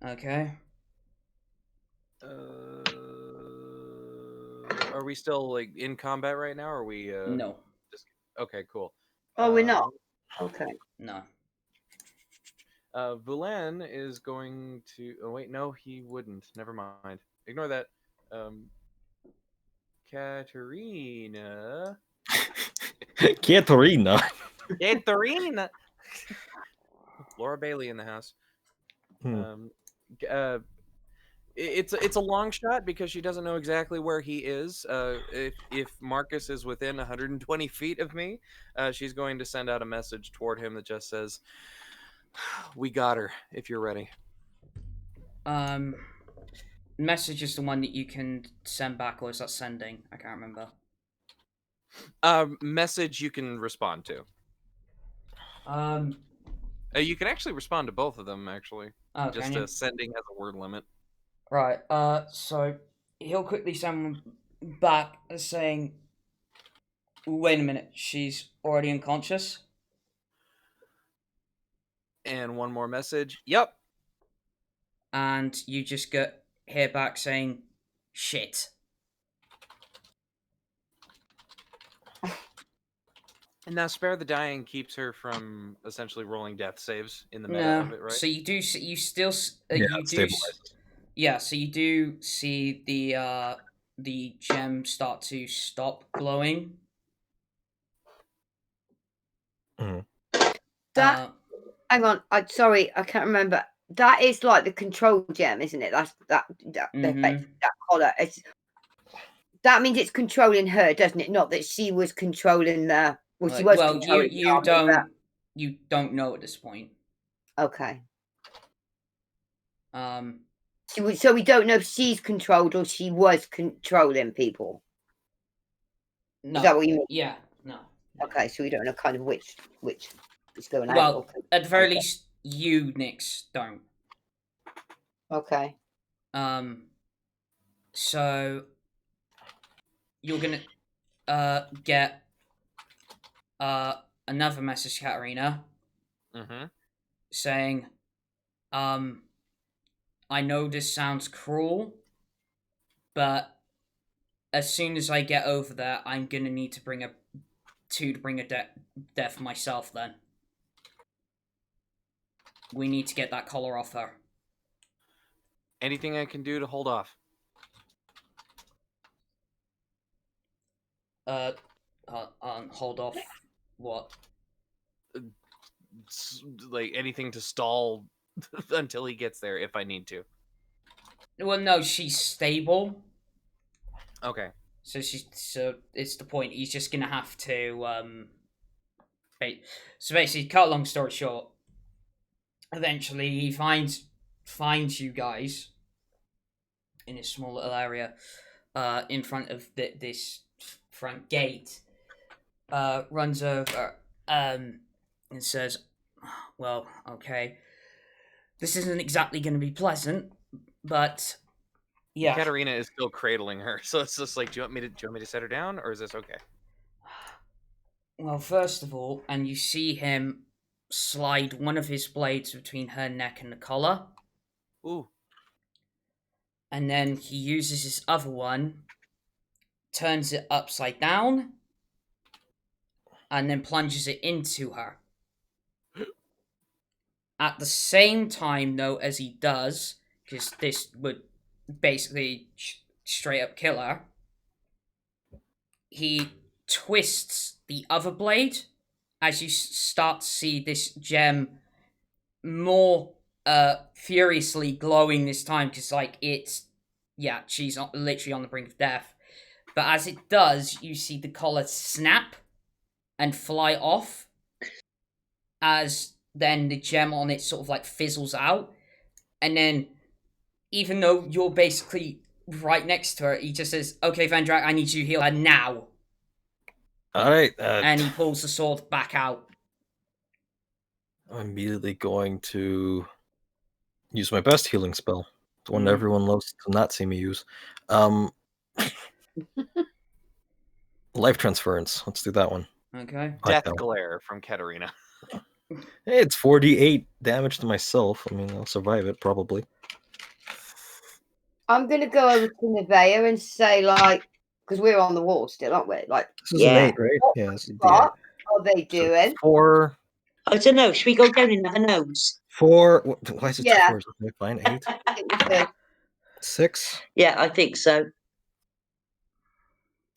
Okay. Are we still like in combat right now? Or are we? No. Just... Okay, cool. Oh, we're not. Okay. No. Vulen is going to. Oh wait, no, he wouldn't. Never mind. Ignore that. Katterina. Katterina. Katterina. Laura Bailey in the house. It's a long shot because she doesn't know exactly where he is. If Marcus is within 120 feet of me, she's going to send out a message toward him that just says, "We got her. If you're ready." Message is the one that you can send back, or is that sending? I can't remember. Message you can respond to. You can actually respond to both of them. Actually, okay. Sending has a word limit. Right. So he'll quickly send back saying, "Wait a minute, she's already unconscious." And one more message. Yep. And you just hear back saying, "Shit." And now Spare the Dying keeps her from essentially rolling death saves in the meta of it, right? So you do. You still. Yeah, you it do. stabilizes. Yeah. So you do see the gem start to stop glowing. That. Hang on. Sorry, I can't remember. That is like the control gem, isn't it? That's that collar. That means it's controlling her, doesn't it? Not that she was controlling the. Well, she was controlling. You don't know at this point. Okay. So we don't know if she's controlled or she was controlling people. No. Is that what you mean? Yeah. No. Okay, so we don't know kind of which is going out. Well, at the very least, you, Nix, don't. Okay. So you're gonna get another message, Katterina, saying, I know this sounds cruel, but as soon as I get over there, I'm gonna need to bring a death myself. Then we need to get that collar off her. Anything I can do to hold off? Hold off. What? Like anything to stall until he gets there, if I need to. Well, no, she's stable. Okay. So it's the point. He's just gonna have to so basically, cut a long story short. Eventually, he finds you guys in a small little area, in front of this front gate. Runs over, and says, "Well, okay, this isn't exactly going to be pleasant, but yeah." Katterina is still cradling her, so it's just like, do you want me to set her down, or is this okay? Well, first of all, and you see him slide one of his blades between her neck and the collar. Ooh. And then he uses his other one, turns it upside down, and then plunges it into her. At the same time, though, as he does, because this would basically straight up kill her, he twists the other blade as you start to see this gem more furiously glowing this time, because she's literally on the brink of death. But as it does, you see the collar snap and fly off, as then the gem on it sort of like fizzles out. And then, even though you're basically right next to her, he just says, "Okay, Vendrak, I need you to heal her now." Alright, And he pulls the sword back out. I'm immediately going to use my best healing spell. The one everyone loves to not see me use. Life transference. Let's do that one. Okay. Death glare from Katterina. Hey, it's 48 damage to myself. I mean, I'll survive it, probably. I'm going to go over to Nevaeh and say, like, because we're on the wall still, aren't we? Like, This is an 8, right? Yeah, this is what are they doing? So 4. I don't know. Should we go down in her nose? 4. Why is it 2 4s? Okay, fine. 8. 6. Yeah, I think so.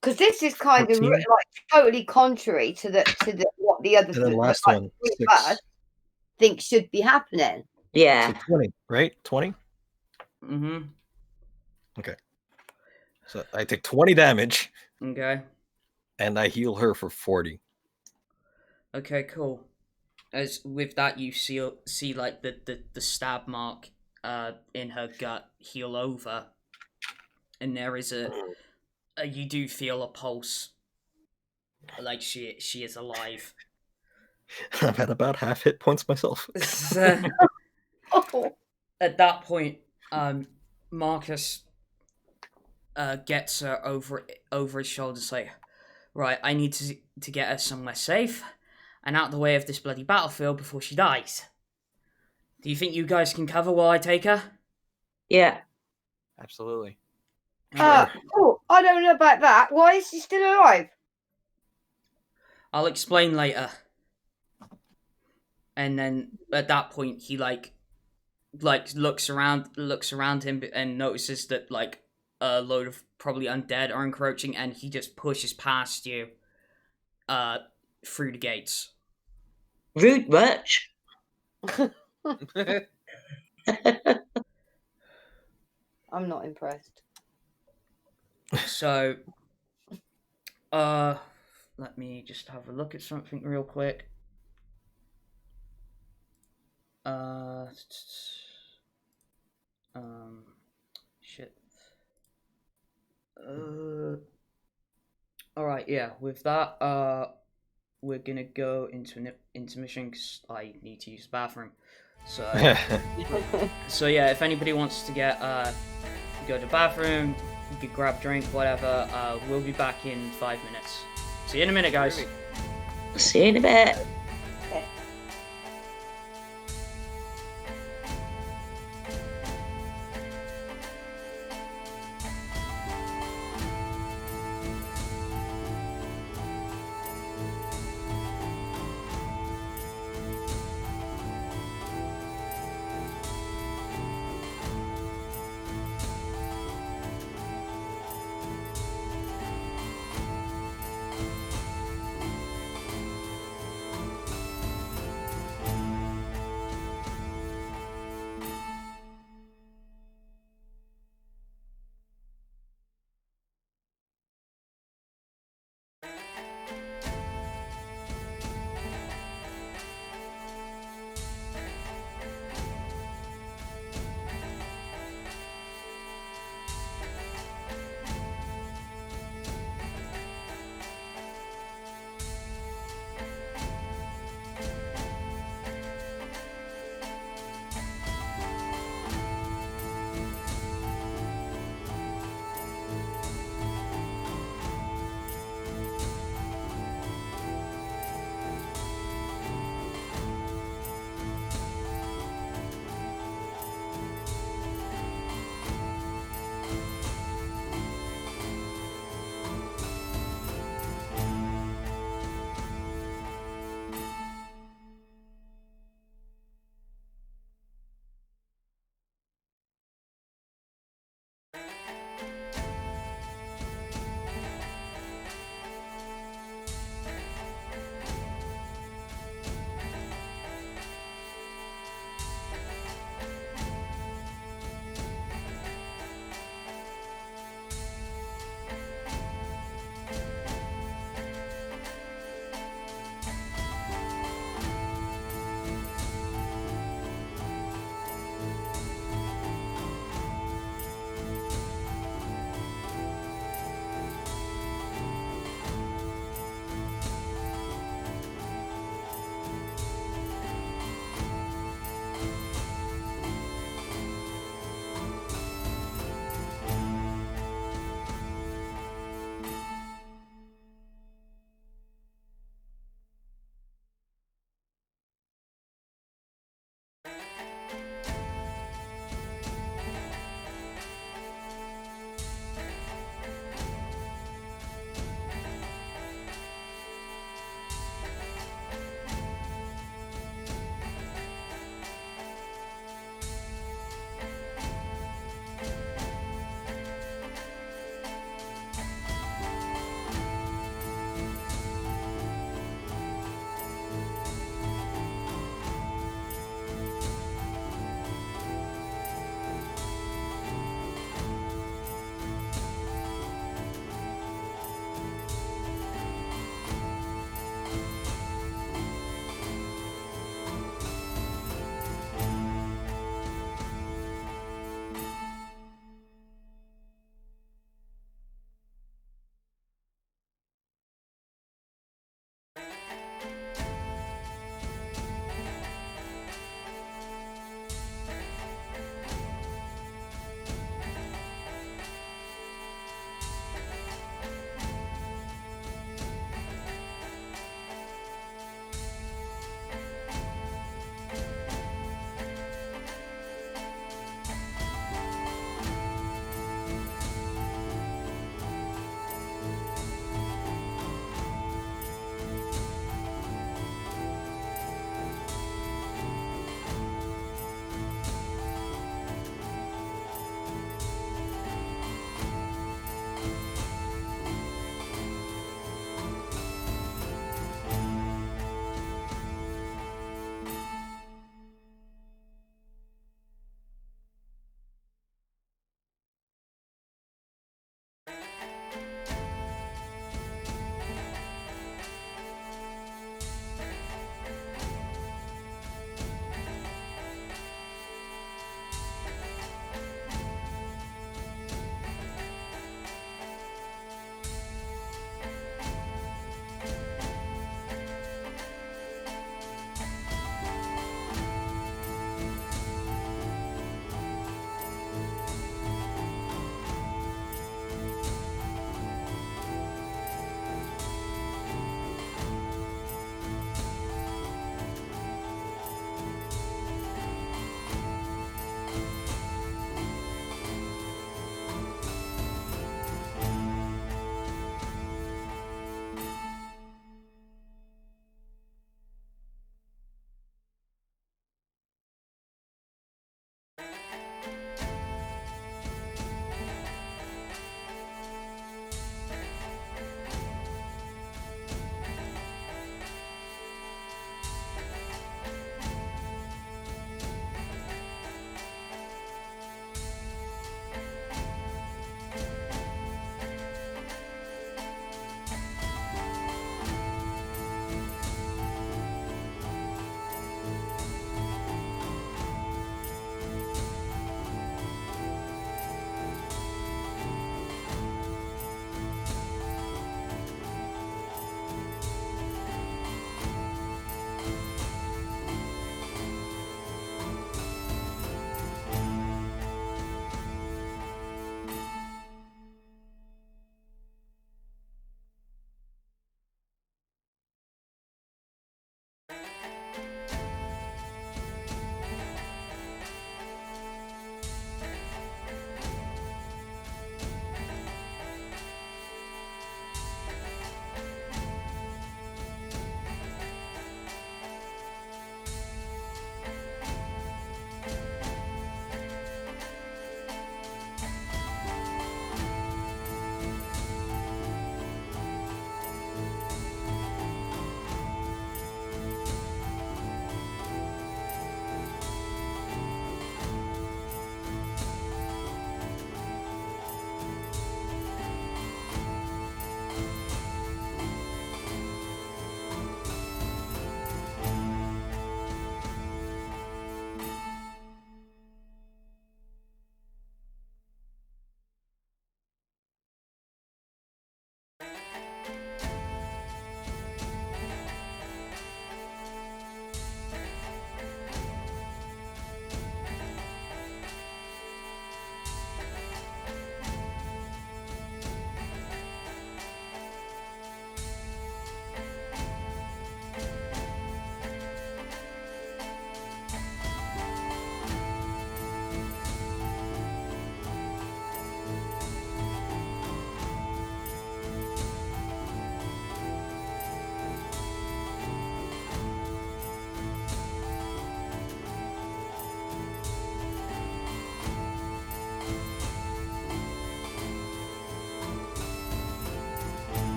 Because this is kind 14. of like totally contrary to the what the other And then last one, 6. think should be happening. Yeah. So 20, right? 20? Mm-hmm. Okay. So I take 20 damage. Okay. And I heal her for 40. Okay, cool. As with that, you see like the stab mark in her gut heal over, and there is you do feel a pulse, like she is alive. I'm at about half hit points myself. At that point, Marcus gets her over his shoulders, like, right, I need to get her somewhere safe and out of the way of this bloody battlefield before she dies. Do you think you guys can cover while I take her? Yeah. Absolutely. Oh, I don't know about that. Why is she still alive? I'll explain later. And then at that point, he like looks around him and notices that like a load of probably undead are encroaching, and he just pushes past you, through the gates. Rude much. I'm not impressed. So, let me just have a look at something real quick. Shit. Alright, yeah, with that, we're gonna go into an intermission because I need to use the bathroom. So, so yeah, if anybody wants to go to the bathroom, you could grab a drink, whatever. We'll be back in 5 minutes. See you in a minute, guys. See you in a bit.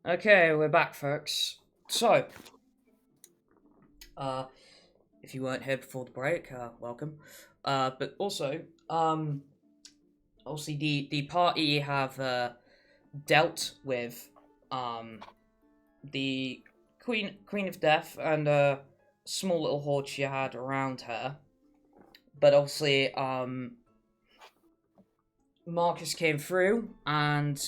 Okay, we're back, folks. So, if you weren't here before the break, welcome. But also, obviously the party have dealt with the Queen of Death and a small little horde she had around her. But obviously, Marcus came through and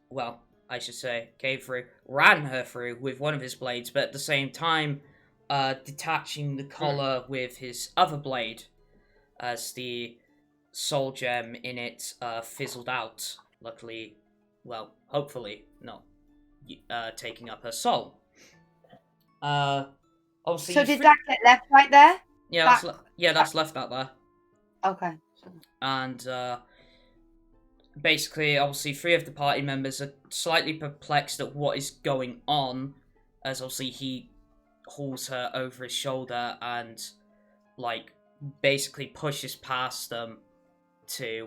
well, I should say, came through, ran her through with one of his blades, but at the same time, detaching the collar with his other blade, as the soul gem in it fizzled out. Luckily, well, hopefully not taking up her soul. Obviously, So did that get left right there? Yeah, that's left out there. Okay. And basically, obviously, 3 of the party members are slightly perplexed at what is going on, as obviously he hauls her over his shoulder and, like, basically pushes past them to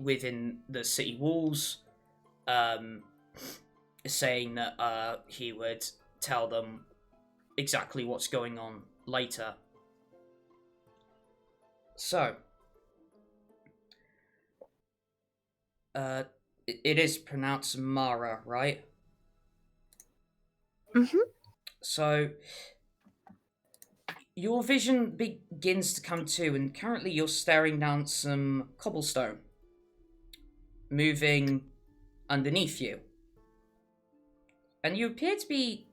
within the city walls, saying that he would tell them exactly what's going on later. So, it is pronounced Mara, right? Mm-hmm. So, your vision begins to come to, and currently you're staring down some cobblestone, moving underneath you. And you appear to be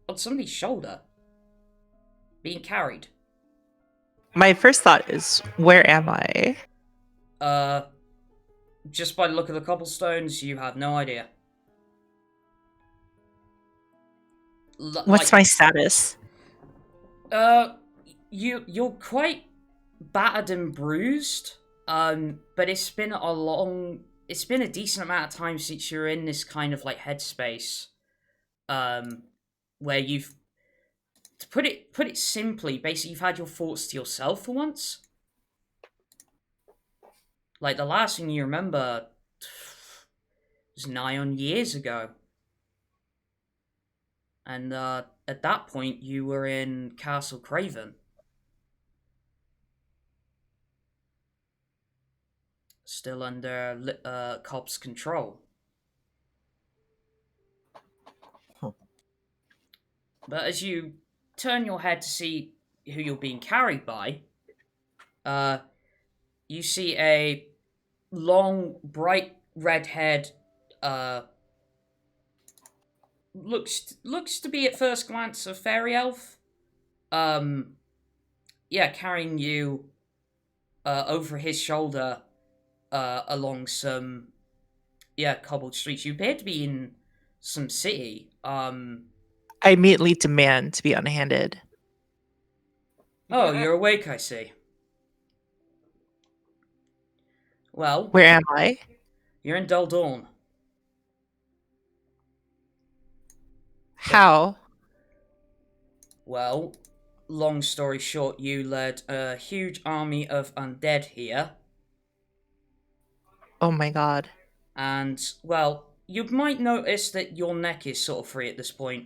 on somebody's shoulder, being carried. My first thought is, where am I? Just by the look of the cobblestones, you have no idea. What's my status? You're quite battered and bruised. But it's been a decent amount of time since you're in this kind of like headspace, where you've, to put it simply, basically you've had your thoughts to yourself for once. Like the last thing you remember was nigh on years ago. And at that point, you were in Castle Craven. Still under Cobb's control. Huh. But as you turn your head to see who you're being carried by, you see a long, bright red-haired, looks to be at first glance a fairy elf. Carrying you over his shoulder along some cobbled streets. You appear to be in some city. I immediately demand to be unhanded. Oh, you're awake, I see. Well, Where am I? you're in Dull Dawn. How? Well, long story short, you led a huge army of undead here. Oh my god. And, well, you might notice that your neck is sort of free at this point.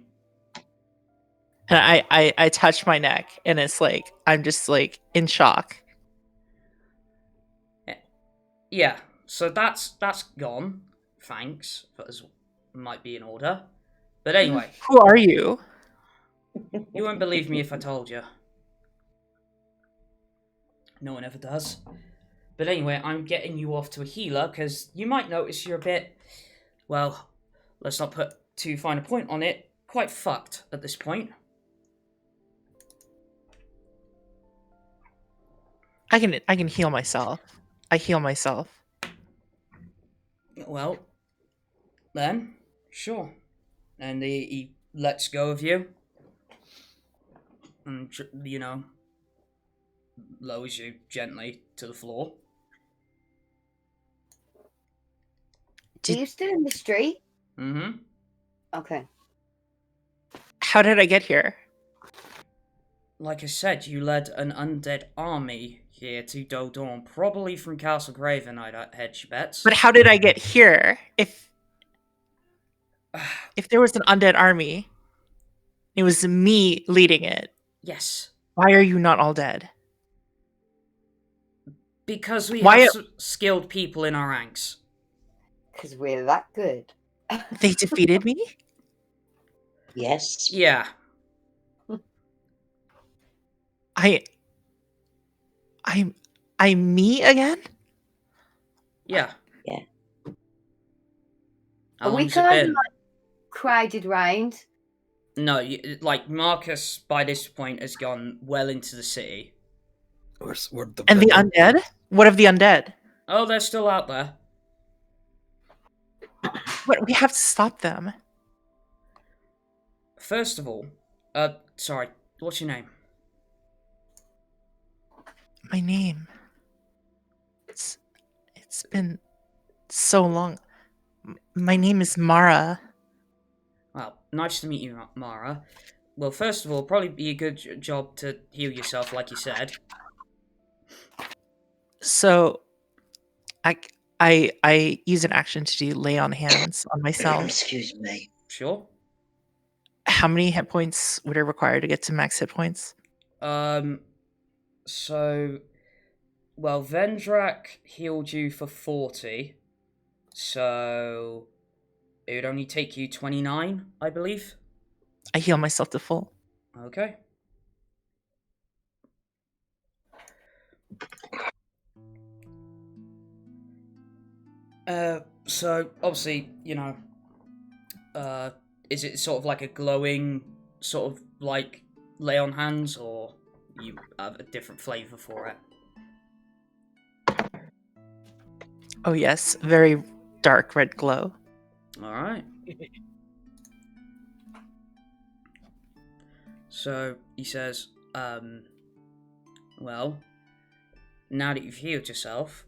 And I touch my neck, and it's like, I'm just like in shock. Yeah, so that's gone. Thanks. That might be in order. But anyway, Who are you? you won't believe me if I told you. No one ever does. But anyway, I'm getting you off to a healer, because you might notice you're a bit, well, let's not put too fine a point on it, quite fucked at this point. I can heal myself. I heal myself. Well, then, sure. And he lets go of you. And, lowers you gently to the floor. Are you still in the street? Mm-hmm. Okay. How did I get here? Like I said, you led an undead army here to Doldorn, probably from Castle Graven, I'd hedge your bets. But how did I get here? If there was an undead army, it was me leading it. Yes. Why are you not all dead? Because we Why have skilled people in our ranks. Because we're that good. They defeated me? Yes. Yeah. I'm me again? Yeah. Yeah. How Are we long's it kind of been? like crowded round? No, like Marcus by this point has gone well into the city. And the undead? What of the undead? Oh, they're still out there. What? We have to stop them. First of all, sorry, what's your name? My name. It's been so long. My name is Mara. Well, nice to meet you, Mara. Well, first of all, probably be a good job to heal yourself, like you said. So, I use an action to do lay on hands on myself. Excuse me. Sure. How many hit points would it require to get to max hit points? So, well, Vendrak healed you for 40, so it would only take you 29, I believe. I heal myself to full. Okay. So obviously, is it sort of like a glowing sort of like lay on hands, or you have a different flavor for it? Oh yes, very dark red glow. All right. So he says, well, now that you've healed yourself,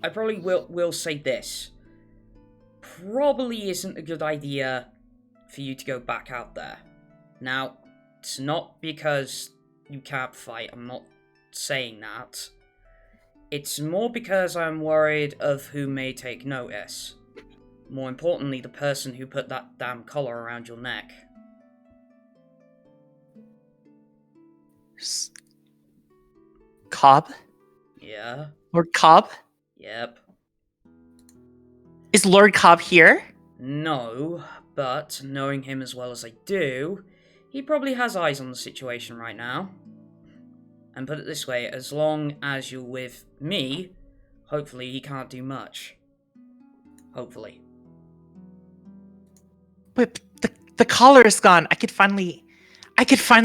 I probably will say this. Probably isn't a good idea for you to go back out there. Now, it's not because you can't fight, I'm not saying that. It's more because I'm worried of who may take notice. More importantly, the person who put that damn collar around your neck. Cobb? Yeah? Lord Cobb? Yep. Is Lord Cobb here? No, but knowing him as well as I do, he probably has eyes on the situation right now. And put it this way, as long as you're with me, hopefully he can't do much. Hopefully. But the collar is gone. I could finally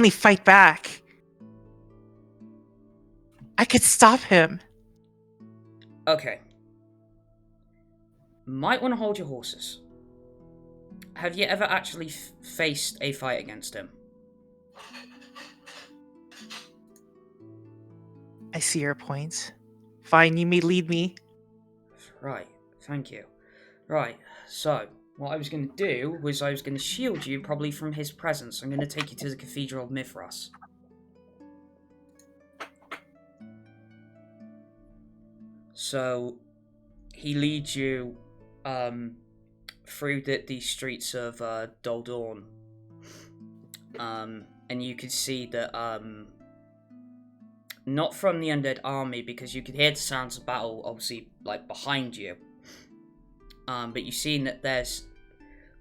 fight back. I could stop him. Okay. Might want to hold your horses. Have you ever actually faced a fight against him? I see your point. Fine, you may lead me. Right, thank you. Right, so, what I was going to do was I was going to shield you probably from his presence. I'm going to take you to the Cathedral of Mithras. So, he leads you through the streets of Doldorn. And you can see that, not from the Undead army, because you could hear the sounds of battle, obviously, like, behind you. But you've seen that there's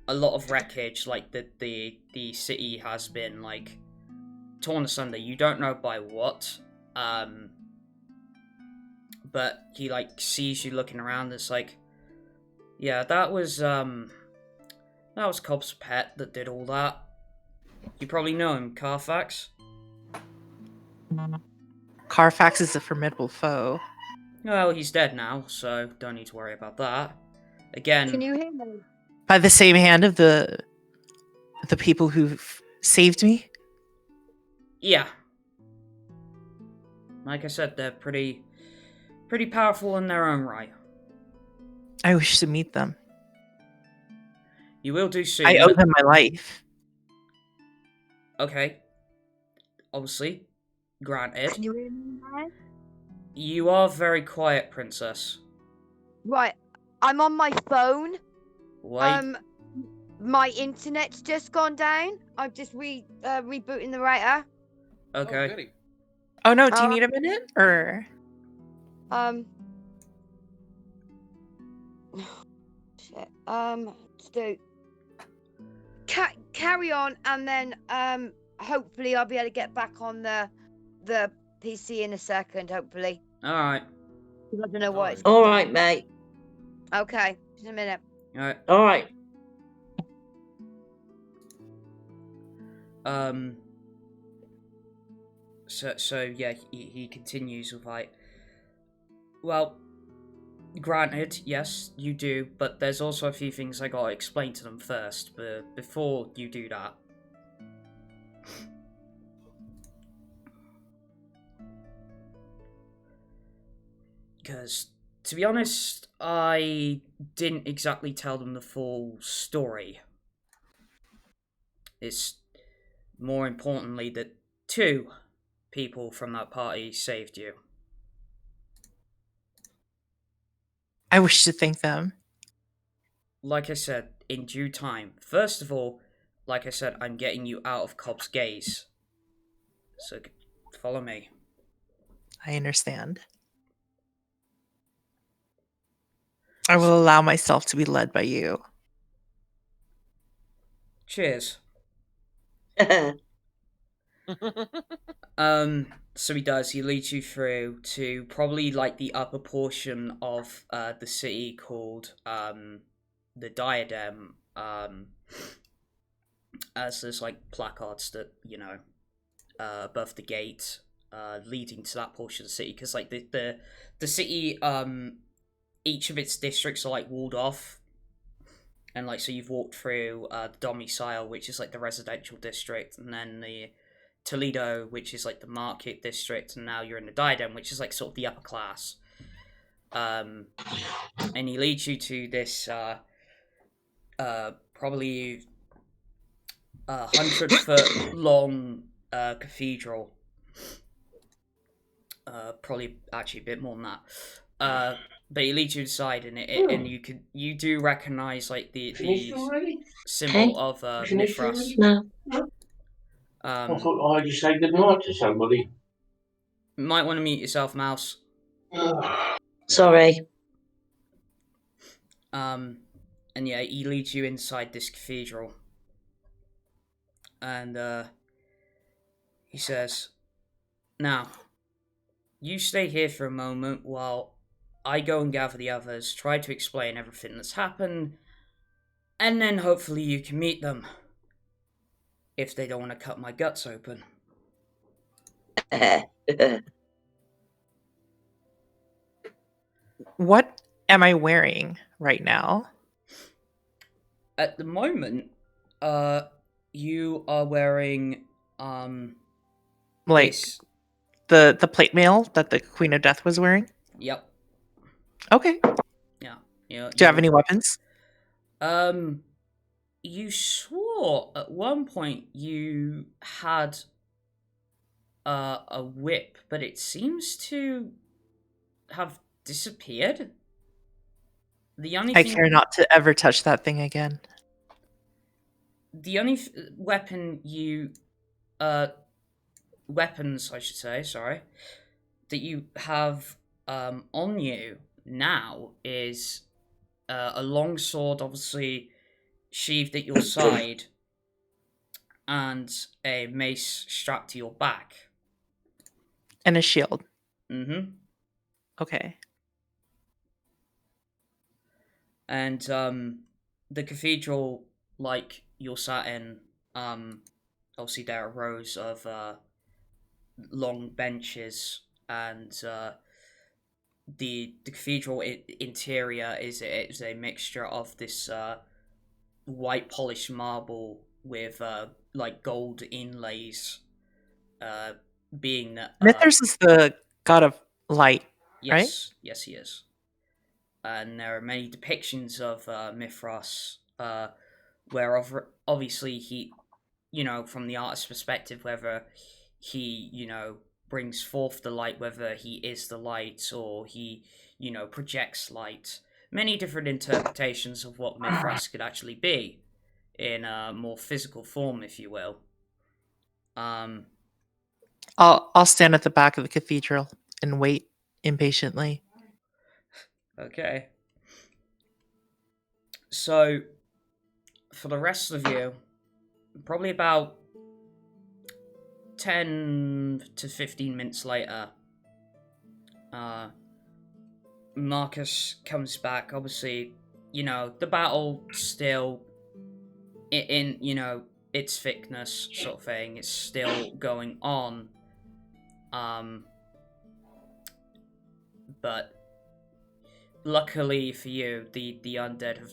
a lot of wreckage, like, the city has been, like, torn asunder. You don't know by what, but he, like, sees you looking around. It's like, yeah, that was Cobb's pet that did all that. You probably know him, Carfax. Carfax is a formidable foe. Well, he's dead now, so don't need to worry about that. Again, Can you hear me? By the same hand of the people who saved me? yeah. Like I said, they're pretty powerful in their own right. I wish to meet them. You will do soon. I owe them my life. Okay. Obviously, Granted. Can you hear me now? You are very quiet, Princess. Right, I'm on my phone. Why? My internet's just gone down. I'm just rebooting the router. Okay. Oh, goody. Oh no, do you need a minute or? Shit. Let's do. Carry on, and then hopefully I'll be able to get back on the PC in a second. Hopefully. All right. I don't know what it's. All right, mate. Okay, just a minute. All right. All right. So yeah, he continues with like, well, granted, yes, you do, but there's also a few things I gotta explain to them first, but before you do that. Because, to be honest, I didn't exactly tell them the full story. It's more importantly that 2 people from that party saved you. I wish to thank them. Like I said, in due time. First of all, like I said, I'm getting you out of Cobb's gaze. So, follow me. I understand. I will allow myself to be led by you. Cheers. So he does. He leads you through to probably like the upper portion of the city called the Diadem. As there's like placards that above the gate, leading to that portion of the city. Because like the city, each of its districts are like walled off. And like so, you've walked through the Domicile, which is like the residential district, and then the Toledo, which is like the market district, and now you're in the Diadem, which is like sort of the upper class. And he leads you to this probably 100-foot long cathedral. Probably actually a bit more than that. But he leads you inside, and you do recognize like the symbol of Mithras. No. I thought I just say goodnight to somebody. You might want to mute yourself, Mouse. Sorry. And yeah, he leads you inside this cathedral. And he says, now, you stay here for a moment while I go and gather the others, try to explain everything that's happened, and then hopefully you can meet them. If they don't want to cut my guts open. What am I wearing right now? At the moment, you are wearing Like this. the plate mail that the Queen of Death was wearing? Yep. Okay. Yeah. Do you have any weapons? You swore at one point you had a whip, but it seems to have disappeared. The only I thing, care not to ever touch that thing again. the only weapon you weapons I should say, sorry, that you have on you now is a long sword, obviously sheathed at your side, and a mace strapped to your back. And a shield. Mm-hmm. Okay. And the cathedral, like you're sat in, obviously there are rows of long benches, and the cathedral interior is a mixture of this white polished marble with like gold inlays, being that Mithras is the god of light, right? yes, he is. And there are many depictions of Mithras, where obviously he, from the artist's perspective, whether he, brings forth the light, whether he is the light or he, projects light. Many different interpretations of what Mithras could actually be in a more physical form, if you will. I'll stand at the back of the cathedral and wait impatiently. Okay. So, for the rest of you, probably about 10 to 15 minutes later, Marcus comes back. Obviously, the battle still in its thickness sort of thing. It's still going on. But luckily for you, the undead have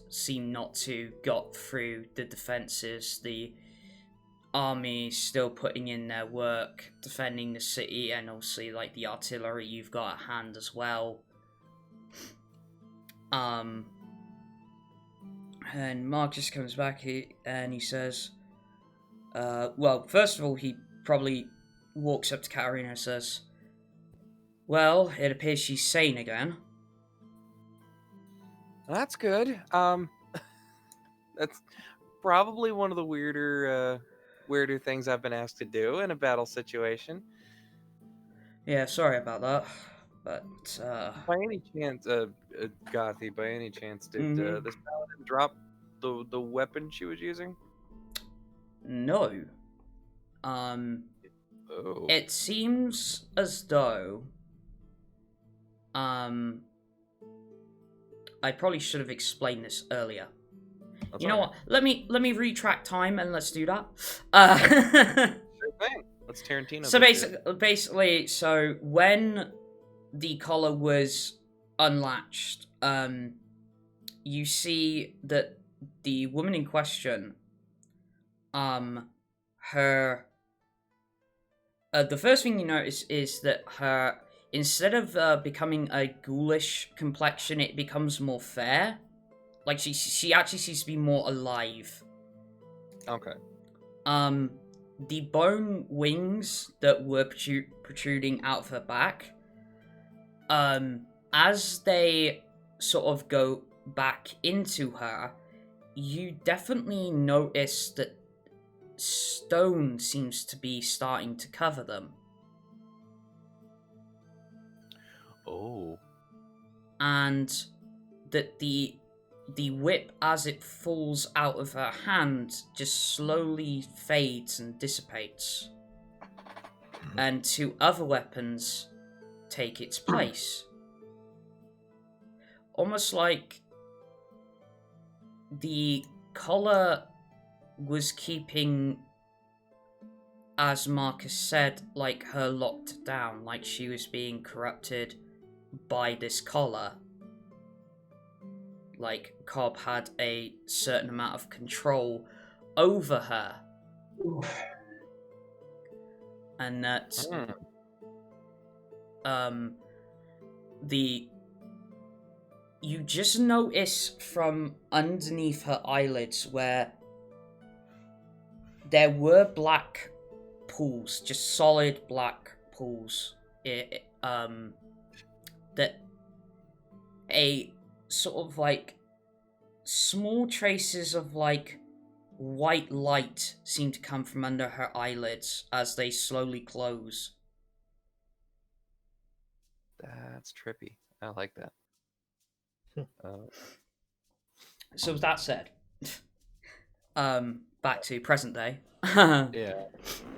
seemed not to got through the defenses. The army still putting in their work, defending the city, and obviously like the artillery you've got at hand as well. And Marcus comes back and he says, well, first of all, he probably walks up to Katterina and says, well, it appears she's sane again. That's good. That's probably one of the weirder things I've been asked to do in a battle situation. Yeah, sorry about that. But, by any chance, Gothy, by any chance, did this paladin drop the weapon she was using? No. It seems as though, I probably should have explained this earlier. That's you know right. what? Let me retract time and let's do that. Sure thing. Let's Tarantino. So basically, so when the collar was unlatched, you see that the woman in question, her, the first thing you notice is that her, instead of becoming a ghoulish complexion, it becomes more fair. Like she actually seems to be more alive. Okay. The bone wings that were protruding out of her back, as they sort of go back into her, you definitely notice that stone seems to be starting to cover them. Oh. And that the whip, as it falls out of her hand, just slowly fades and dissipates. And two other weapons take its place. Almost like the collar was keeping, as Marcus said, like her locked down, like she was being corrupted by this collar. Like Cobb had a certain amount of control over her. And that you just notice from underneath her eyelids where there were black pools, just solid black pools. That a sort of like small traces of like white light seem to come from under her eyelids as they slowly close. That's trippy. I like that. So with that said, back to present day. Yeah,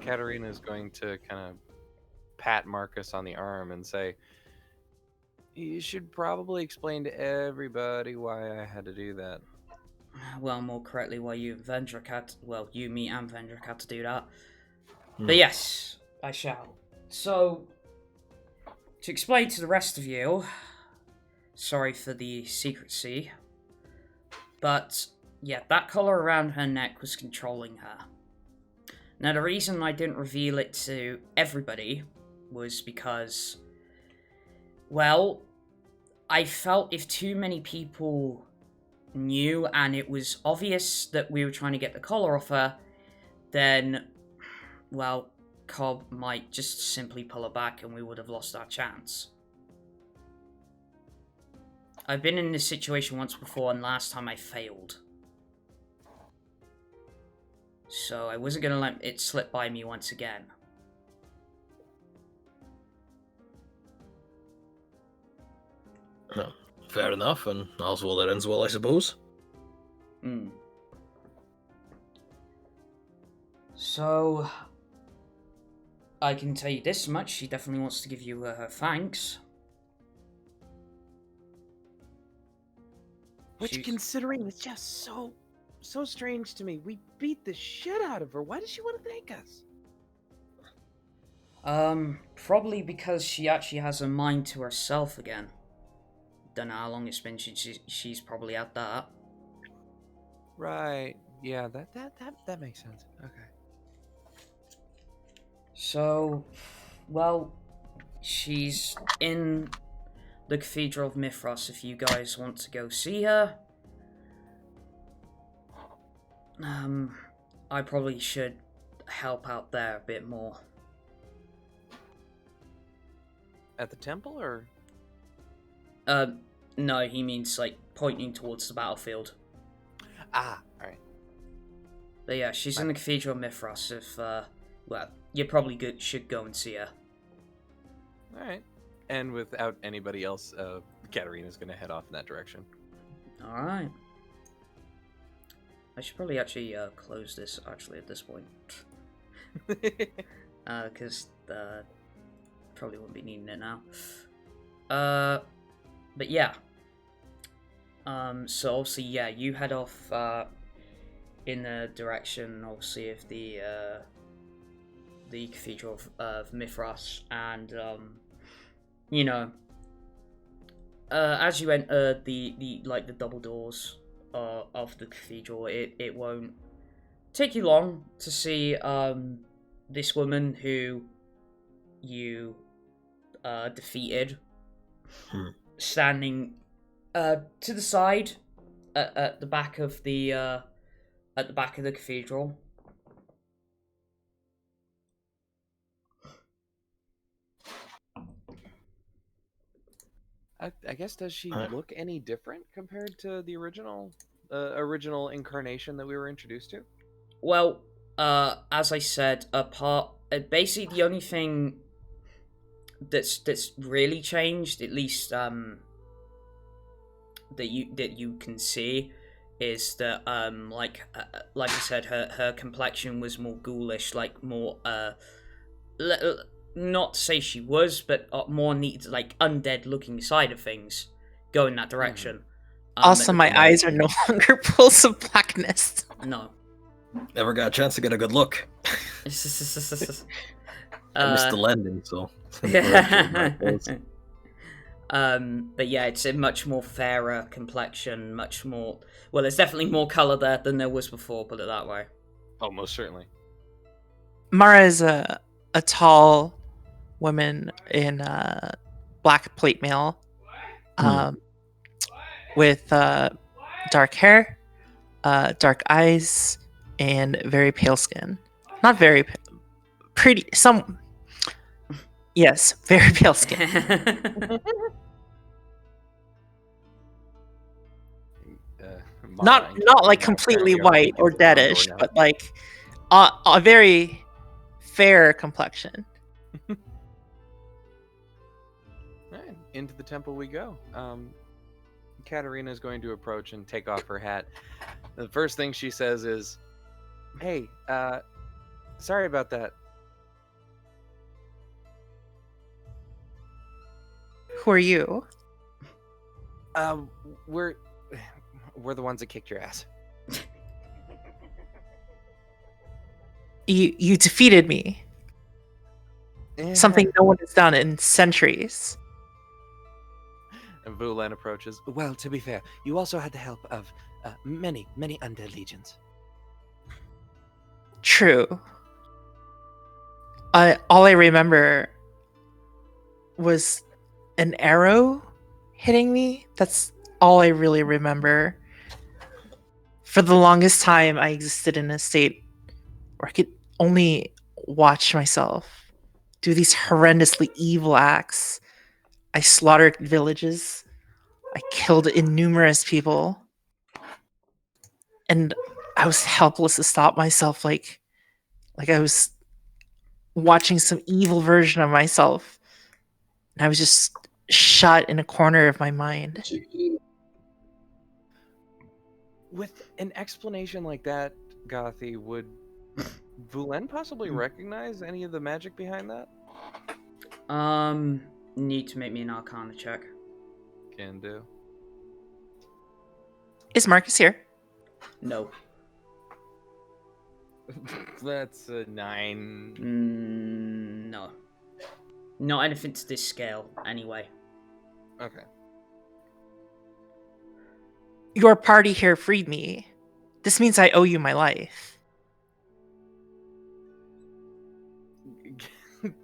Katterina is going to kind of pat Marcus on the arm and say, "You should probably explain to everybody why I had to do that." Well, more correctly, why you and Vendrak had, well, you, me, and Vendrak had to do that. But yes, I shall. So, to explain to the rest of you, sorry for the secrecy, but yeah, that collar around her neck was controlling her. Now, the reason I didn't reveal it to everybody was because, well, I felt if too many people knew and it was obvious that we were trying to get the collar off her, then, well, Cobb might just simply pull her back and we would have lost our chance. I've been in this situation once before, and last time I failed. So I wasn't going to let it slip by me once again. No, fair enough, and all's well that ends well, I suppose. So, I can tell you this much, she definitely wants to give you her thanks. Which, considering it's just so strange to me. We beat the shit out of her. Why does she want to thank us? Probably because she actually has her mind to herself again. Don't know how long it's been. She's probably had that. Right. Yeah. That makes sense. Okay. So, well, she's in the Cathedral of Mithras. If you guys want to go see her, I probably should help out there a bit more. At the temple, or? No, he means like pointing towards the battlefield. Ah, alright. But yeah, she's in the Cathedral of Mithras. If, well, you probably should go and see her. Alright. And without anybody else, Katterina's gonna head off in that direction. Alright. I should probably actually close this actually at this point. Because probably won't be needing it now. But yeah. So obviously, yeah, you head off in the direction, obviously, of the Cathedral of Mithras, and you know, as you enter the double doors of the cathedral, it won't take you long to see this woman who you defeated standing to the side at the back of the cathedral. I guess, does she look any different compared to the original incarnation that we were introduced to? Well, as I said, basically the only thing that's really changed, at least that you can see, is that like I said, her complexion was more ghoulish, like more not to say she was, but more neat, like undead looking side of things, go in that direction. Also, my eyes are no longer pools of blackness. No. Never got a chance to get a good look. I missed the landing, so. But yeah, it's a much more fairer complexion, much more. Well, there's definitely more color there than there was before. Put it that way. Oh, most certainly. Mara is a tall woman in black plate mail, with dark hair, dark eyes, and very pale skin. Not very pretty. Yes, very pale skin. Not like completely white or deadish, but like a very fair complexion. Right, into the temple we go. Katterina is going to approach and take off her hat. The first thing she says is, "Hey, sorry about that." Who are you? We're the ones that kicked your ass. You defeated me. Yeah. Something no one has done in centuries. And Vulen approaches. Well, to be fair, you also had the help of many undead legions. True. All I remember was an arrow hitting me. That's all I really remember. For the longest time, I existed in a state where I could only watch myself do these horrendously evil acts. I slaughtered villages. I killed innumerous people. And I was helpless to stop myself, like I was watching some evil version of myself. And I was just shut in a corner of my mind. With an explanation like that, Gothy, would Vulen possibly recognize any of the magic behind that? Need to make me an Arcana check. Can do. Is Marcus here? No. That's a 9. No. Not anything to this scale, anyway. Okay. Your party here freed me. This means I owe you my life.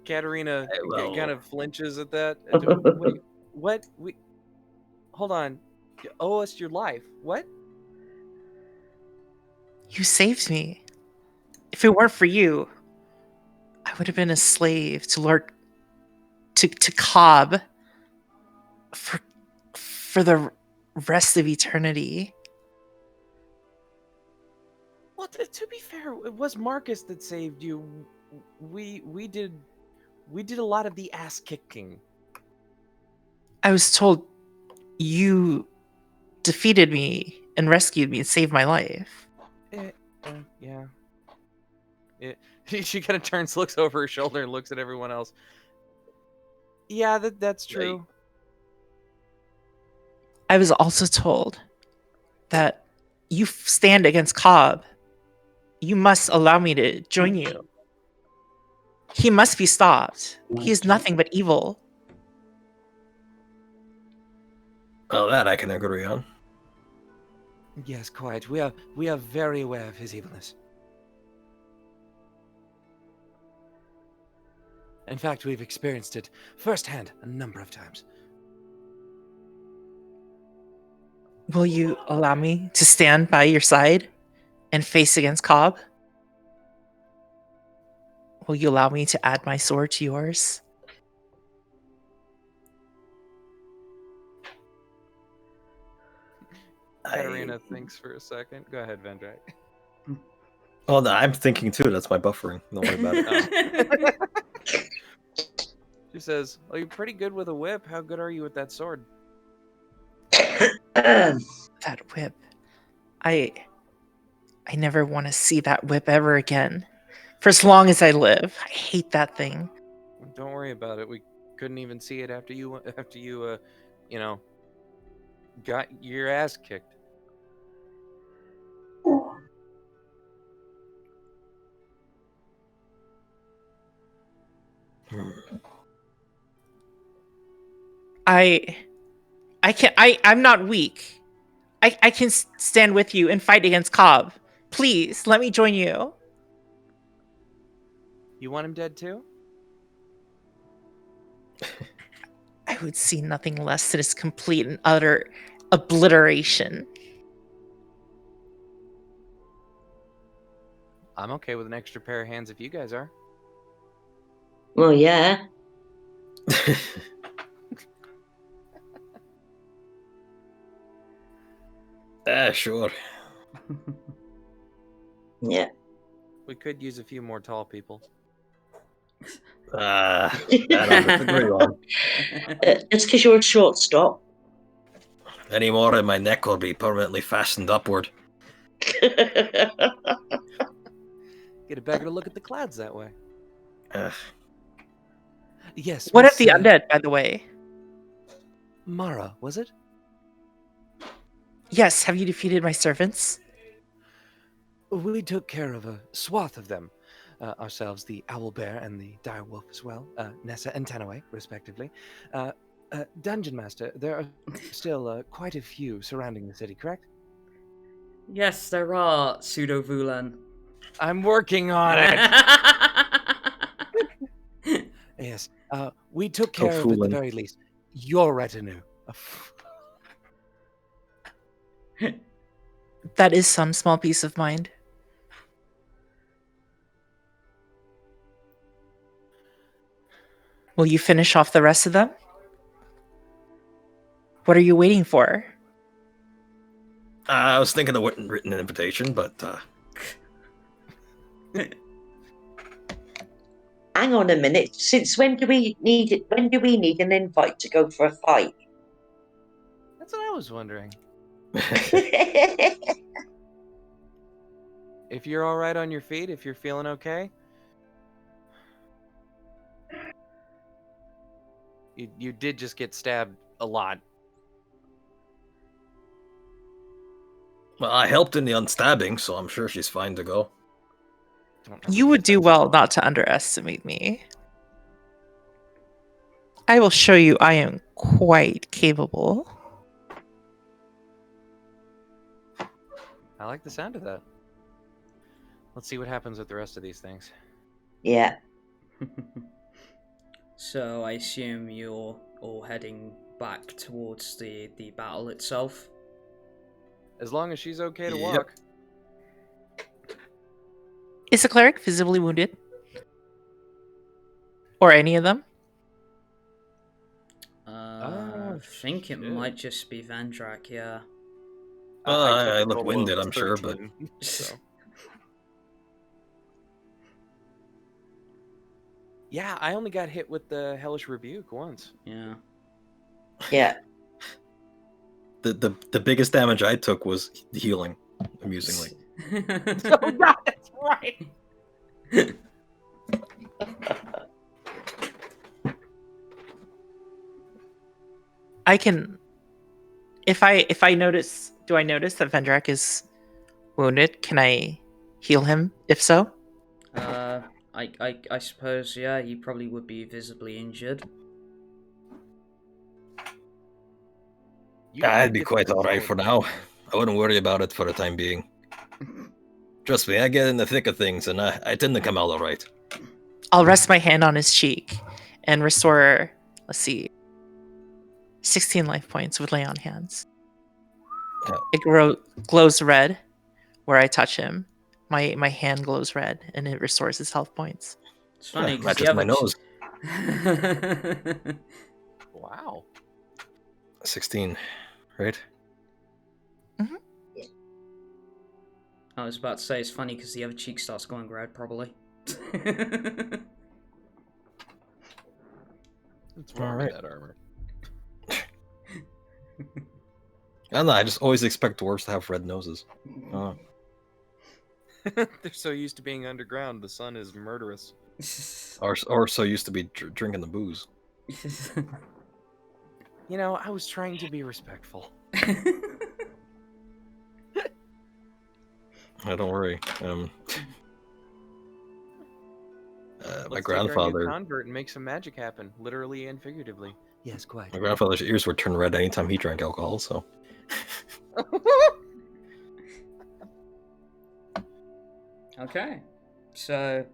Katterina well. kind of flinches at that. Wait, what? Hold on. You owe us your life. What? You saved me. If it weren't for you, I would have been a slave to Lord to Cobb for the rest of eternity. Well, to be fair, it was Marcus that saved you. We did a lot of the ass kicking. I was told you defeated me and rescued me and saved my life. Yeah. She kind of turns, looks over her shoulder, and looks at everyone else. Yeah, that's true. I was also told that you stand against Cobb. You must allow me to join you. He must be stopped. He is nothing but evil. Well, that I can agree on. Yes, quite. We are very aware of his evilness. In fact, we've experienced it firsthand a number of times. Will you allow me to stand by your side and face against Cobb? Will you allow me to add my sword to yours? Katterina thinks for a second. Go ahead, Vendrak. Oh, no, I'm thinking too. That's my buffering. Don't worry about it. She says, "Oh, you're pretty good with a whip. How good are you with that sword?" That whip. I never want to see that whip ever again. For as long as I live. I hate that thing. Don't worry about it. We couldn't even see it after you got your ass kicked. I'm not weak. I can stand with you and fight against Cobb. Please, let me join you. You want him dead too? I would see nothing less than his complete and utter obliteration. I'm okay with an extra pair of hands if you guys are. Well, yeah. Sure. Yeah. We could use a few more tall people. I don't disagree on. It's because you're a shortstop. Any more and my neck will be permanently fastened upward. Get a better look at the clouds that way. Yes. What if the undead, by the way? Mara, was it? Yes, have you defeated my servants? We took care of a swath of them. Ourselves, the owlbear and the direwolf as well. Nessa and Tanoe, respectively. Dungeon Master, there are still quite a few surrounding the city, correct? Yes, there are, Pseudo Vulen. I'm working on it! Yes. We took care of, at the very least, your retinue. That is some small peace of mind. Will you finish off the rest of them? What are you waiting for? I was thinking of written an invitation, but Hang on a minute. Since when do we need it? When do we need an invite to go for a fight? That's what I was wondering. If you're all right on your feet, if you're feeling okay. You did just get stabbed a lot. well, I helped in the unstabbing, so I'm sure she's fine to go. You would do well not to underestimate me. I will show you I am quite capable. I like the sound of that. Let's see what happens with the rest of these things. Yeah. So I assume you're all heading back towards the battle itself. As long as she's okay to Yep. walk. Is the cleric visibly wounded? Or any of them? I think it might just be Vendrak, yeah. I took a look total winded, of I'm sure, but 13, so. Yeah, I only got hit with the Hellish Rebuke once. Yeah. Yeah. the biggest damage I took was healing, amusingly. Oh, That's right. I can, if I notice, do I notice that Vendrak is wounded? Can I heal him? If so, I suppose, yeah, he probably would be visibly injured. I'd be quite alright for now. I wouldn't worry about it for the time being. Trust me, I get in the thick of things, and I tend to come out alright. I'll rest my hand on his cheek and restore. Let's see, 16 life points with lay on hands. Yeah. It glows red where I touch him. My hand glows red, and it restores his health points. It's funny Yeah, because matches my nose. Wow. 16, right? I was about to say it's funny because the other cheek starts going red, probably. What's wrong with that armor? I don't know, I just always expect dwarves to have red noses. They're so used to being underground, the sun is murderous. Or so used to be drinking the booze. You know, I was trying to be respectful. Don't worry. My Let's grandfather. take our new convert and make some magic happen, literally and figuratively. Yes, quite. My grandfather's ears would turn red anytime he drank alcohol. So. Okay, so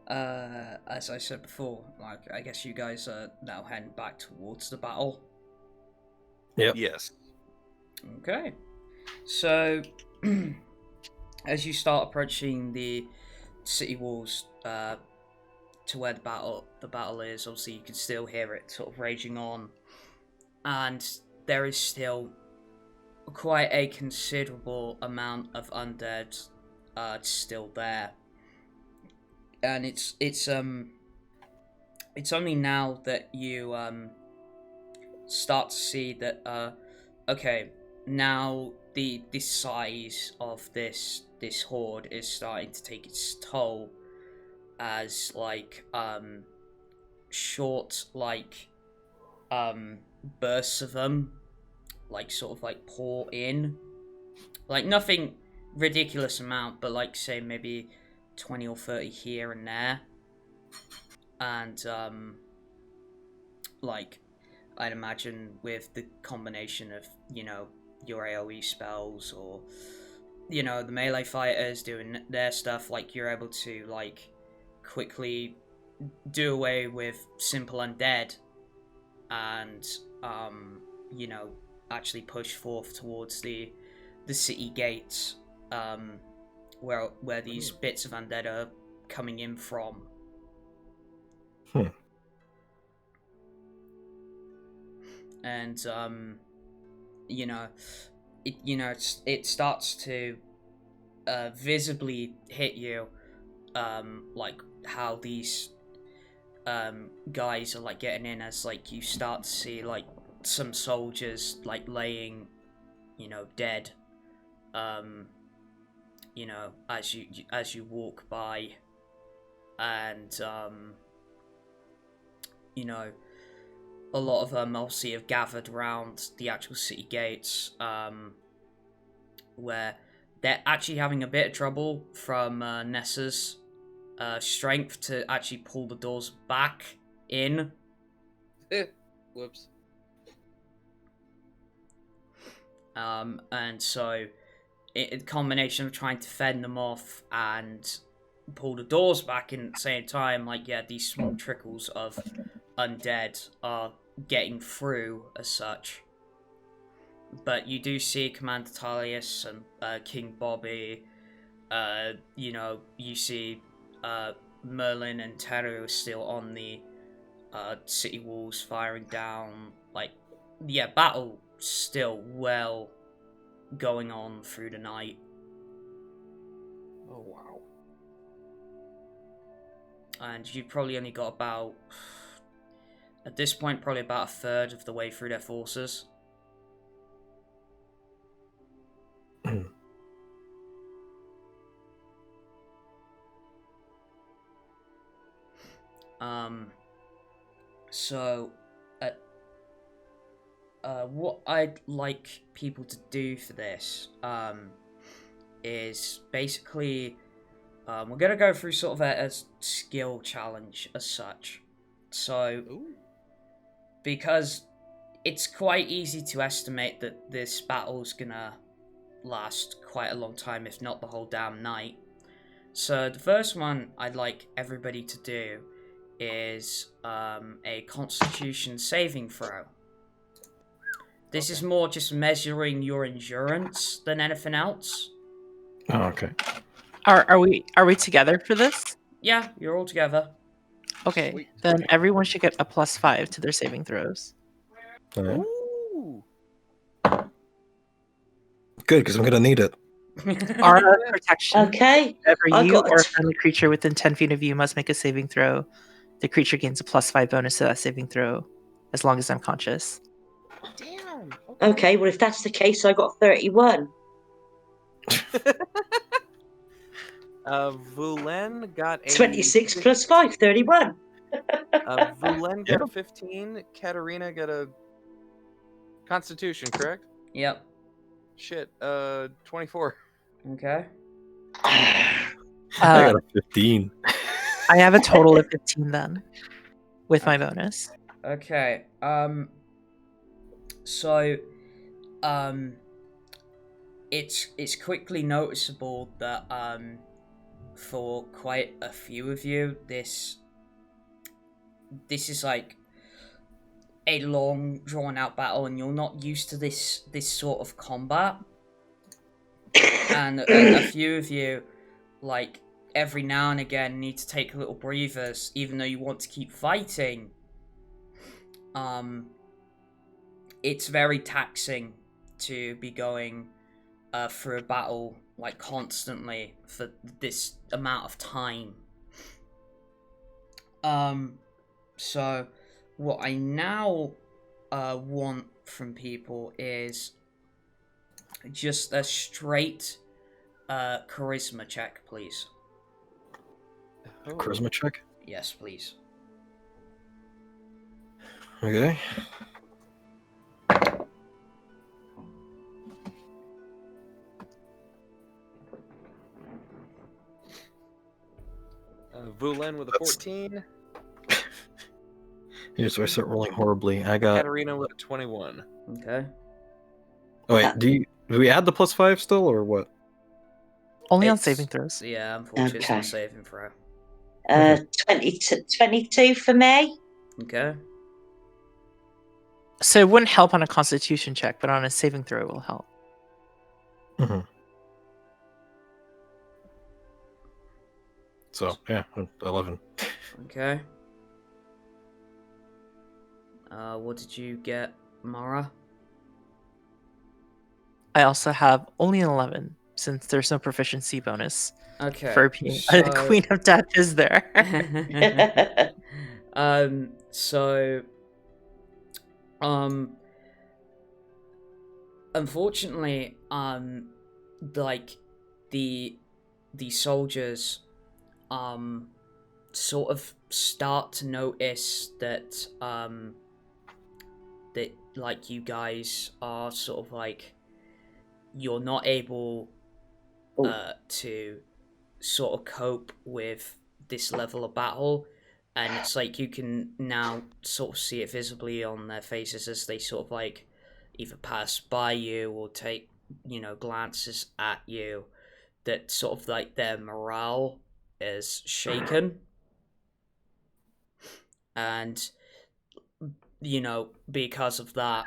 as I said before, like I guess you guys are now heading back towards the battle. Yep. Yes. Okay, so as you start approaching the city walls to where the battle is, obviously you can still hear it sort of raging on, and there is still quite a considerable amount of undead still there, and it's only now that you start to see that okay, now the size of this horde is starting to take its toll, as like short like bursts of them like sort of like pour in, like nothing ridiculous amount, but like say maybe 20 or 30 here and there, and like I'd imagine with the combination of, you know, your AoE spells or, you know, the melee fighters doing their stuff, like you're able to like quickly do away with simple undead and you know, actually push forth towards the city gates, where these bits of undead are coming in from. and you know, it starts to visibly hit you, like how these guys are like getting in, as like you start to see like some soldiers like laying, dead, as you walk by, and a lot of them obviously have gathered around the actual city gates, where they're actually having a bit of trouble from Nessa's strength to actually pull the doors back in. Whoops. And so, a combination of trying to fend them off and pull the doors back in at the same time, like, yeah, these small trickles of undead are getting through as such. But you do see Commander Talius and King Bobby. You see Merlin and Teru are still on the city walls firing down. Like, yeah, battle still well going on through the night. Oh, wow. And you've probably only got about, at this point, probably about a third of the way through their forces. So, what I'd like people to do for this, is basically, we're gonna go through sort of a skill challenge as such. So, because it's quite easy to estimate that this battle's gonna last quite a long time, if not the whole damn night. So the first one I'd like everybody to do is a Constitution saving throw. This is more just measuring your endurance than anything else. Oh, okay. Are we together for this? Yeah, you're all together. Okay, Sweet. then everyone should get a +5 to their saving throws. Okay. Ooh. Good, because I'm gonna need it. Aura protection. Okay. Whenever I you got or a it. friendly creature within 10 feet of you must make a saving throw. The creature gains a +5 bonus to that saving throw, as long as I'm conscious. Damn. Okay, well, if that's the case, I got 31. Vulen got a 26 plus 5, 31. Vulen got Yeah. a 15. Katterina got a Constitution, correct? Yep. Shit. 24. Okay. I got a 15. I have a total of 15 then, with my bonus. Okay. So, it's quickly noticeable that for quite a few of you, this is like a long, drawn out battle, and you're not used to this sort of combat. And a few of you, like, every now and again need to take little breathers, even though you want to keep fighting. It's very taxing to be going through a battle like constantly for this amount of time. So what I now want from people is just a straight charisma check, please. Charisma check. Yes, please. Okay. Vulen with a 14. Here's where I start rolling horribly. I got. Katterina with a 21. Okay. Oh wait, do we add the +5 still or what? Only on It's- saving throws. Yeah, unfortunately, it's not Okay. saving throw. 22 for me. Okay. So it wouldn't help on a constitution check, but on a saving throw it will help. Mm-hmm. So yeah, 11. Okay. What did you get, Mara? I also have only an 11 since there's no proficiency bonus Okay. for being so... a Queen of Death, is there? So, unfortunately, like the soldiers, sort of start to notice that, that like you guys are sort of like you're not able, to sort of cope with this level of battle. And it's like you can now sort of see it visibly on their faces as they sort of like either pass by you or take, glances at you, that sort of like their morale is shaken. And, because of that,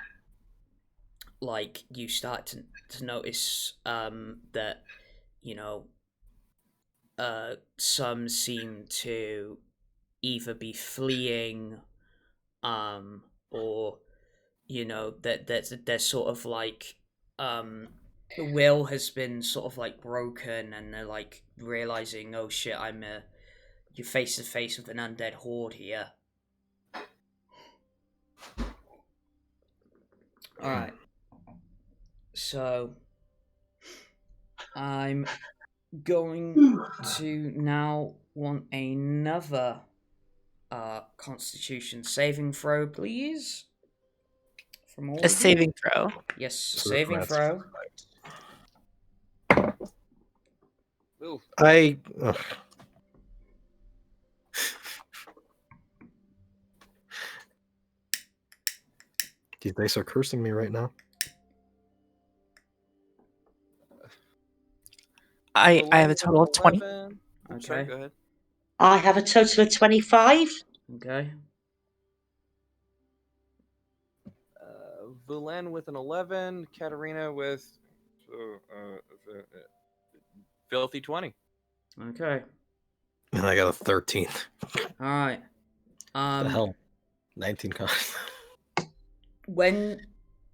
like you start to notice that, some seem to either be fleeing, or that they're sort of like, the will has been sort of like broken, and they're like realizing, oh shit, you're face to face with an undead horde here. All right, so I'm going to now want another Constitution saving throw, please. From all A of you. saving throw. Yes, So saving that's- throw. Ooh. These dice are cursing me right now. I have a total of 20. 11. Okay. Sorry, go ahead. I have a total of 25. Okay. Vulen with an 11. Katterina with filthy 20. Okay. And I got a 13. All right. The hell? 19 cost. When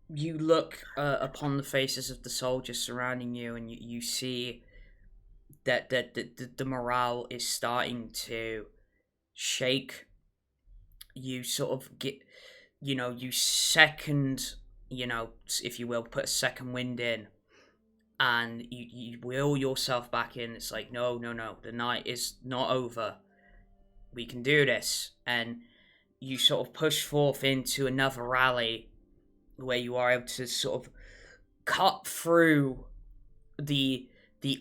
you look upon the faces of the soldiers surrounding you, and you see that the morale is starting to shake, you sort of get, you second, if you will, put a second wind in, and you will yourself back in. It's like, no, the night is not over. We can do this. And you sort of push forth into another rally where you are able to sort of cut through the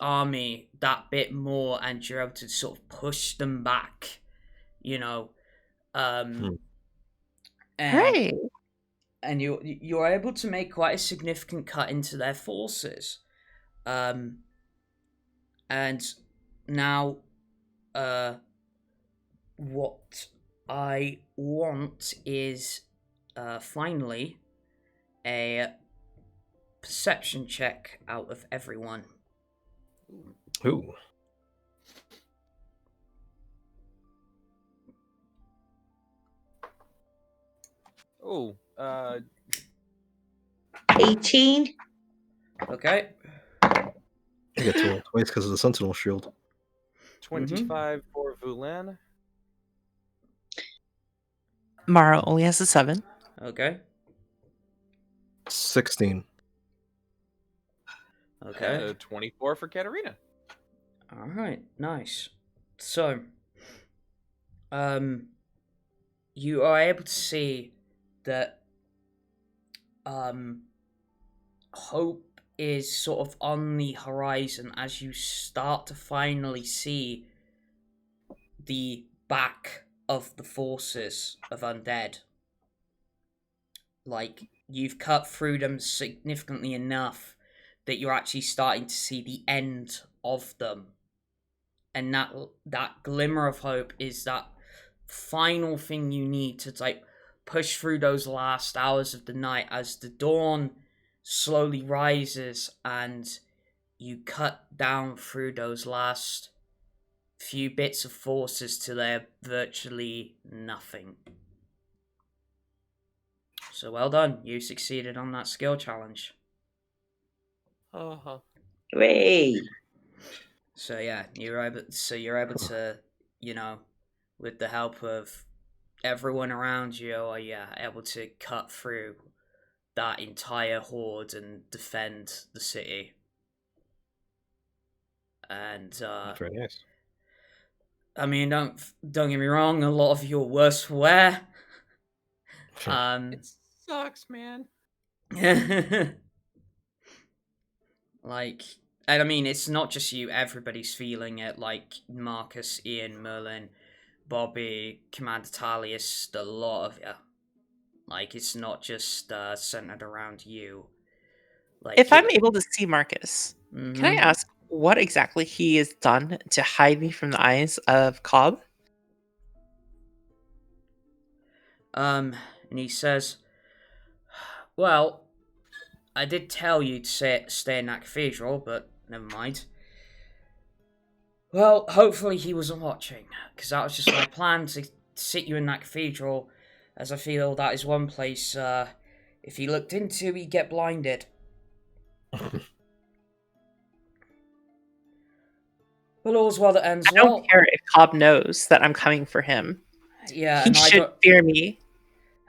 army that bit more, and you're able to sort of push them back, and Hey. and you're able to make quite a significant cut into their forces. And now, what I want is, finally, a perception check out of everyone. Ooh. Oh, 18. Okay. I get to roll twice because of the Sentinel Shield. 25 for Vulen. Mara only has a 7. Okay. 16. Okay. 24 for Katterina. All right. Nice. So, you are able to see that, hope is sort of on the horizon as you start to finally see the back of the forces of Undead. Like, you've cut through them significantly enough that you're actually starting to see the end of them. And that glimmer of hope is that final thing you need to, like, push through those last hours of the night as the dawn slowly rises, and you cut down through those last few bits of forces till they're virtually nothing. So well done. You succeeded on that skill challenge. Uh-huh. Hooray. So yeah, you're able to, you know, with the help of everyone around you, are able to cut through that entire horde and defend the city. And Very nice. I mean, don't get me wrong, a lot of you are worse for wear. It sucks, man. Like, and I mean, it's not just you, everybody's feeling it, like Marcus, Ian, Merlin, Bobby, Commander Talius, a lot of you. Like, it's not just centered around you. Like, If I'm able to see Marcus, can I ask what exactly he has done to hide me from the eyes of Cobb? And he says, well, I did tell you to stay in that cathedral, but never mind. Well, hopefully he wasn't watching, because that was just my plan, to sit you in that cathedral, as I feel that is one place, if he looked into, he'd get blinded. But all's well that ends I don't well. care if Cobb knows that I'm coming for him. Yeah, He and I should don't... fear me.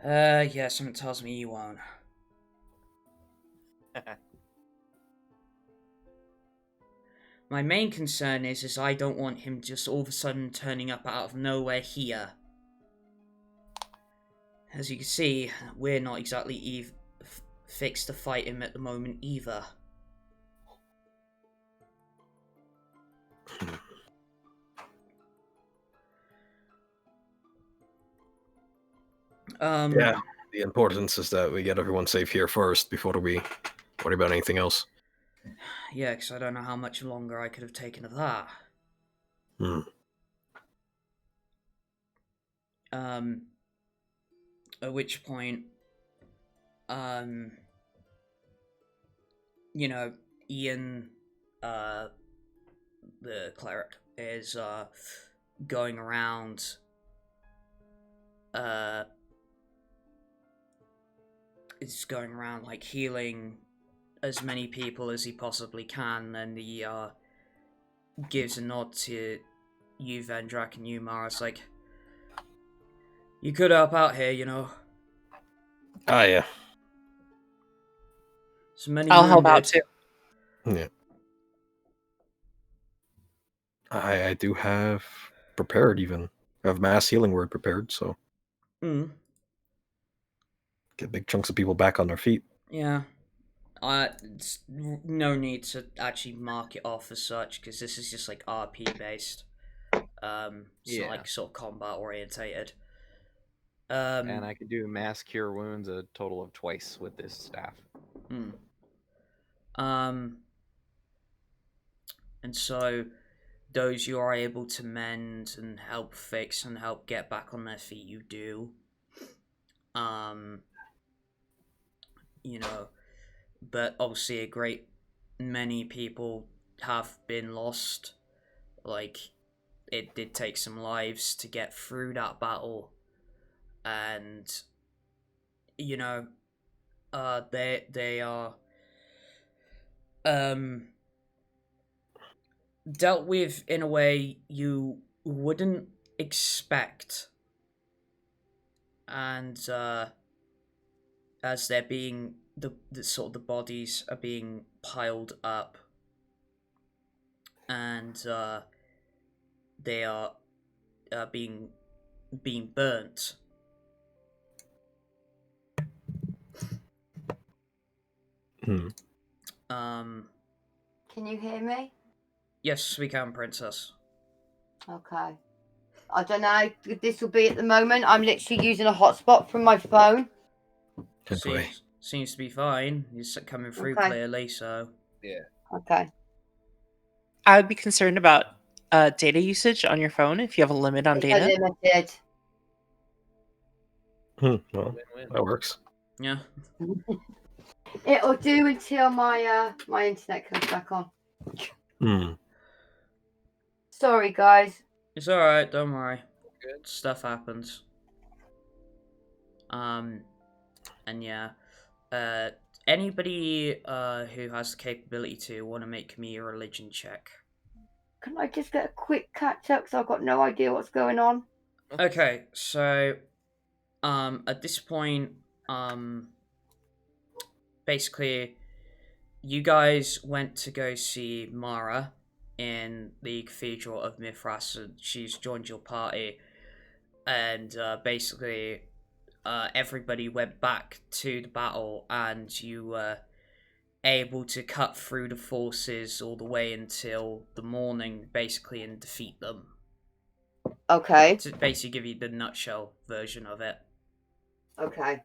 Yeah, something tells me you won't. My main concern is I don't want him just all of a sudden turning up out of nowhere here. As you can see, we're not exactly fixed to fight him at the moment either. Yeah, the importance is that we get everyone safe here first before we worry about anything else. Yeah, because I don't know how much longer I could have taken of that. At which point, you know, Ian, the cleric, is going around, like healing as many people as he possibly can, and he gives a nod to you, Vendrak, and you, Mara. Like, you could help out here, you know. Ah, yeah. So many I'll help out wounded. too. Yeah. I do have prepared even. I have mass healing word prepared, so get big chunks of people back on their feet. Yeah. It's no need to actually mark it off as such, because this is just like RP based. It's not like sort of combat orientated. And I could do mass cure wounds a total of twice with this staff. And so those you are able to mend and help fix and help get back on their feet, you do. You know, but obviously a great many people have been lost. Like, it did take some lives to get through that battle, and you know, they are dealt with in a way you wouldn't expect, and as they're being the sort of the bodies are being piled up, and they are being burnt. Can you hear me? Yes, we can, Princess. Okay. I don't know if this will be at the moment. I'm literally using a hotspot from my phone. Seems to be fine. He's coming through clearly, so... Yeah. Okay. I would be concerned about data usage on your phone if you have a limit on data. Limited. Well, that works. Yeah. It'll do until my my internet comes back on. Sorry, guys. It's alright, don't worry. Good. Stuff happens. And yeah, anybody who has the capability to want to make me a religion check. Can I just get a quick catch up? Because I've got no idea what's going on. Okay, so at this point, basically, you guys went to go see Mara in the Cathedral of Mithras, and she's joined your party, and basically, everybody went back to the battle, and you were able to cut through the forces all the way until the morning, basically, and defeat them. Okay. To basically give you the nutshell version of it. Okay.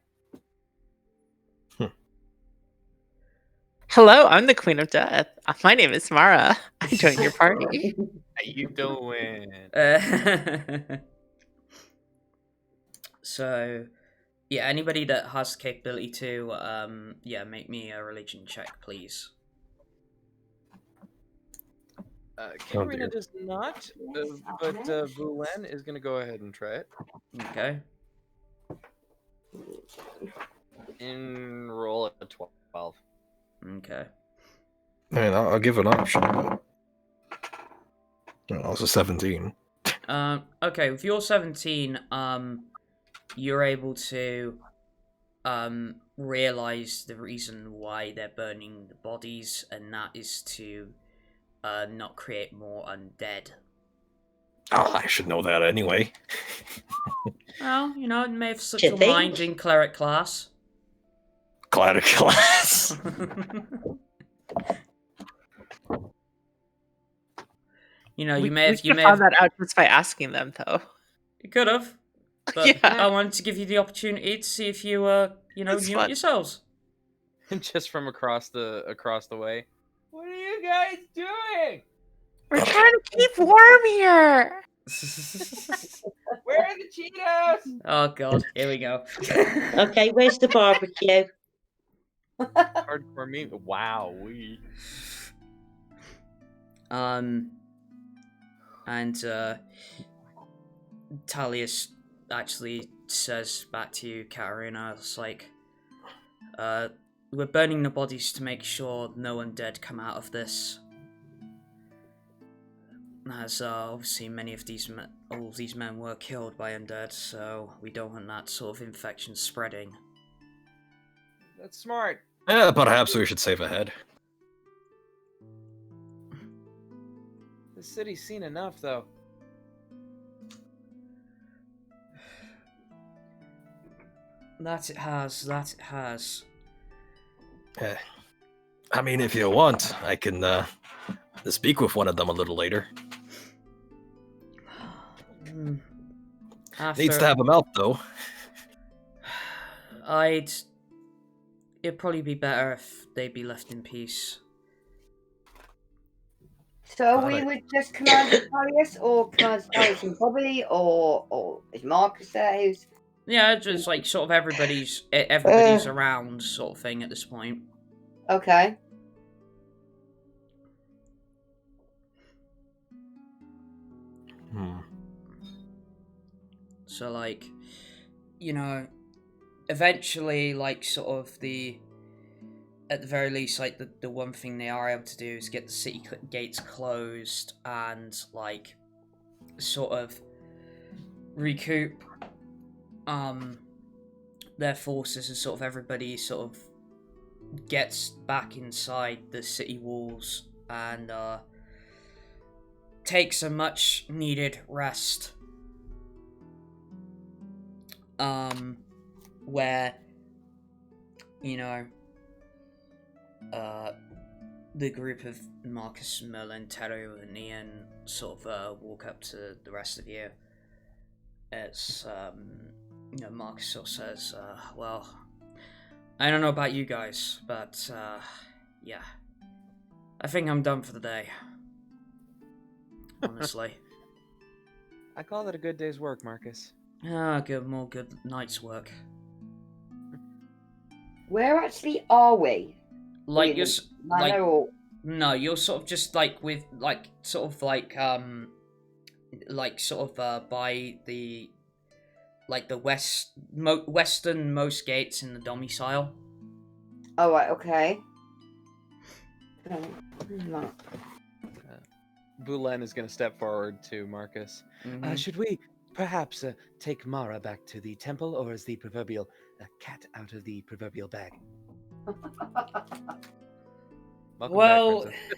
Hello, I'm the Queen of Death. My name is Mara. I joined your party. How you doing? So, yeah, anybody that has the capability to, make me a religion check, please. Katterina does not, but Vulen is going to go ahead and try it. Okay. And roll a 12. Okay. I mean, I'll give an option. But... also 17. Okay, with your 17, you're able to realize the reason why they're burning the bodies, and that is to not create more undead. Oh, I should know that anyway. Well, it may have slipped Do you your mind in cleric class. Cleric class. You We may have found that out just by asking them, though. You could have. But Yeah. I wanted to give you the opportunity to see if you knew That's it fun. yourselves. Just from across the way. What are you guys doing? We're trying to keep warm here. Where are the Cheetos? Oh god, here we go. Okay, where's the barbecue? Hardcore meat. Wow. And Talius actually says back to you, Katterina, it's like, we're burning the bodies to make sure no undead come out of this. As obviously many of all of these men were killed by undead, so we don't want that sort of infection spreading. That's smart. Yeah, perhaps we should save a head. The city's seen enough, though. That it has. I mean, if you want, I can speak with one of them a little later. Needs to have a mouth, though. It'd probably be better if they'd be left in peace. So we would just command Talius, or command Talius and Bobby, or is Marcus there? Who's... Yeah, just like sort of everybody's around sort of thing at this point. Okay. So like, eventually, like sort of at the very least, like the one thing they are able to do is get the city gates closed and like sort of recoup their forces, and sort of everybody sort of gets back inside the city walls and takes a much needed rest. Where the group of Marcus, Merlin, Teru, and Ian sort of walk up to the rest of you. It's Marcus sort of says, well, I don't know about you guys, but yeah, I think I'm done for the day. Honestly. I call it a good day's work, Marcus. More good night's work. Where actually are we? Like you're like or... no, you're sort of just like with like sort of like by the like the westernmost gates in the domicile. Oh, right, okay. Vulen is going to step forward to Marcus. Mhm. Should we perhaps take Mara back to the temple, or is the proverbial cat out of the proverbial bag? Welcome Well, back, Princess.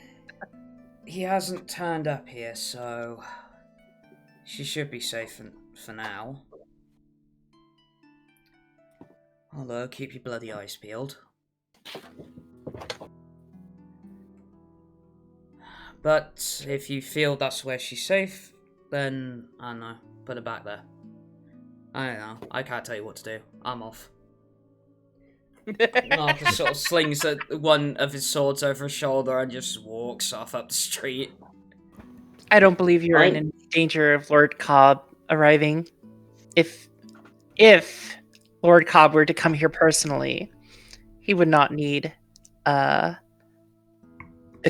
he hasn't turned up here, so she should be safe for now. Although, keep your bloody eyes peeled. But if you feel that's where she's safe, then, I don't know, put her back there. I don't know, I can't tell you what to do. I'm off. Marcus sort of slings one of his swords over his shoulder and just walks off up the street. I don't believe you're in any danger of Lord Cobb arriving. If Lord Cobb were to come here personally, he would not need the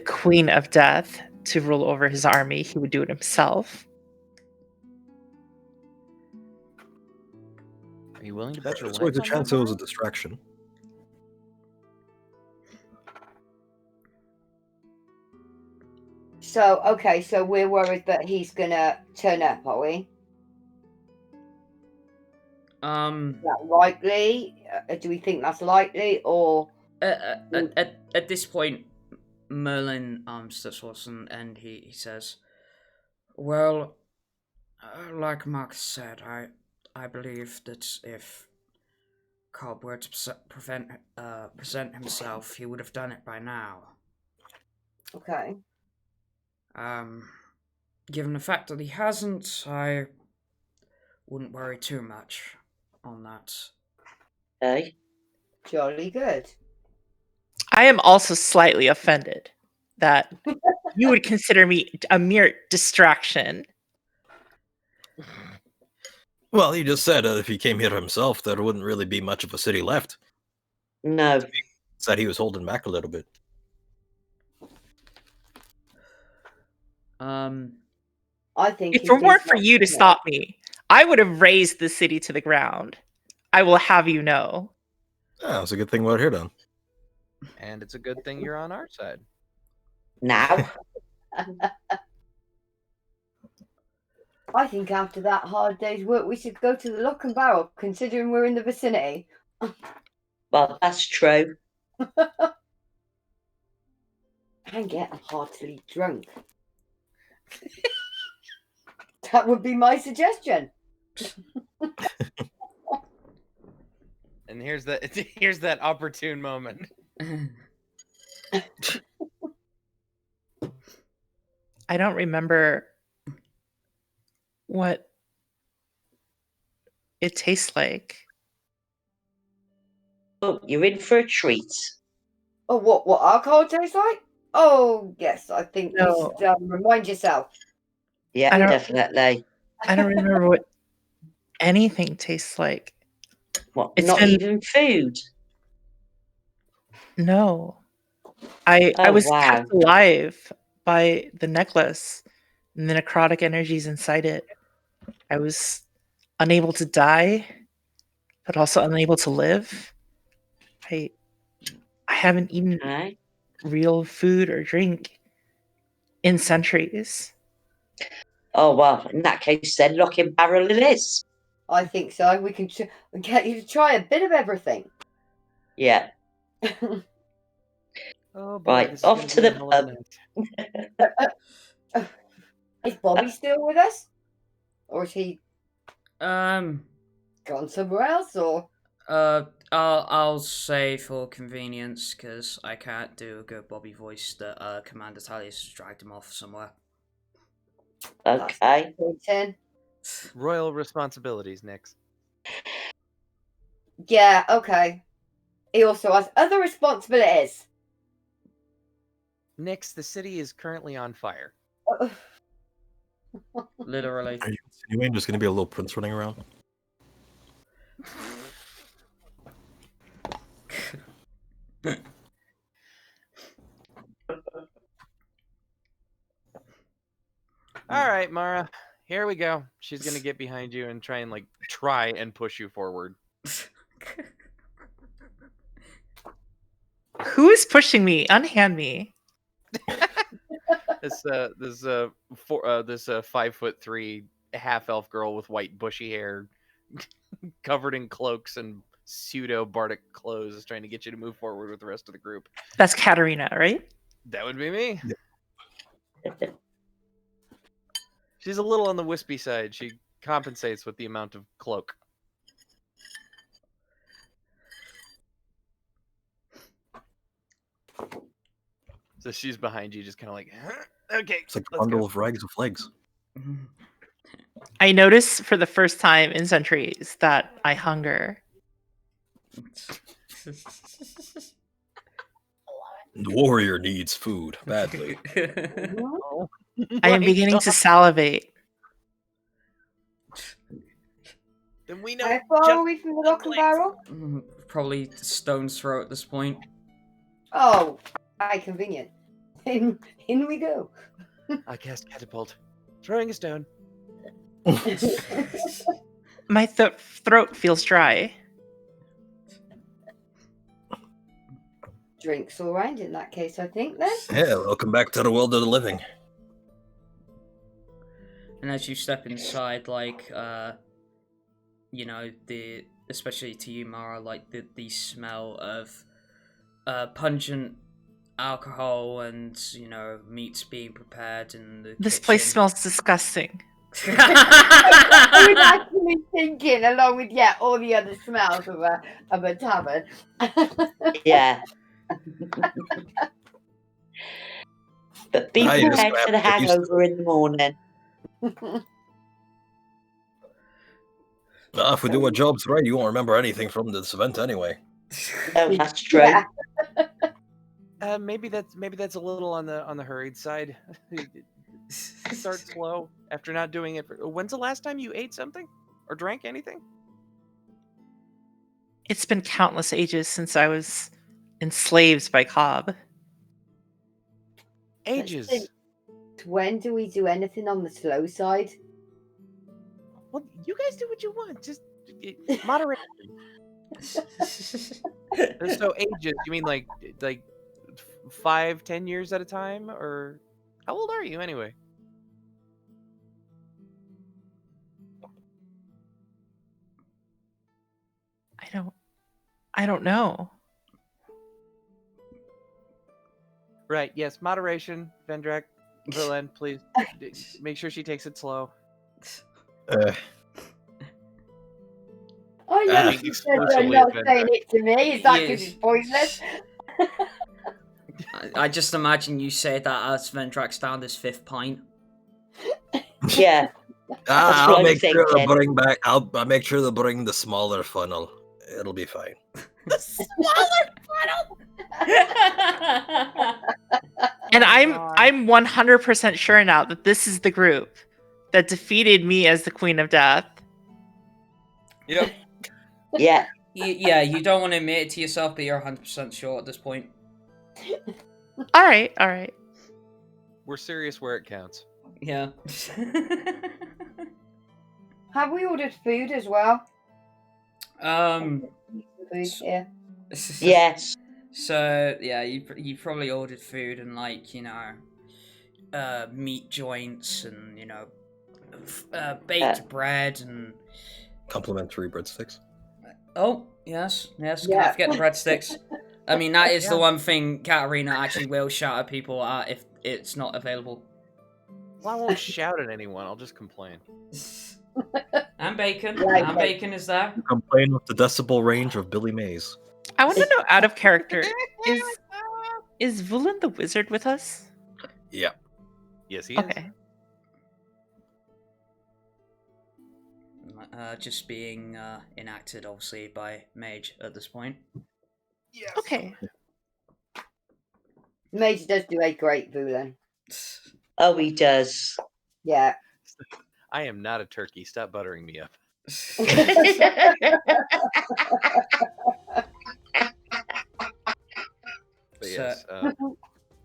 Queen of Death to rule over his army. He would do it himself. Are you willing to bet your There's life always a on chance that, it was a Mara? distraction. So, okay, so we're worried that he's gonna turn up, are we? Is that likely? Do we think that's likely, or At this point, Merlin steps forward and he says, "Well, like Marcus said, I believe that if Cobb were to present himself, he would have done it by now. okay? Given the fact that he hasn't, I wouldn't worry too much on that." Okay. Jolly good. I am also slightly offended that you would consider me a mere distraction. Well, he just said if he came here himself, there wouldn't really be much of a city left. No. Said he was holding back a little bit. I think If he it weren't thinks for you to that's stop me, I would have razed the city to the ground. I will have you know. Oh, it's a good thing we're here then. And it's a good thing you're on our side. Now. I think after that hard day's work, we should go to the Lock and Barrel, considering we're in the vicinity. Well, that's true. And get heartily drunk. That would be my suggestion. And here's that opportune moment. I don't remember what it tastes like. Oh, you're in for a treat. Oh, what alcohol tastes like? Oh, yes, I think No. you should remind yourself. Yeah, I don't- definitely. I don't remember what anything tastes like. What? It's Not been- even food. No. I Oh, was wow. kept alive by the necklace and the necrotic energies inside it. I was unable to die, but also unable to live. I haven't eaten Okay. real food or drink in centuries. Oh, well, in that case, then lock and barrel it is. I think so. We can get you to try a bit of everything. Yeah. Oh boy, Right, this is off gonna to be a the hell of a pub. night. Is Bobby still with us? Or is he Um, gone somewhere else? Or I'll say for convenience, because I can't do a good Bobby voice, that Commander Talius has dragged him off somewhere. Okay. Royal responsibilities, Nix. Yeah, okay. He also has other responsibilities. Nix, the city is currently on fire. Literally. Are you insinuating there's going to be a little prince running around? All right, Mara. here we go. She's gonna get behind you and try and push you forward. Who is pushing me? Unhand me. This 5'3" half elf girl with white bushy hair, covered in cloaks and pseudo bardic clothes, is trying to get you to move forward with the rest of the group. That's Katterina, right? That would be me. She's a little on the wispy side. She compensates with the amount of cloak. So she's behind you, just kind of like, huh? Okay. It's like a let's bundle go. of rags of legs. I notice for the first time in centuries that I hunger. The warrior needs food badly. I am beginning to salivate. Then we know. How far are we from the rock and barrel? Probably stone's throw at this point. Oh, how convenient. In we go. I cast catapult, throwing a stone. My throat feels dry. Drinks all round in that case, I think, then. Yeah, welcome back to the world of the living. And as you step inside, like, you know, especially to you, Mara, like, the smell of pungent alcohol and, you know, meats being prepared in the This kitchen. place smells disgusting. I was actually thinking, along with, all the other smells of a tavern. Yeah. But be I just prepared for the have to use- hangover in the morning. If we do our jobs right, you won't remember anything from this event anyway. Oh, that's true. Yeah. Maybe that's a little on the hurried side. Start slow after not doing it. When's the last time you ate something or drank anything? It's been countless ages since I was enslaved by Cobb. Ages. Let's see. When do we do anything on the slow side? Well, you guys do what you want. Just moderate. So ages? You mean like 5-10 years at a time, or how old are you anyway? I don't know. Right. Yes. Moderation. Vendrak, Vulen, please make sure she takes it slow. Oh, yeah, being she said you're exclusively not offended. saying it to me. Is that because Yes. it's pointless? I just imagine you say that as Vendrak's down his fifth pint. Yeah. I'll what I'm make sure to thinking. bring back. I'll make sure to bring the smaller funnel. It'll be fine. And I'm 100% sure now that this is the group that defeated me as the Queen of Death. Yep. Yeah. Yeah, you don't want to admit it to yourself, but you're 100% sure at this point. All right. We're serious where it counts. Yeah. Have we ordered food as well? Um. Food here. Yes. So yeah, you probably ordered food and like meat joints and baked bread and Complimentary breadsticks. oh yes can't Yeah. forget the breadsticks. I mean that is the Yeah. one thing Katterina actually will shout at people at if it's not available. Well, I won't shout at anyone. I'll just complain. And bacon. Like And it. bacon is there. You complain with the decibel range of Billy Mays. I want to know, out of character, is Vulen the wizard with us? Yeah. Yes, he is. Okay. Just being enacted obviously by Mage at this point. Yes. Okay. Mage does do a great Vulen. Oh, he does. Yeah. I am not a turkey. Stop buttering me up. But yes,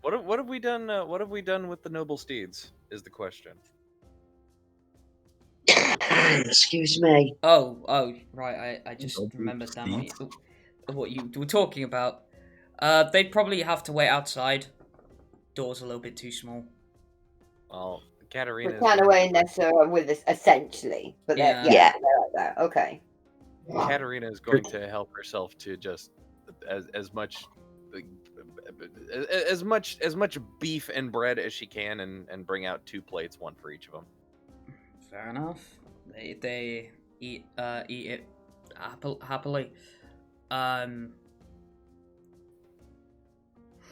what have we done? What have we done with the noble steeds? Is the question. Excuse me. Oh, right. I just Don't be remembered now thief. what you were talking about. They'd probably have to wait outside. Door's a little bit too small. Well, We're Katterina is kind of going way in there, so with us essentially. But Yeah. they're right there. Okay. Katterina is going to help herself to just as much as much beef and bread as she can, and bring out 2 plates, one for each of them. Fair enough. They eat it happily. I'm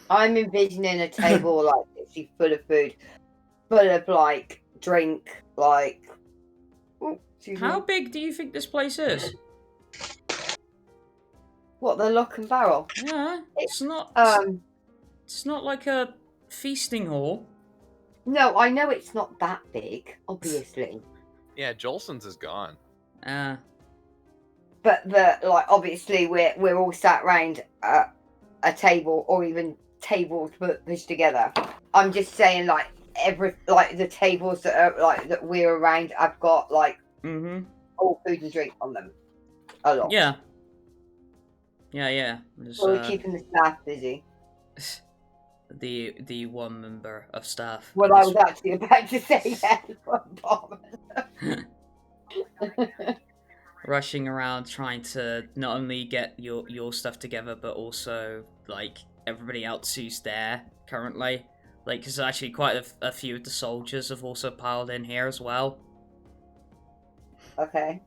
envisioning a table like literally full of food, full of like drink, like. Oh, excuse How me. big do you think this place is? What, the lock and barrel? Yeah, it's not. It's not like a feasting hall. No, I know it's not that big, obviously. Yeah, Jolson's is gone. But like obviously we're all sat round a table, or even tables pushed together. I'm just saying, like the tables that are like that we're around, I've got like all food and drink on them. A lot. Yeah. There's, So we're keeping the staff busy. the one member of staff. Well, I was actually about to say that. Rushing around trying to not only get your stuff together, but also like everybody else who's there currently. Like, because actually quite a few of the soldiers have also piled in here as well. Okay.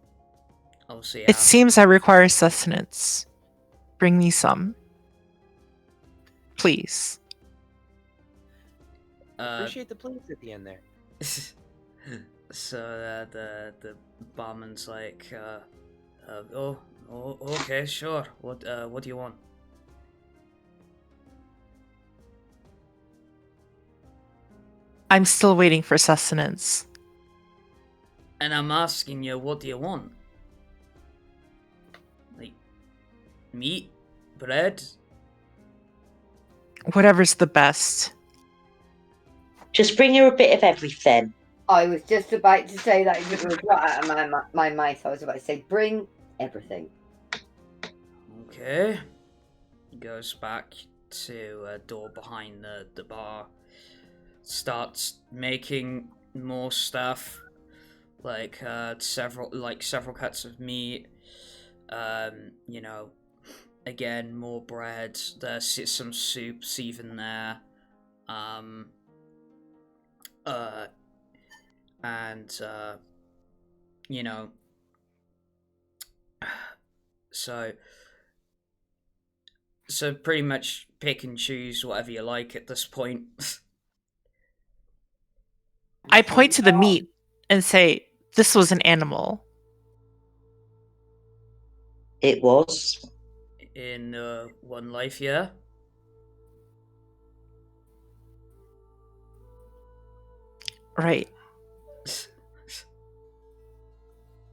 Obviously, It seems I require sustenance. Bring me some. Please. Appreciate the plates at the end there. So the barman's like, oh, okay, sure. What do you want? I'm still waiting for sustenance. And I'm asking you, what do you want? Like, meat? Bread? Whatever's the best. Just bring her a bit of everything. I was just about to say that. It was right out of my mouth. I was about to say, bring everything. Okay. Goes back to a door behind the bar. Starts making more stuff, like several cuts of meat. Again, more bread. There's some soups even there. So pretty much pick and choose whatever you like at this point. I point to the meat and say, this was an animal. It was. In one life, yeah? Right.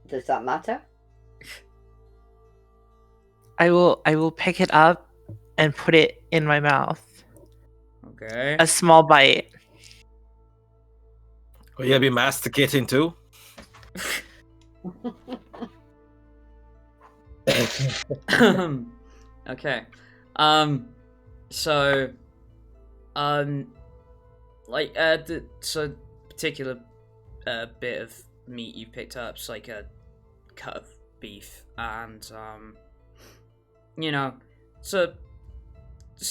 Does that matter? I will pick it up and put it in my mouth. Okay. A small bite. Will you be masticating too? Okay. So particular bit of meat you picked up is like a cut of beef, and so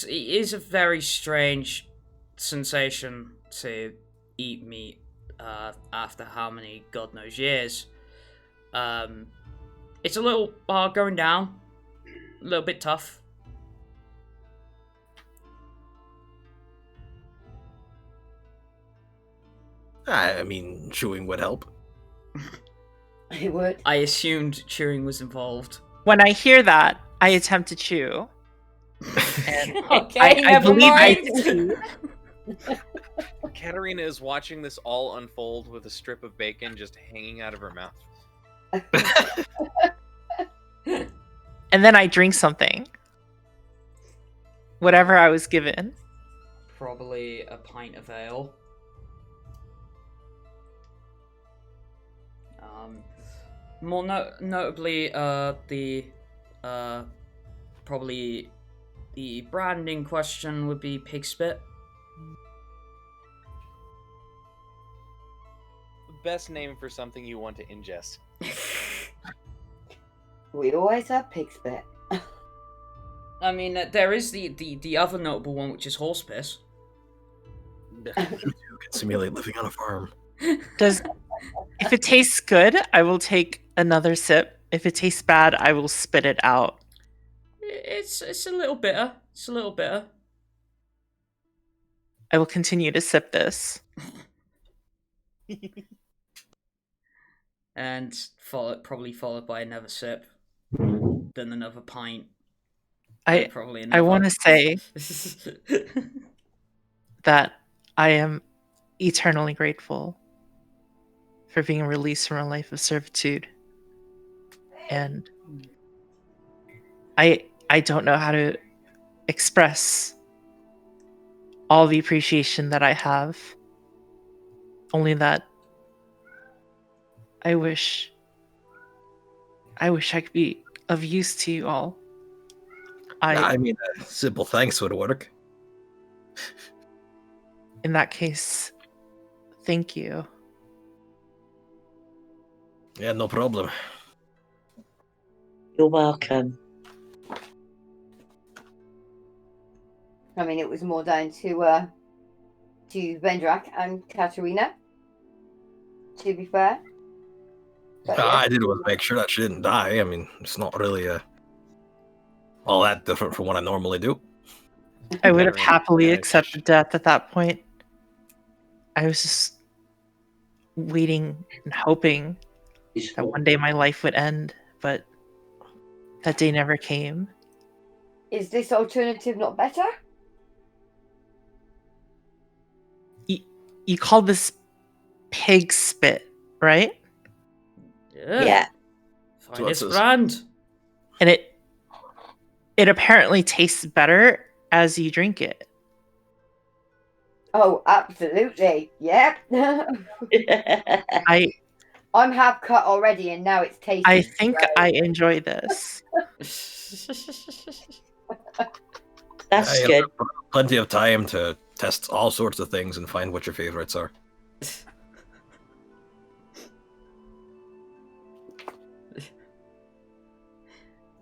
it is a very strange sensation to eat meat after how many God knows years. It's a little hard going down, a little bit tough. I mean, chewing would help. It would. I assumed chewing was involved. When I hear that, I attempt to chew. Okay, I never believe mind. Katterina is watching this all unfold with a strip of bacon just hanging out of her mouth. And then I drink something. Whatever I was given. Probably a pint of ale. More notably, probably the brand in question would be pig spit. Best name for something you want to ingest. We always have pig spit. I mean, there is the other notable one, which is horse piss. You can simulate living on a farm. If it tastes good, I will take another sip. If it tastes bad, I will spit it out. It's a little bitter. It's a little bitter. I will continue to sip this. And probably followed by another sip, then another pint. Probably another. I want to say that I am eternally grateful for being released from a life of servitude. And I don't know how to express all the appreciation that I have. Only that I wish I could be of use to you all. I mean, a simple thanks would work. In that case, thank you. Yeah, no problem. You're welcome. I mean, it was more down to Vendrak and Katterina, to be fair. But yeah. I did want to make sure that she didn't die. I mean, it's not really all that different from what I normally do. I would have happily accepted death at that point. I was just waiting and hoping that one day my life would end, but that day never came. Is this alternative not better? You call this pig spit, right? Yeah. Finest brand. And it apparently tastes better as you drink it. Oh, absolutely. Yep. I'm half cut already, and now it's tasty. I think I enjoy this. That's good. Plenty of time to test all sorts of things and find what your favorites are.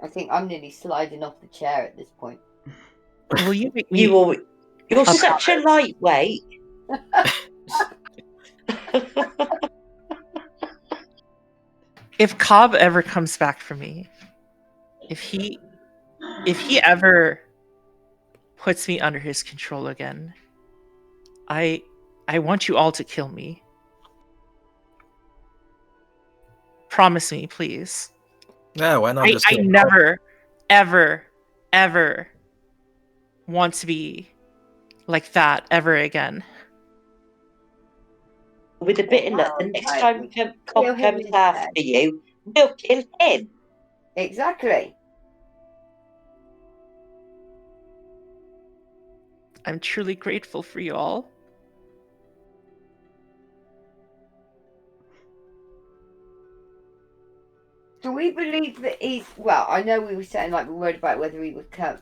I think I'm nearly sliding off the chair at this point. Will you make me? You're such a lightweight. If Cobb ever comes back for me, if he ever puts me under his control again, I want you all to kill me. Promise me, please. Yeah, why not? I never, ever want to be like that ever again. With a bit of luck, the next time Cobb comes after you, we'll kill him. Exactly. I'm truly grateful for you all. Do we believe that he's... Well, I know we were saying like we were worried about whether he would come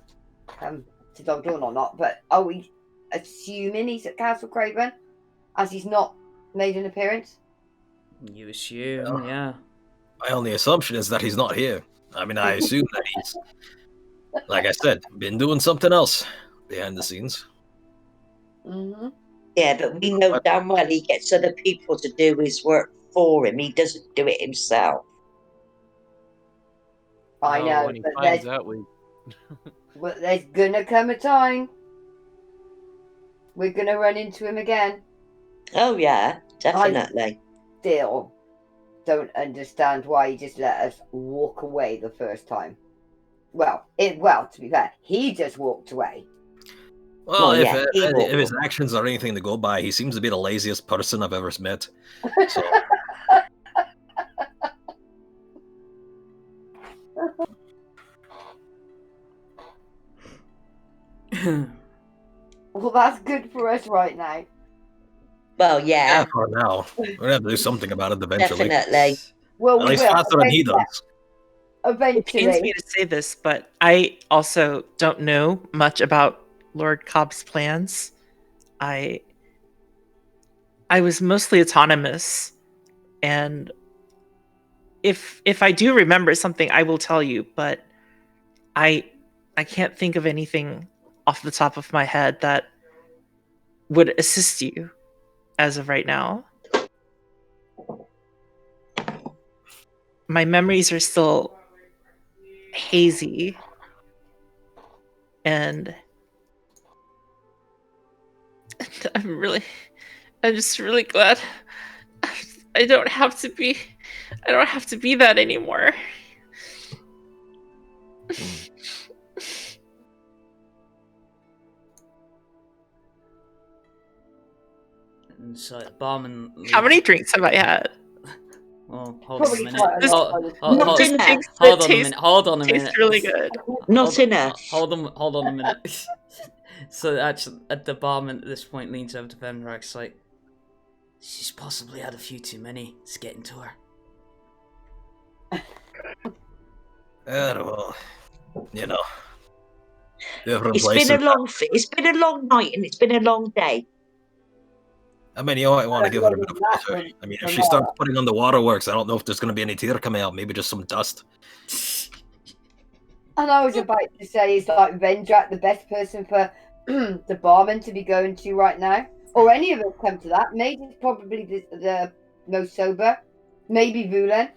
to Dog Dawn or not, but are we assuming he's at Castle Craven as he's not made an appearance? You assume, yeah. My only assumption is that he's not here. I mean, I assume that he's, like I said, been doing something else behind the scenes. Mm-hmm. Yeah, but we know damn well he gets other people to do his work for him. He doesn't do it himself. I know, when he but finds out, but there's gonna come a time we're gonna run into him again. Oh yeah, definitely. I still don't understand why he just let us walk away the first time. Well, to be fair, he just walked away. Well, if his actions are anything to go by, he seems to be the laziest person I've ever met. So. Well, that's good for us right now. Well, yeah. For now. We're going to have to do something about it eventually. Definitely. Well, At we least will. faster than he does. It pains me Eventually. to say this, but I also don't know much about Lord Cobb's plans. I was mostly autonomous, and if I do remember something, I will tell you. But I can't think of anything off the top of my head that would assist you as of right now. My memories are still hazy, and I'm just really glad I don't have to be that anymore. And so barman. How many drinks have I had? Oh, hold on a Probably minute. quite a lot. Not enough. Hold on a minute. Hold on a minute. Tastes really good. Not enough. Hold on a minute. So actually, at the barman at this point leans over to Vendrak's like, she's possibly had a few too many. It's getting to her. Well, you know. Different It's places. been a long night and it's been a long day. I mean, you might want to give it a bit of water. I mean, if she starts putting on the waterworks, I don't know if there's going to be any tear coming out. Maybe just some dust. And I was about to say, is like Vendrak the best person for the barman to be going to right now? Or any of us come to that. Maybe it's probably the most sober. Maybe Vulen.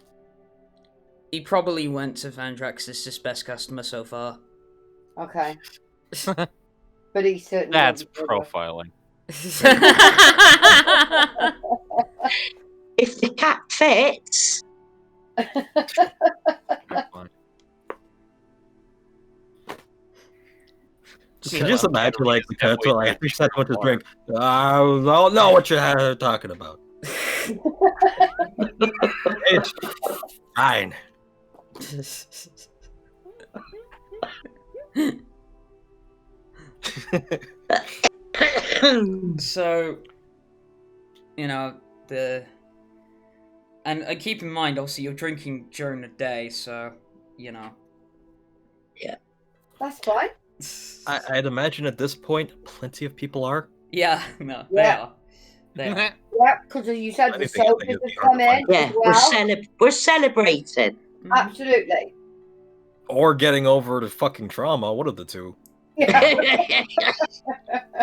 He probably went to Vendrak's as his best customer so far. Okay. But he's certainly... That's not sober. profiling. If the cat fits. Can you just imagine, like, the turtle, like, if you said what to drink, I don't know what you're talking about. It's fine. So, you know, and keep in mind, also, you're drinking during the day, so, you know. Yeah. That's fine. I'd imagine at this point, plenty of people are. Yeah, no, Yeah. They are. Yeah, because you said the Anything I soldiers think it'd be have hard come to find. in Yeah, as well. we're celebrating. Absolutely. Or getting over the fucking trauma, one of the two. Yeah.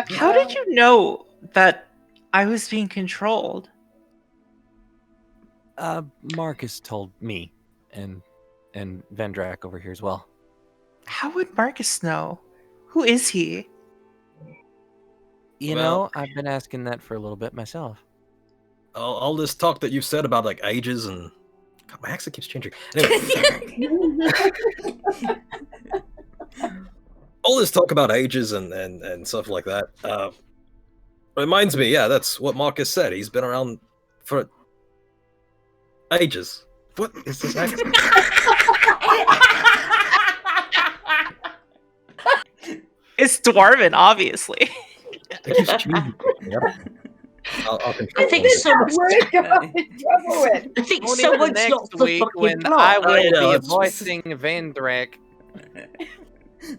How did you know that I was being controlled? Marcus told me, and Vendrak over here as well. How would Marcus know? Who is he? You Well- know, I've been asking that for a little bit myself. All this talk that you've said about, like, ages and... God, my accent keeps changing. Anyway. All this talk about ages and stuff like that reminds me, yeah, that's what Marcus said. He's been around for ages. What is this accent? It's Dwarven, obviously. It keeps changing. Yep. I'll I think someone's I I think Only someone's next lost the week fucking when plot. I will I know, be it's- voicing Vendrak.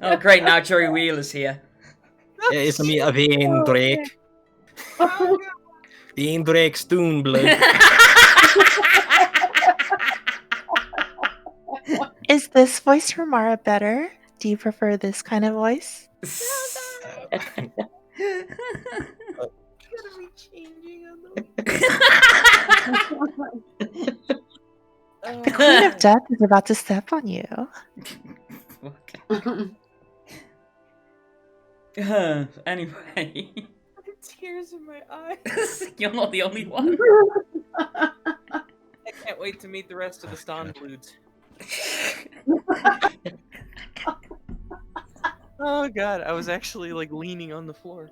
Oh, great, now Joey Wheeler's here. Yeah, it's me, Vendrak. Vendrak Stoonblood. Is this voice from Mara better? Do you prefer this kind of voice? The Queen of Death is about to step on you. Anyway. Tears in my eyes. You're not the only one. I can't wait to meet the rest of the Stonbloods. Oh god, I was actually like leaning on the floor.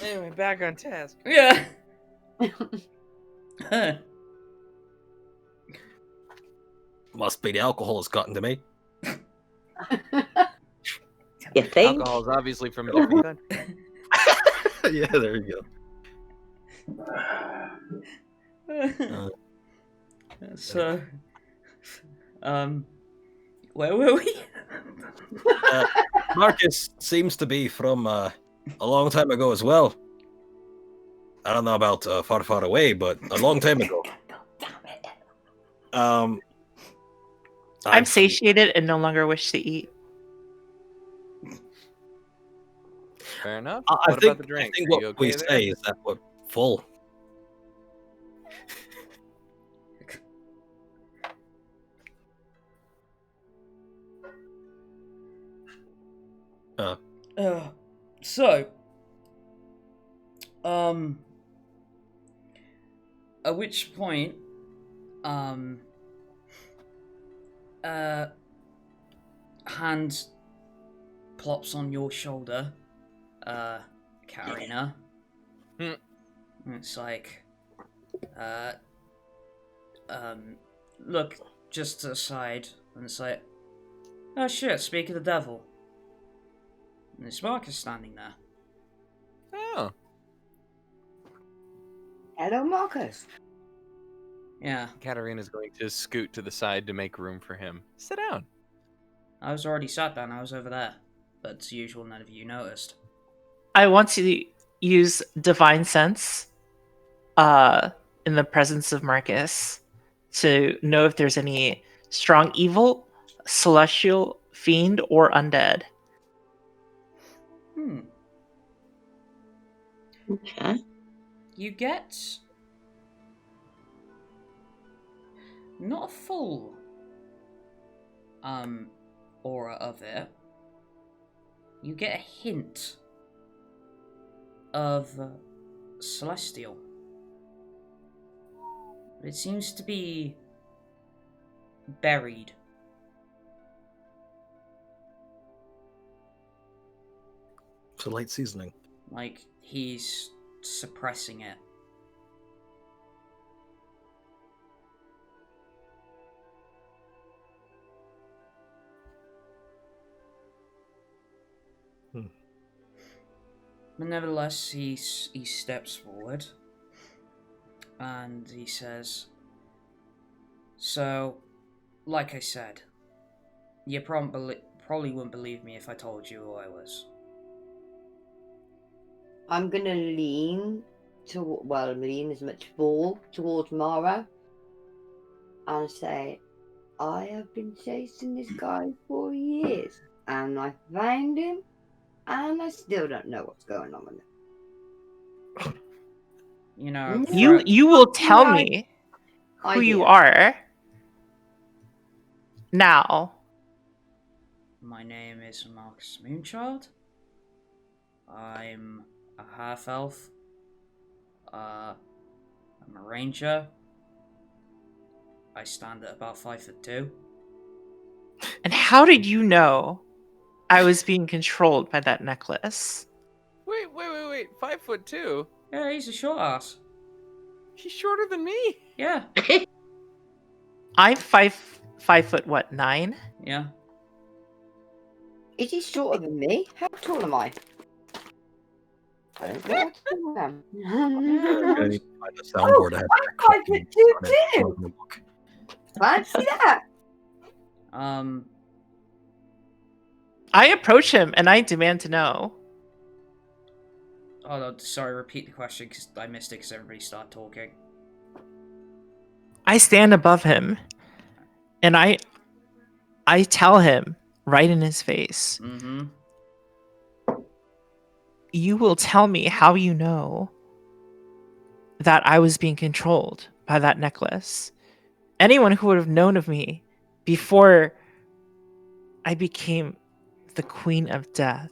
Anyway, back on task. Yeah. Must be the alcohol has gotten to me. You think? Alcohol is obviously from a different country. Yeah, there you go. So, where were we? Marcus seems to be from a long time ago as well. I don't know about far, far away, but a long time ago. I'm I've- satiated and no longer wish to eat. Fair enough. I What think, about the drink? I think Are what you we okay there? say is that we're full. So, at which point, hand plops on your shoulder, Katterina. Hmm. And it's like, look just to the side, and it's like, oh shit, speak of the devil. And this Marcus standing there. Oh, Hello, Marcus. Yeah, Katterina's going to scoot to the side to make room for him. Sit down. I was already sat down, I was over there. But as usual, none of you noticed. I want to use divine sense in the presence of Marcus to know if there's any strong evil, celestial, fiend, or undead. Okay. You get not a full aura of it. You get a hint of celestial. But it seems to be buried. It's a light seasoning. Like he's suppressing it. But nevertheless, he steps forward and he says, so, like I said, you probably wouldn't believe me if I told you who I was. I'm gonna lean lean as much fall towards Mara and say, I have been chasing this guy for years, and I found him, and I still don't know what's going on with him. You know, You will tell me who you are now. My name is Marcus Moonchild. I'm a half-elf. I'm a ranger. I stand at about 5'2". And how did you know I was being controlled by that necklace? Wait. 5'2"? Yeah, he's a short ass. He's shorter than me. Yeah, I'm 5'9". 9? yeah. Is he shorter than me? How tall am I? I don't know what to do with him. We're gonna need to find the soundboard. I have I'm 5'2" too. Fancy that. I approach him and I demand to know. Oh, no, sorry, repeat the question because I missed it because everybody started talking. I stand above him and I tell him right in his face, Mm-hmm. you will tell me how you know that I was being controlled by that necklace. Anyone who would have known of me before I became the Queen of Death,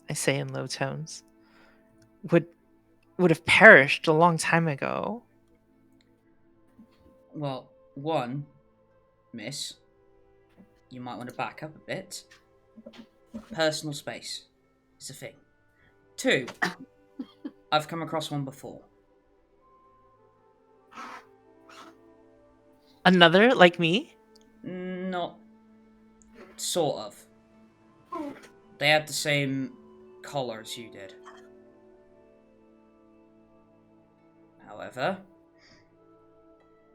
I say in low tones, would have perished a long time ago. Well, one, miss, you might want to back up a bit. Personal space is a thing. Two, I've come across one before. Another like me? Not sort of. They had the same collar as you did. however,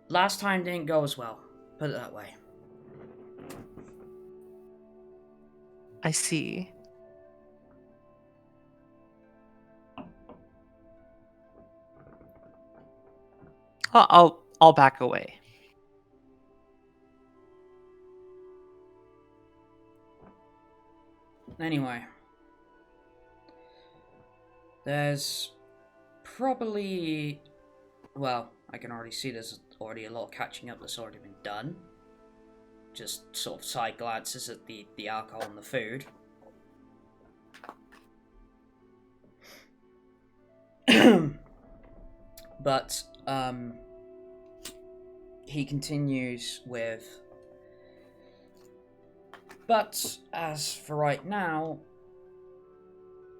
last time didn't go as well. Put it that way. I see. I'll back away. Anyway, there's probably, well, I can already see there's already a lot of catching up that's already been done. Just sort of side glances at the alcohol and the food. But, he continues with, but as for right now,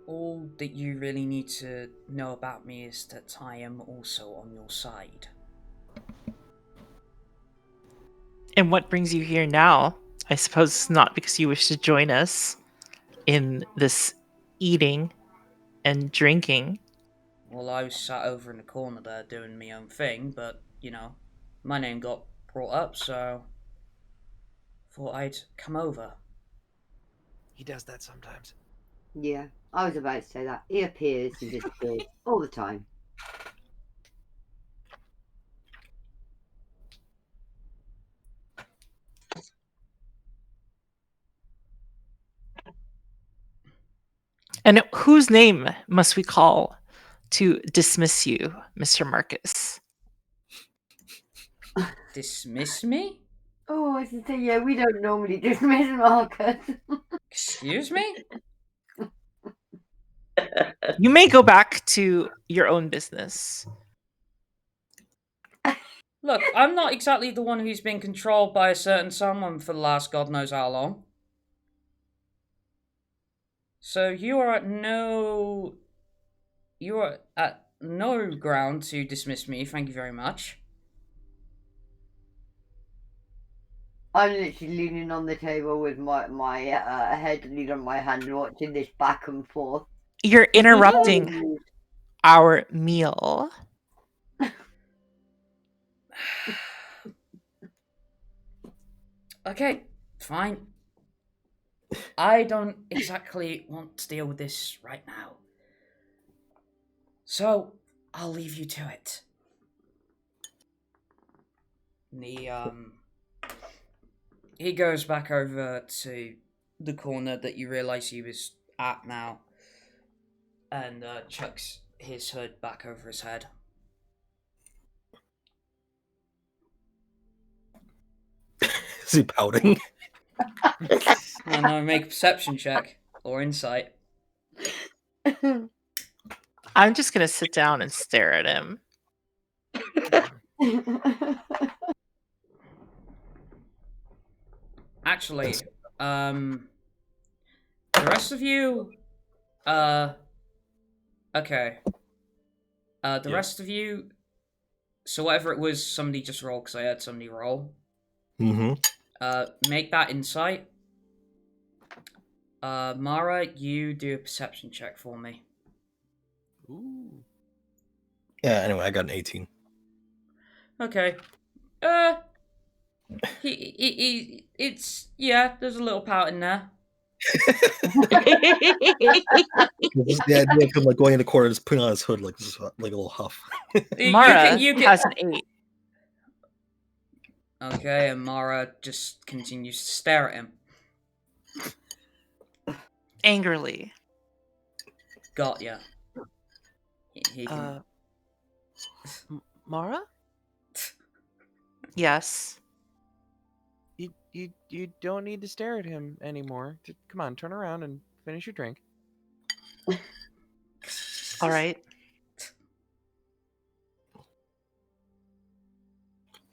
all that you really need to know about me is that I am also on your side. And what brings you here now? I suppose it's not because you wish to join us in this eating and drinking. Well, I was sat over in the corner there doing my own thing, but, you know, my name got brought up, so thought I'd come over. He does that sometimes. Yeah, I was about to say that. He appears and disappears all the time. And whose name must we call to dismiss you, Mr. Marcus? Dismiss me? Oh, I should say, yeah, we don't normally dismiss Marcus. Excuse me? You may go back to your own business. Look, I'm not exactly the one who's been controlled by a certain someone for the last God knows how long. So you are at no ground to dismiss me, thank you very much. I'm literally leaning on the table with my head leaning on my hand, watching this back and forth. You're interrupting our meal. Okay, fine. I don't exactly want to deal with this right now. So, I'll leave you to it. He goes back over to the corner that you realise he was at now, and chucks his hood back over his head. Is he pouting? And I make a perception check or insight. I'm just gonna sit down and stare at him. Actually, the rest of you, okay. The rest of you, so whatever it was, somebody just roll, because I had somebody roll. Mm-hmm. Make that insight. Mara, you do a perception check for me. Ooh. Yeah, anyway, I got an 18. Okay. It's, yeah, there's a little pout in there. This is the idea of him like going in the corner, just putting on his hood like this, like a little huff. Mara you can... has an 8. Okay, and Mara just continues to stare at him. Angrily. Got ya. He can... Mara? Yes. You don't need to stare at him anymore. Come on, turn around and finish your drink. All right.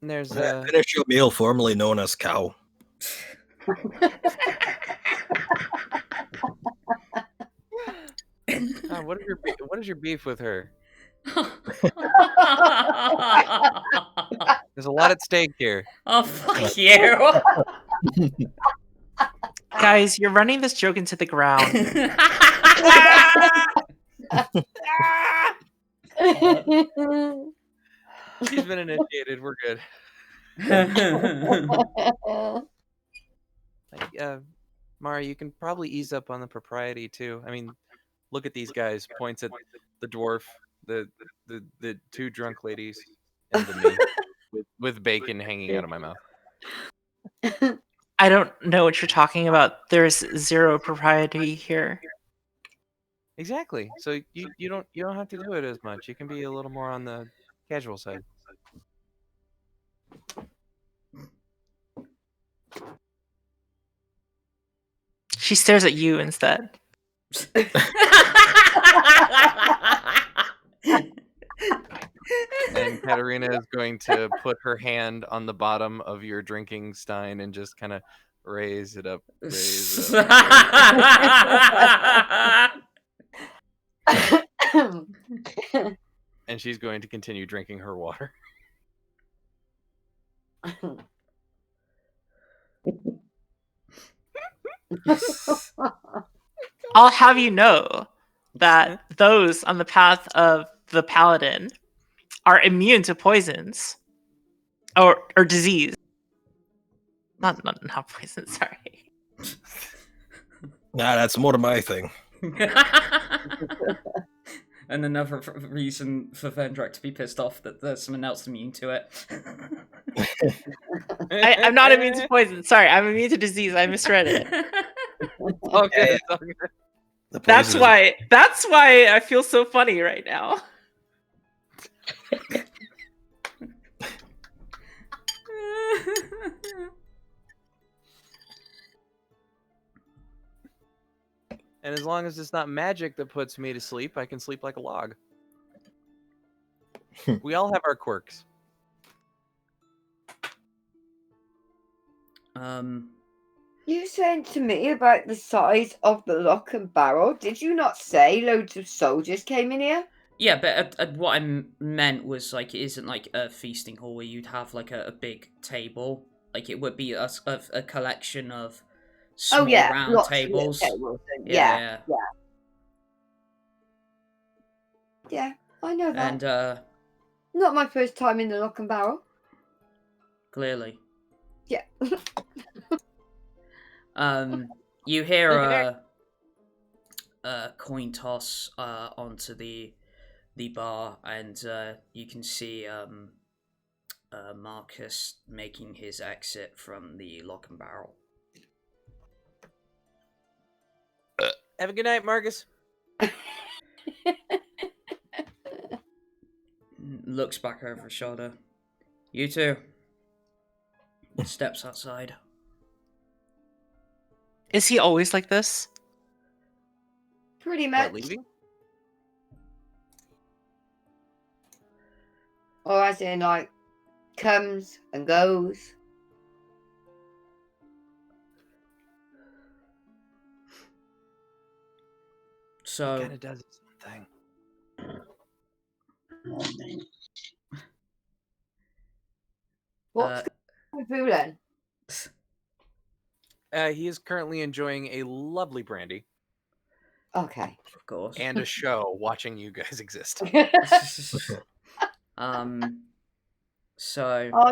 And there's Finish your meal, formerly known as cow. What is your beef with her? There's a lot at stake here. Oh, fuck you. Guys, you're running this joke into the ground. She's been initiated. We're good. Mara, you can probably ease up on the propriety too. I mean, look at these guys. Points at the dwarf, the two drunk ladies, and the me with bacon hanging out of my mouth. I don't know what you're talking about. There's zero propriety here. Exactly. So you don't have to do it as much. You can be a little more on the casual side. She stares at you instead. And Katterina is going to put her hand on the bottom of your drinking stein and just kind of raise it up. Raise it up. And she's going to continue drinking her water. I'll have you know that those on the path of the paladin are immune to poisons or disease. Not poison. Sorry. Nah, that's more to my thing. And another reason for Vendrak to be pissed off that there's someone else immune to it. I'm not immune to poison. Sorry, I'm immune to disease. I misread it. Okay. That's why I feel so funny right now. And as long as it's not magic that puts me to sleep, I can sleep like a log. We all have our quirks. You said to me about the size of the lock and barrel. Did you not say loads of soldiers came in here? Yeah, but what I meant was, like, it isn't like a feasting hall where you'd have, like, a big table. Like, it would be a collection of small round tables. Yeah, I know that. And, not my first time in the lock and barrel. Clearly. Yeah. You hear a coin toss onto the bar, and you can see Marcus making his exit from the lock and barrel. Have a good night, Marcus. Looks back over his shoulder. You too. Steps outside. Is he always like this? Pretty much. What, leaving? Or as in, like, comes and goes. So Kind of does its own thing. What's going on with Vulen? He is currently enjoying a lovely brandy Okay. of course. And a show watching you guys exist. So Oh, I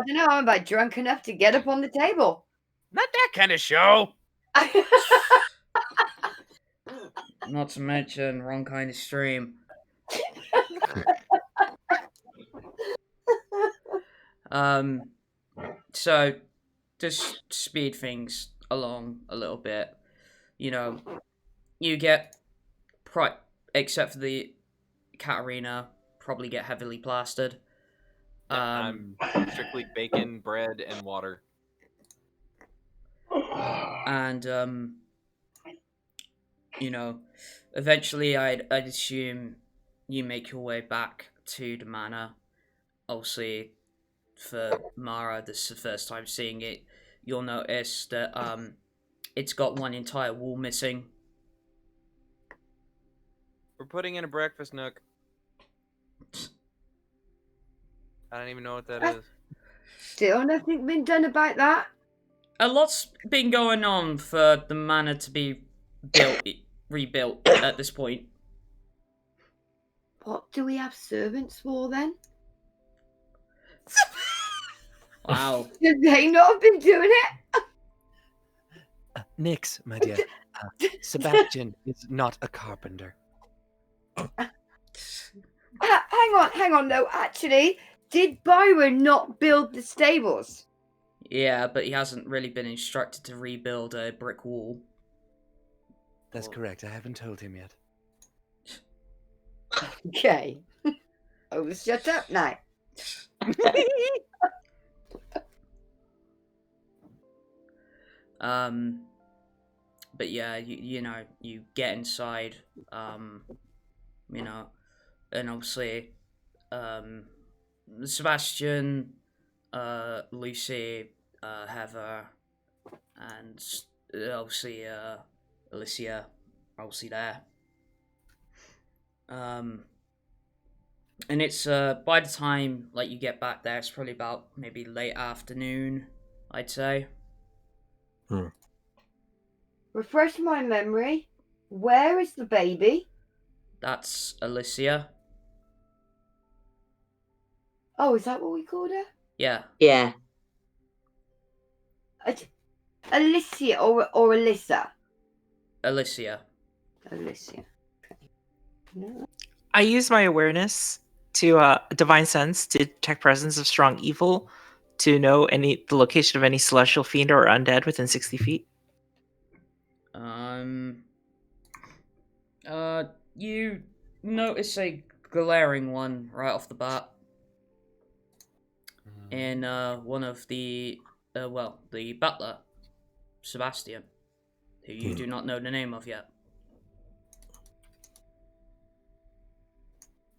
don't know. I'm about drunk enough to get up on the table. Not that kind of show. not to mention wrong kind of stream. So just speed things along a little bit. You know, you get except for the Katterina, probably get heavily plastered. I'm strictly bacon, bread, and water. And you know, eventually I'd assume you make your way back to the manor. Obviously, for Mara, this is the first time seeing it. You'll notice that it's got one entire wall missing. We're putting in a breakfast nook. I don't even know what that is. Still nothing been done about that? A lot's been going on for the manor to be rebuilt at this point. What do we have servants for then? Wow. Should they not have been doing it? Nix, my dear. Sebastian is not a carpenter. Hang on, though. Actually, did Byron not build the stables? Yeah, but he hasn't really been instructed to rebuild a brick wall. That's correct. I haven't told him yet. Okay. Oh, shut up now. But yeah, you know, you get inside, you know, and obviously, Sebastian, Lucy, Heather, and obviously, Alicia, obviously there. And it's, by the time, like, you get back there, it's probably about maybe late afternoon, I'd say. Refresh my memory. Where is the baby? That's Alicia. Oh, is that what we called her? Yeah. Yeah. Alicia or Alyssa? Alicia. Alicia. Okay. No. I use my awareness to divine sense to detect presence of strong evil to know the location of any celestial fiend or undead within 60 feet. You notice a glaring one right off the bat in one of the the butler, Sebastian, who you do not know the name of yet.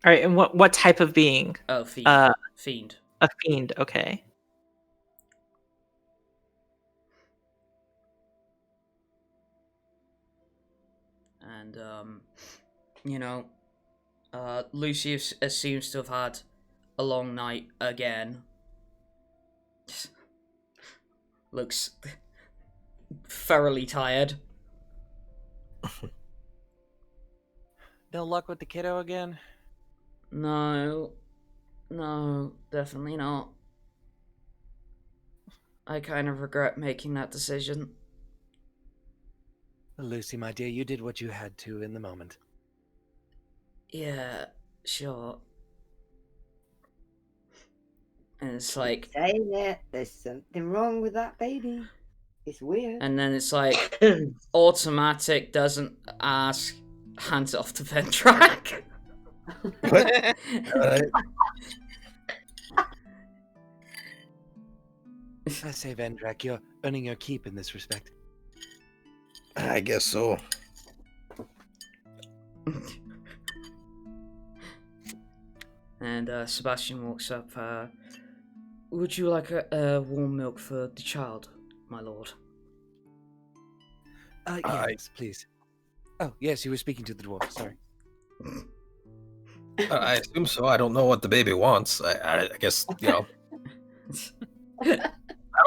All right, and what type of being? Oh, fiend. Fiend. A fiend. Okay. And you know, Lucius seems to have had a long night again. Looks thoroughly tired. No luck with the kiddo again? No, definitely not. I kind of regret making that decision. Lucy, my dear, you did what you had to in the moment. Yeah, sure. And it's like... Say that there's something wrong with that baby. It's weird. And then it's like, automatic, doesn't ask, hands it off to Vendrak. What? I say, Vendrak, you're earning your keep in this respect. I guess so. And Sebastian walks up. Would you like a warm milk for the child, my lord? Yes, please. Oh, yes, you were speaking to the dwarf. Sorry. I assume so. I don't know what the baby wants. I guess, you know. I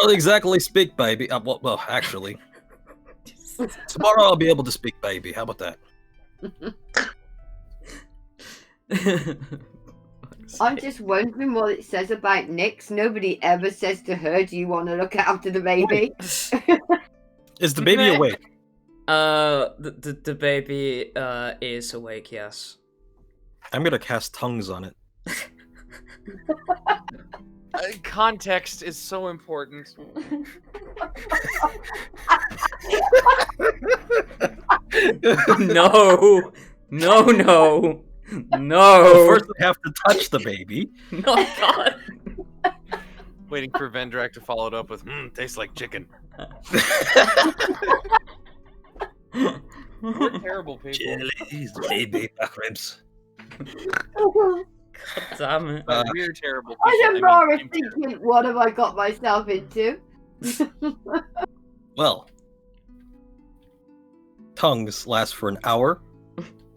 don't exactly speak baby. Well, actually. Tomorrow I'll be able to speak baby. How about that? I'm just wondering what it says about Nyx. Nobody ever says to her, do you want to look after the baby? Is the baby awake? The baby is awake, yes. I'm gonna cast tongues on it. Context is so important. No. First, I have to touch the baby. No, God. Waiting for Vendrak to follow it up with, tastes like chicken. We're terrible people. Jellies, baby back ribs. God damn it. We're terrible people. I am already I'm thinking, what have I got myself into? Well, tongues last for an hour,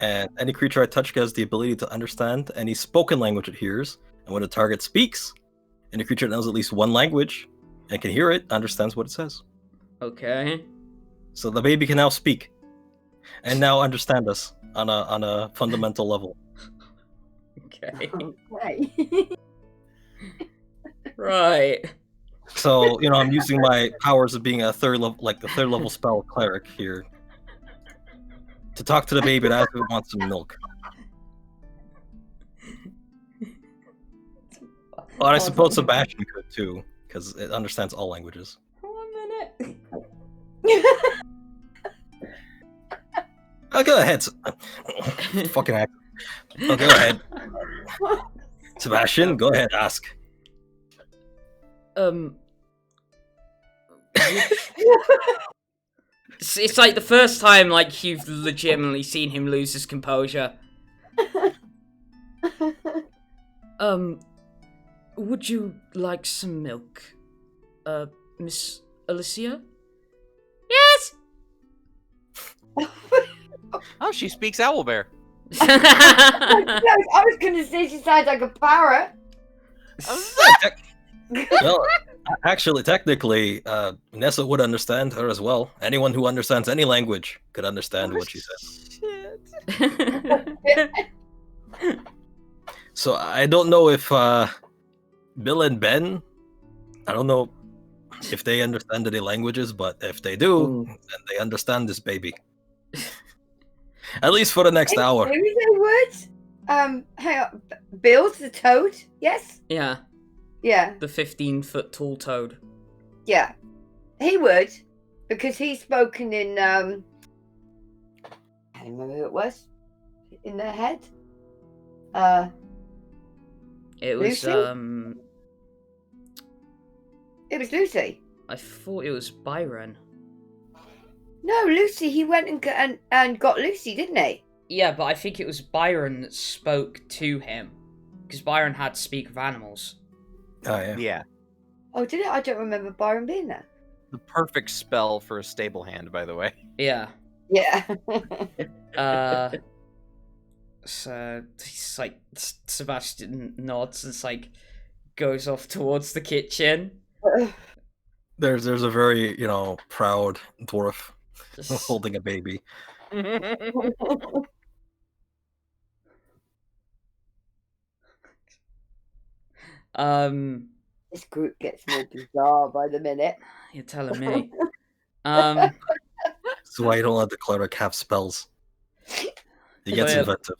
and any creature I touch has the ability to understand any spoken language it hears. And when a target speaks, any creature that knows at least one language and can hear it understands what it says. Okay. So the baby can now speak, and now understand us on a fundamental level. Okay. Okay. Right. So, I'm using my powers of being a third level spell cleric here to talk to the baby and ask if it wants some milk. Well, I suppose Sebastian could too, because it understands all languages. 1 minute. Oh, go ahead. Fucking act. Oh, go ahead. Sebastian, go ahead, ask. It's like the first time like you've legitimately seen him lose his composure. Would you like some milk, Miss Alicia? Yes. Oh, she speaks owlbear. I was gonna say she sounds like a parrot. Well, actually, technically, Nessa would understand her as well. Anyone who understands any language could understand what she said. So I don't know if Bill and Ben, I don't know if they understand any languages, but if they do, then they understand this baby. At least for the next hour. There is a word. Hang on. Bill's the toad. Yes. Yeah. Yeah. The 15-foot tall toad. Yeah. He would, because he's spoken in. I don't remember who it was. In their head. It was Lucy? It was Lucy. I thought it was Byron. No, Lucy. He went and got Lucy, didn't he? Yeah, but I think it was Byron that spoke to him, because Byron had speak of animals. Oh yeah. Yeah. Oh, did it? I don't remember Byron being there. The perfect spell for a stable hand, by the way. Yeah. Yeah. So he's like, Sebastian nods and like goes off towards the kitchen. There's a very proud dwarf Just- holding a baby. This group gets more bizarre by the minute. You're telling me. That's why you don't let the cleric have spells. He gets Well, inventive.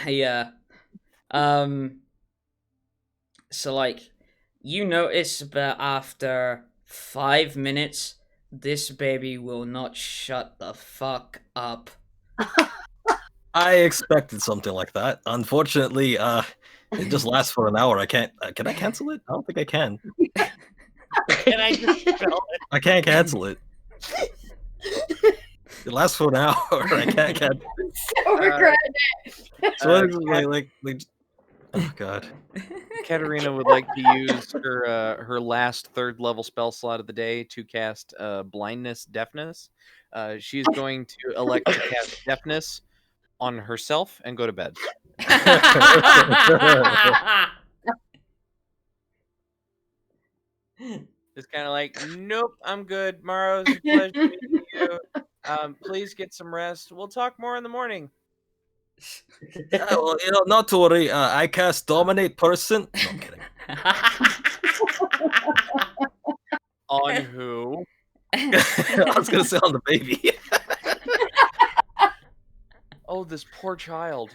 Yeah. So like, you notice that after 5 minutes, this baby will not shut the fuck up. I expected something like that. Unfortunately, it just lasts for an hour. I can't. Can I cancel it? I don't think I can. Can I just spell it? I can't cancel it. It lasts for an hour. I can't cancel it. So regret it. So it's like, oh god. Katterina would like to use her last third level spell slot of the day to cast blindness, deafness. She's going to elect to cast deafness on herself and go to bed. Just kind of like, nope, I'm good. Morrow's a pleasure meeting you. Please get some rest. We'll talk more in the morning. Yeah, well, not to worry. I cast dominate person. No, I'm kidding. On who? I was gonna say on the baby. Oh, this poor child.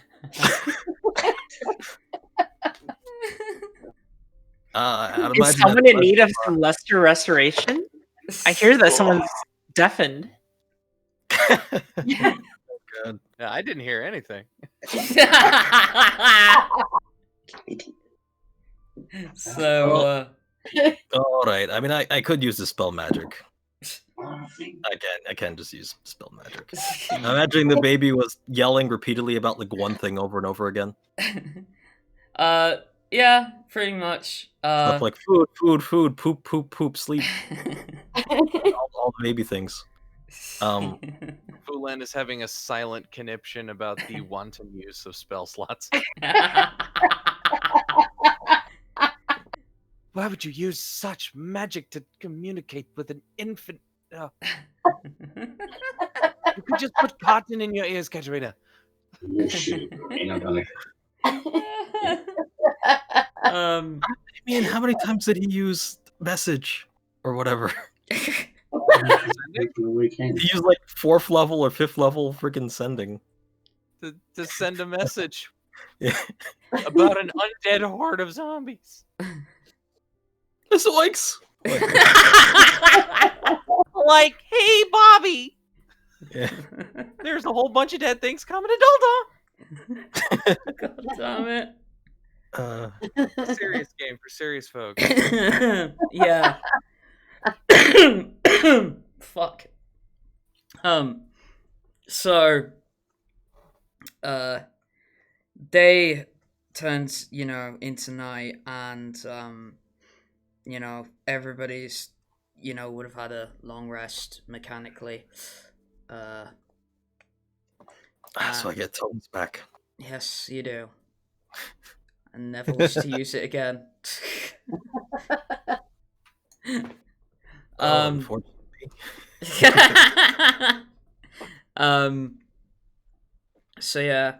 I'd Is imagine someone that's in need of some luster restoration? I hear that someone's deafened. God. No, I didn't hear anything. So, All right. I mean, I could use the spell magic. I can just use spell magic. I'm imagining the baby was yelling repeatedly about like one thing over and over again. yeah, pretty much. Stuff like food, food, food, poop, poop, poop, sleep. all the baby things. Vulen is having a silent conniption about the wanton use of spell slots. Why would you use such magic to communicate with an infant? You could just put cotton in your ears, Katterina. I mean, how many times did he use message? or whatever. The weekend. He used like 4th level or 5th level freaking sending. To send a message Yeah. about an undead horde of zombies. This likes. Like, hey, Bobby, Yeah. there's a whole bunch of dead things coming to Dulda. God damn it. Serious game for serious folks. Yeah. Fuck. So, day turns, into night, and everybody's, would have had a long rest mechanically. So I get tones back. Yes, you do. And never wish to use it again. Unfortunately. So yeah.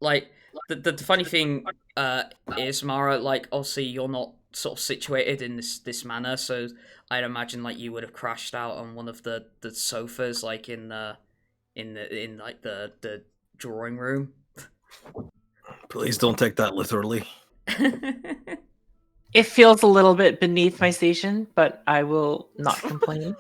Like the funny thing is, Mara, like, obviously you're not sort of situated in this manner, so I'd imagine like you would have crashed out on one of the sofas, like in the drawing room. Please don't take that literally. It feels a little bit beneath my station, but I will not complain.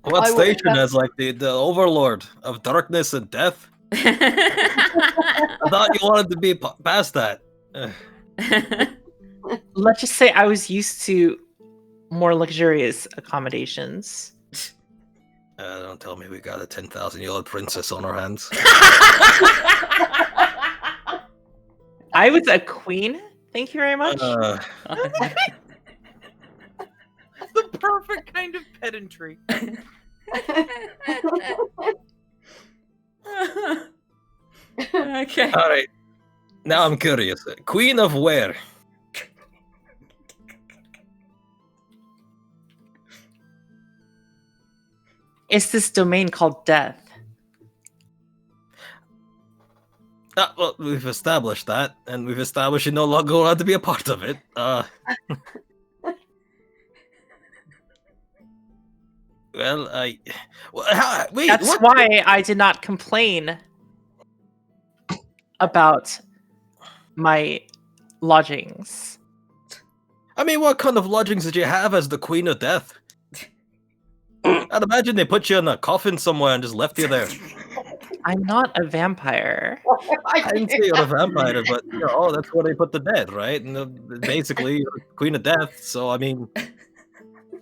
What station as like the overlord of darkness and death? I thought you wanted to be past that. Let's just say I was used to more luxurious accommodations. Don't tell me we got a 10,000-year-old princess on our hands. I was a queen. Thank you very much. The perfect kind of pedantry. Okay. All right. Now I'm curious. Queen of where? It's this domain called death. Well, we've established that, and we've established you no longer allowed to be a part of it. Well, wait. That's what? why I did not complain about my lodgings. I mean, what kind of lodgings did you have as the Queen of Death? I'd imagine they put you in a coffin somewhere and just left you there. I'm not a vampire. I didn't say you're a vampire, but that's where they put the dead, right? And basically, you're the Queen of Death. So I mean,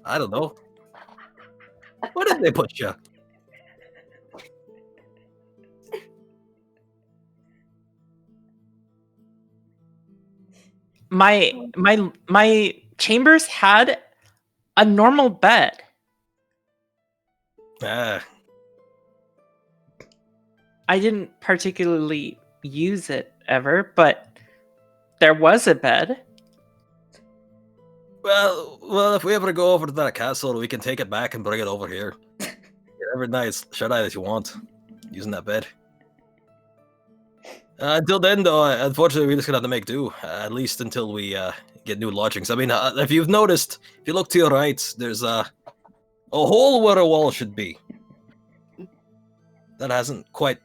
I don't know. Where did they put you? My chambers had a normal bed. Ah. I didn't particularly use it ever, but there was a bed. Well, if we ever go over to that castle, we can take it back and bring it over here. Get every night shut-eye that you want, using that bed. Until then, though, unfortunately, we're just gonna have to make do. At least until we get new lodgings. I mean, if you've noticed, if you look to your right, there's a hole where a wall should be. That hasn't quite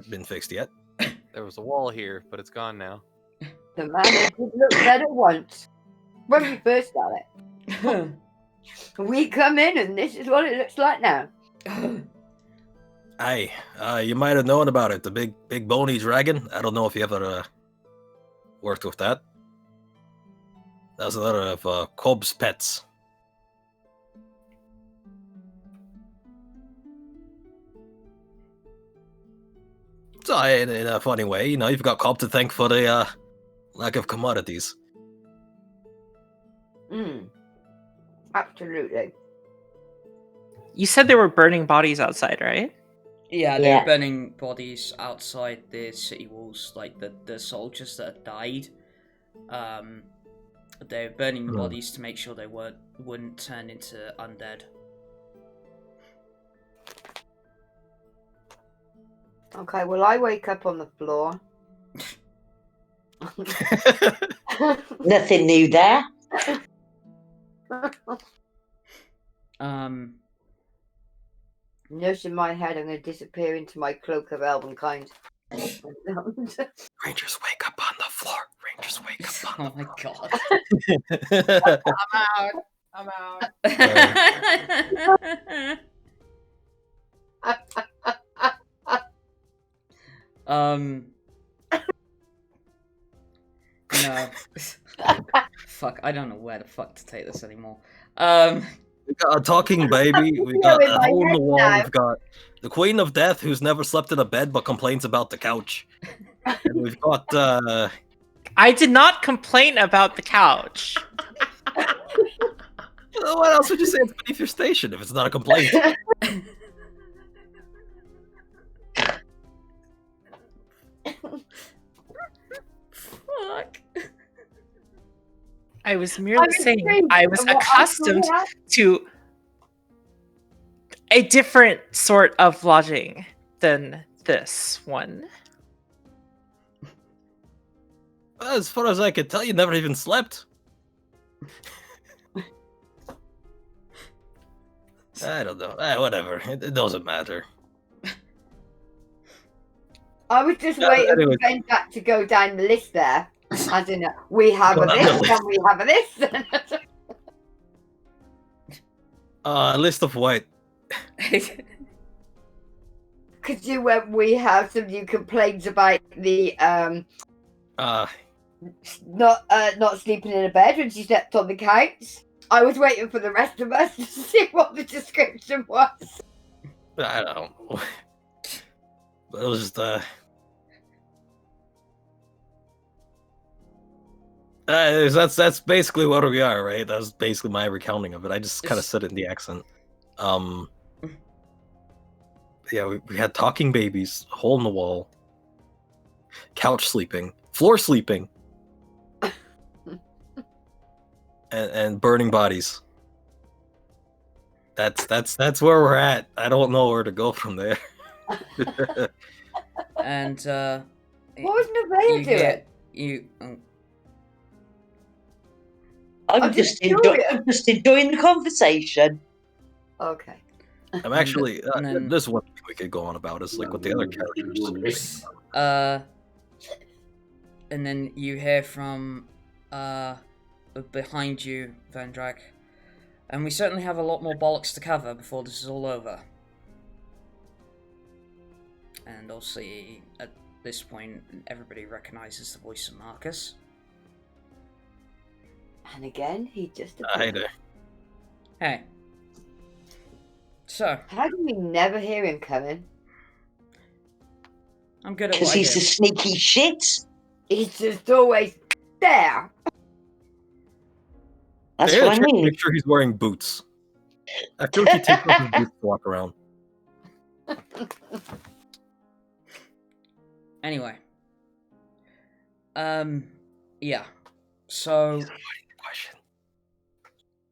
been fixed yet. There was a wall here, but it's gone now. The man did look better once. When we first got it. We come in and this is what it looks like now. Aye, you might have known about it. The big bony dragon. I don't know if you ever worked with that. That was another of Cobb's pets. So in a funny way, you've got Cobb to thank for the lack of commodities. Absolutely. You said there were burning bodies outside, right? Yeah, they're burning bodies outside the city walls, like the soldiers that had died. They're burning the bodies to make sure they wouldn't turn into undead. Okay, well, I wake up on the floor. Nothing new there. Nursing my head, I'm going to disappear into my cloak of elvenkind. Rangers wake up on the floor. Rangers wake up on Oh my god. the floor. I'm out. No. Fuck, I don't know where the fuck to take this anymore. We got a talking baby. We got a hole in the wall. We've got the Queen of Death, who's never slept in a bed but complains about the couch. And we've got I did not complain about the couch. what else would you say? It's beneath your station if it's not a complaint. Fuck. I was merely saying intrigued I was of what accustomed actually happened. to a different sort of lodging than this one. As far as I can tell, you never even slept. I don't know. Whatever. It doesn't matter. I was just waiting anyway. for Vendrak to go down the list there. As in, we have a this and we have a this. A list of what? Because you went, we have some new complaints about the not sleeping in a bed when she slept on the couch. I was waiting for the rest of us to see what the description was. I don't know. But it was just that's basically what we are, right? That's basically my recounting of it. I just kind of said it in the accent. Yeah, we had talking babies, hole in the wall, couch sleeping, floor sleeping, and burning bodies. That's where we're at. I don't know where to go from there. And What was Nevaeh doing? I'm just enjoying the conversation. Okay. I'm actually and then- this is what we could go on about is like what the other characters. And then you hear from behind you, Vendrak. And we certainly have a lot more bollocks to cover before this is all over. And obviously, at this point, everybody recognizes the voice of Marcus. And again, he just Hey appeared. there. Hey. So, How do we never hear him coming? I'm good at Because what I he's do. a sneaky shit. He's just always there. That's Yeah, what I check to mean. make sure he's wearing boots. I feel like he takes off his boots to walk around. Anyway. Yeah. So, Question.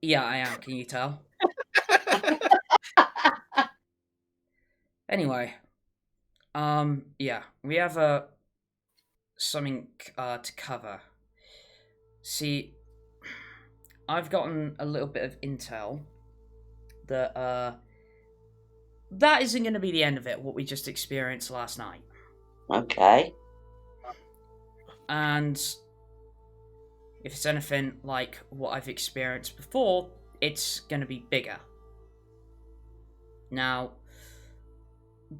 yeah, I am. Can you tell? Anyway. Yeah. We have something to cover. See, I've gotten a little bit of intel that that isn't going to be the end of it, what we just experienced last night. Okay. And if it's anything like what I've experienced before, it's going to be bigger. Now,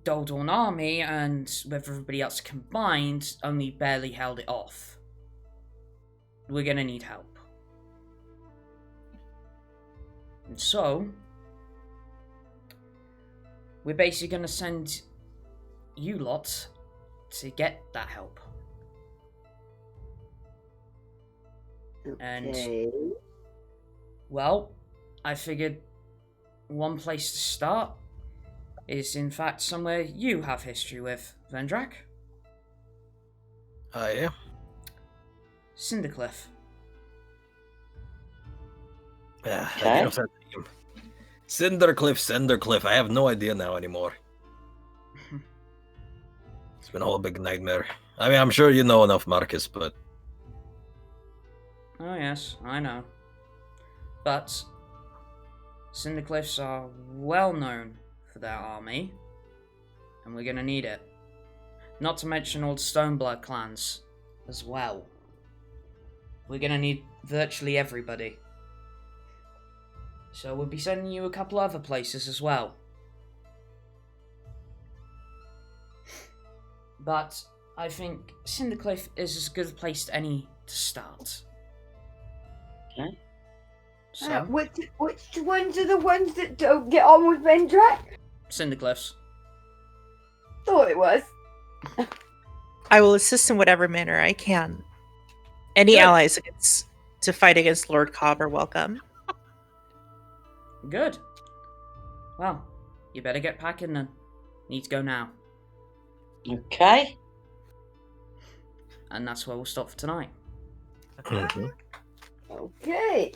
Doldorn Army and with everybody else combined only barely held it off. We're going to need help. And so, we're basically going to send you lot to get that help. And, Okay. well, I figured one place to start is, in fact, somewhere you have history with, Vendrak. Yeah. Cindercliff. Yeah. Okay. I that name. Cindercliff. I have no idea now anymore. It's been a whole big nightmare. I mean, I'm sure you know enough, Marcus, but Oh yes, I know. But Cindercliffs are well known for their army, and we're gonna need it. Not to mention all the Stoneblood clans as well. We're gonna need virtually everybody. So we'll be sending you a couple other places as well. But I think Cindercliff is as good a place as any to start. Okay. So, Which ones are the ones that don't get on with Vendrak? Cindercliffs. Thought it was. I will assist in whatever manner I can. Any Good. allies to fight against Lord Cobb are welcome. Good. Well, you better get packing then. Need to go now. Okay. And that's where we'll stop for tonight. Mhm. Okay.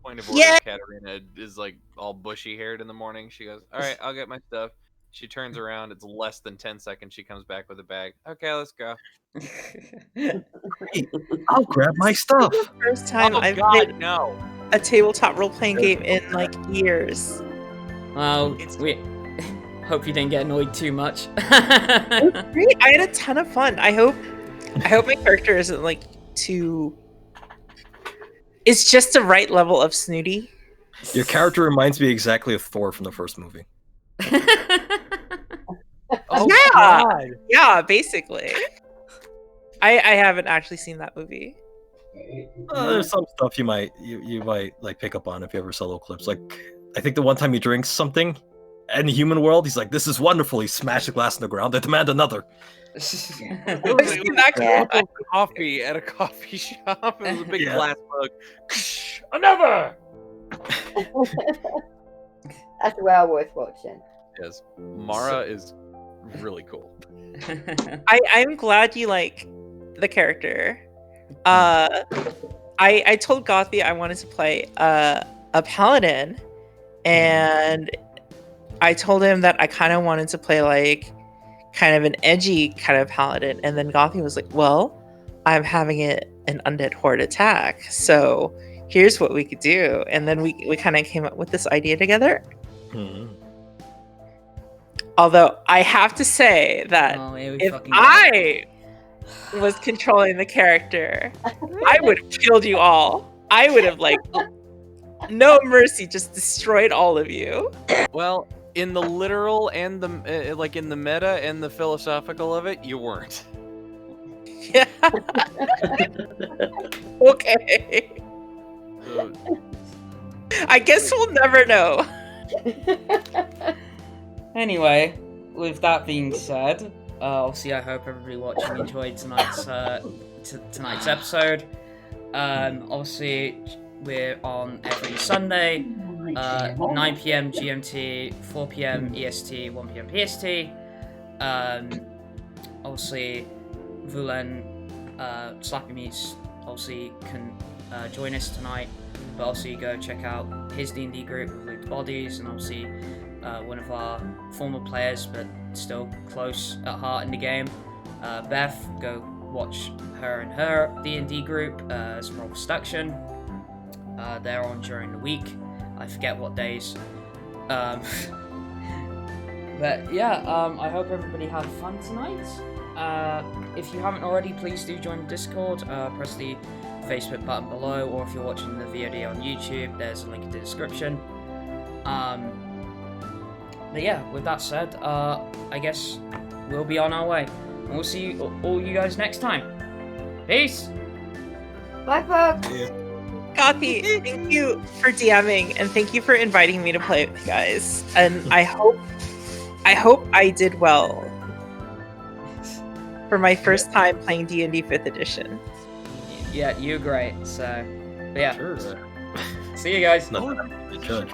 Point of order, Yeah. Katterina is like all bushy haired in the morning. She goes, "All right, I'll get my stuff." She turns around. It's less than 10 seconds. She comes back with a bag. Okay, let's go. I'll grab my stuff. First time Oh I've God, played no! a tabletop role-playing game in like years. Well, we hope you didn't get annoyed too much. It was great. I had a ton of fun. I hope my character isn't like too. It's just the right level of snooty. Your character reminds me exactly of Thor from the first movie. Oh Yeah. God! Yeah, basically. I haven't actually seen that movie. There's some stuff you might like pick up on if you ever solo clips. Like, I think the one time he drinks something in the human world, he's like, "This is wonderful." He smashed a glass on the ground. They demand another. I've seen that Yeah. Cup of coffee at a coffee shop. It was a big Yeah. glass mug. Another. That's well worth watching. Yes, Mara is really cool. I'm glad you like the character. I told Gothy I wanted to play a paladin, and I told him that I kind of wanted to play like kind of an edgy kind of paladin, and then Gothy was like, "Well, I'm having an undead horde attack, so here's what we could do," and then we kind of came up with this idea together. Mhm. Although I have to say that Oh, here we if fucking go. I was controlling the character, I would have killed you all. I would have like no mercy, just destroyed all of you. Well, in the literal and the like in the meta and the philosophical of it, you weren't. Yeah. Okay. So, I guess we'll never know. Anyway, with that being said, obviously I hope everybody watching enjoyed tonight's tonight's episode. Obviously we're on every Sunday, 9 PM GMT, 4 PM EST, 1 PM PST. Obviously Vulen, SlappyMeats obviously can join us tonight, but also you go check out his D&D group with Loot Bodies, and obviously one of our former players but still close at heart in the game, Beth. Go watch her and her D&D group, Sprawl Seduction. They're on during the week. I forget what days. But yeah, I hope everybody had fun tonight. If you haven't already, please do join the Discord. Press the Facebook button below, or if you're watching the VOD on YouTube, there's a link in the description. But yeah, with that said, I guess we'll be on our way. And we'll see all you guys next time. Peace! Bye, folks. Gothy, thank you for DMing, and thank you for inviting me to play with you guys. And I hope I did well for my first time playing D&D 5th edition. Yeah, you're great. So, but yeah. Sure. See you guys. Nothing to judge.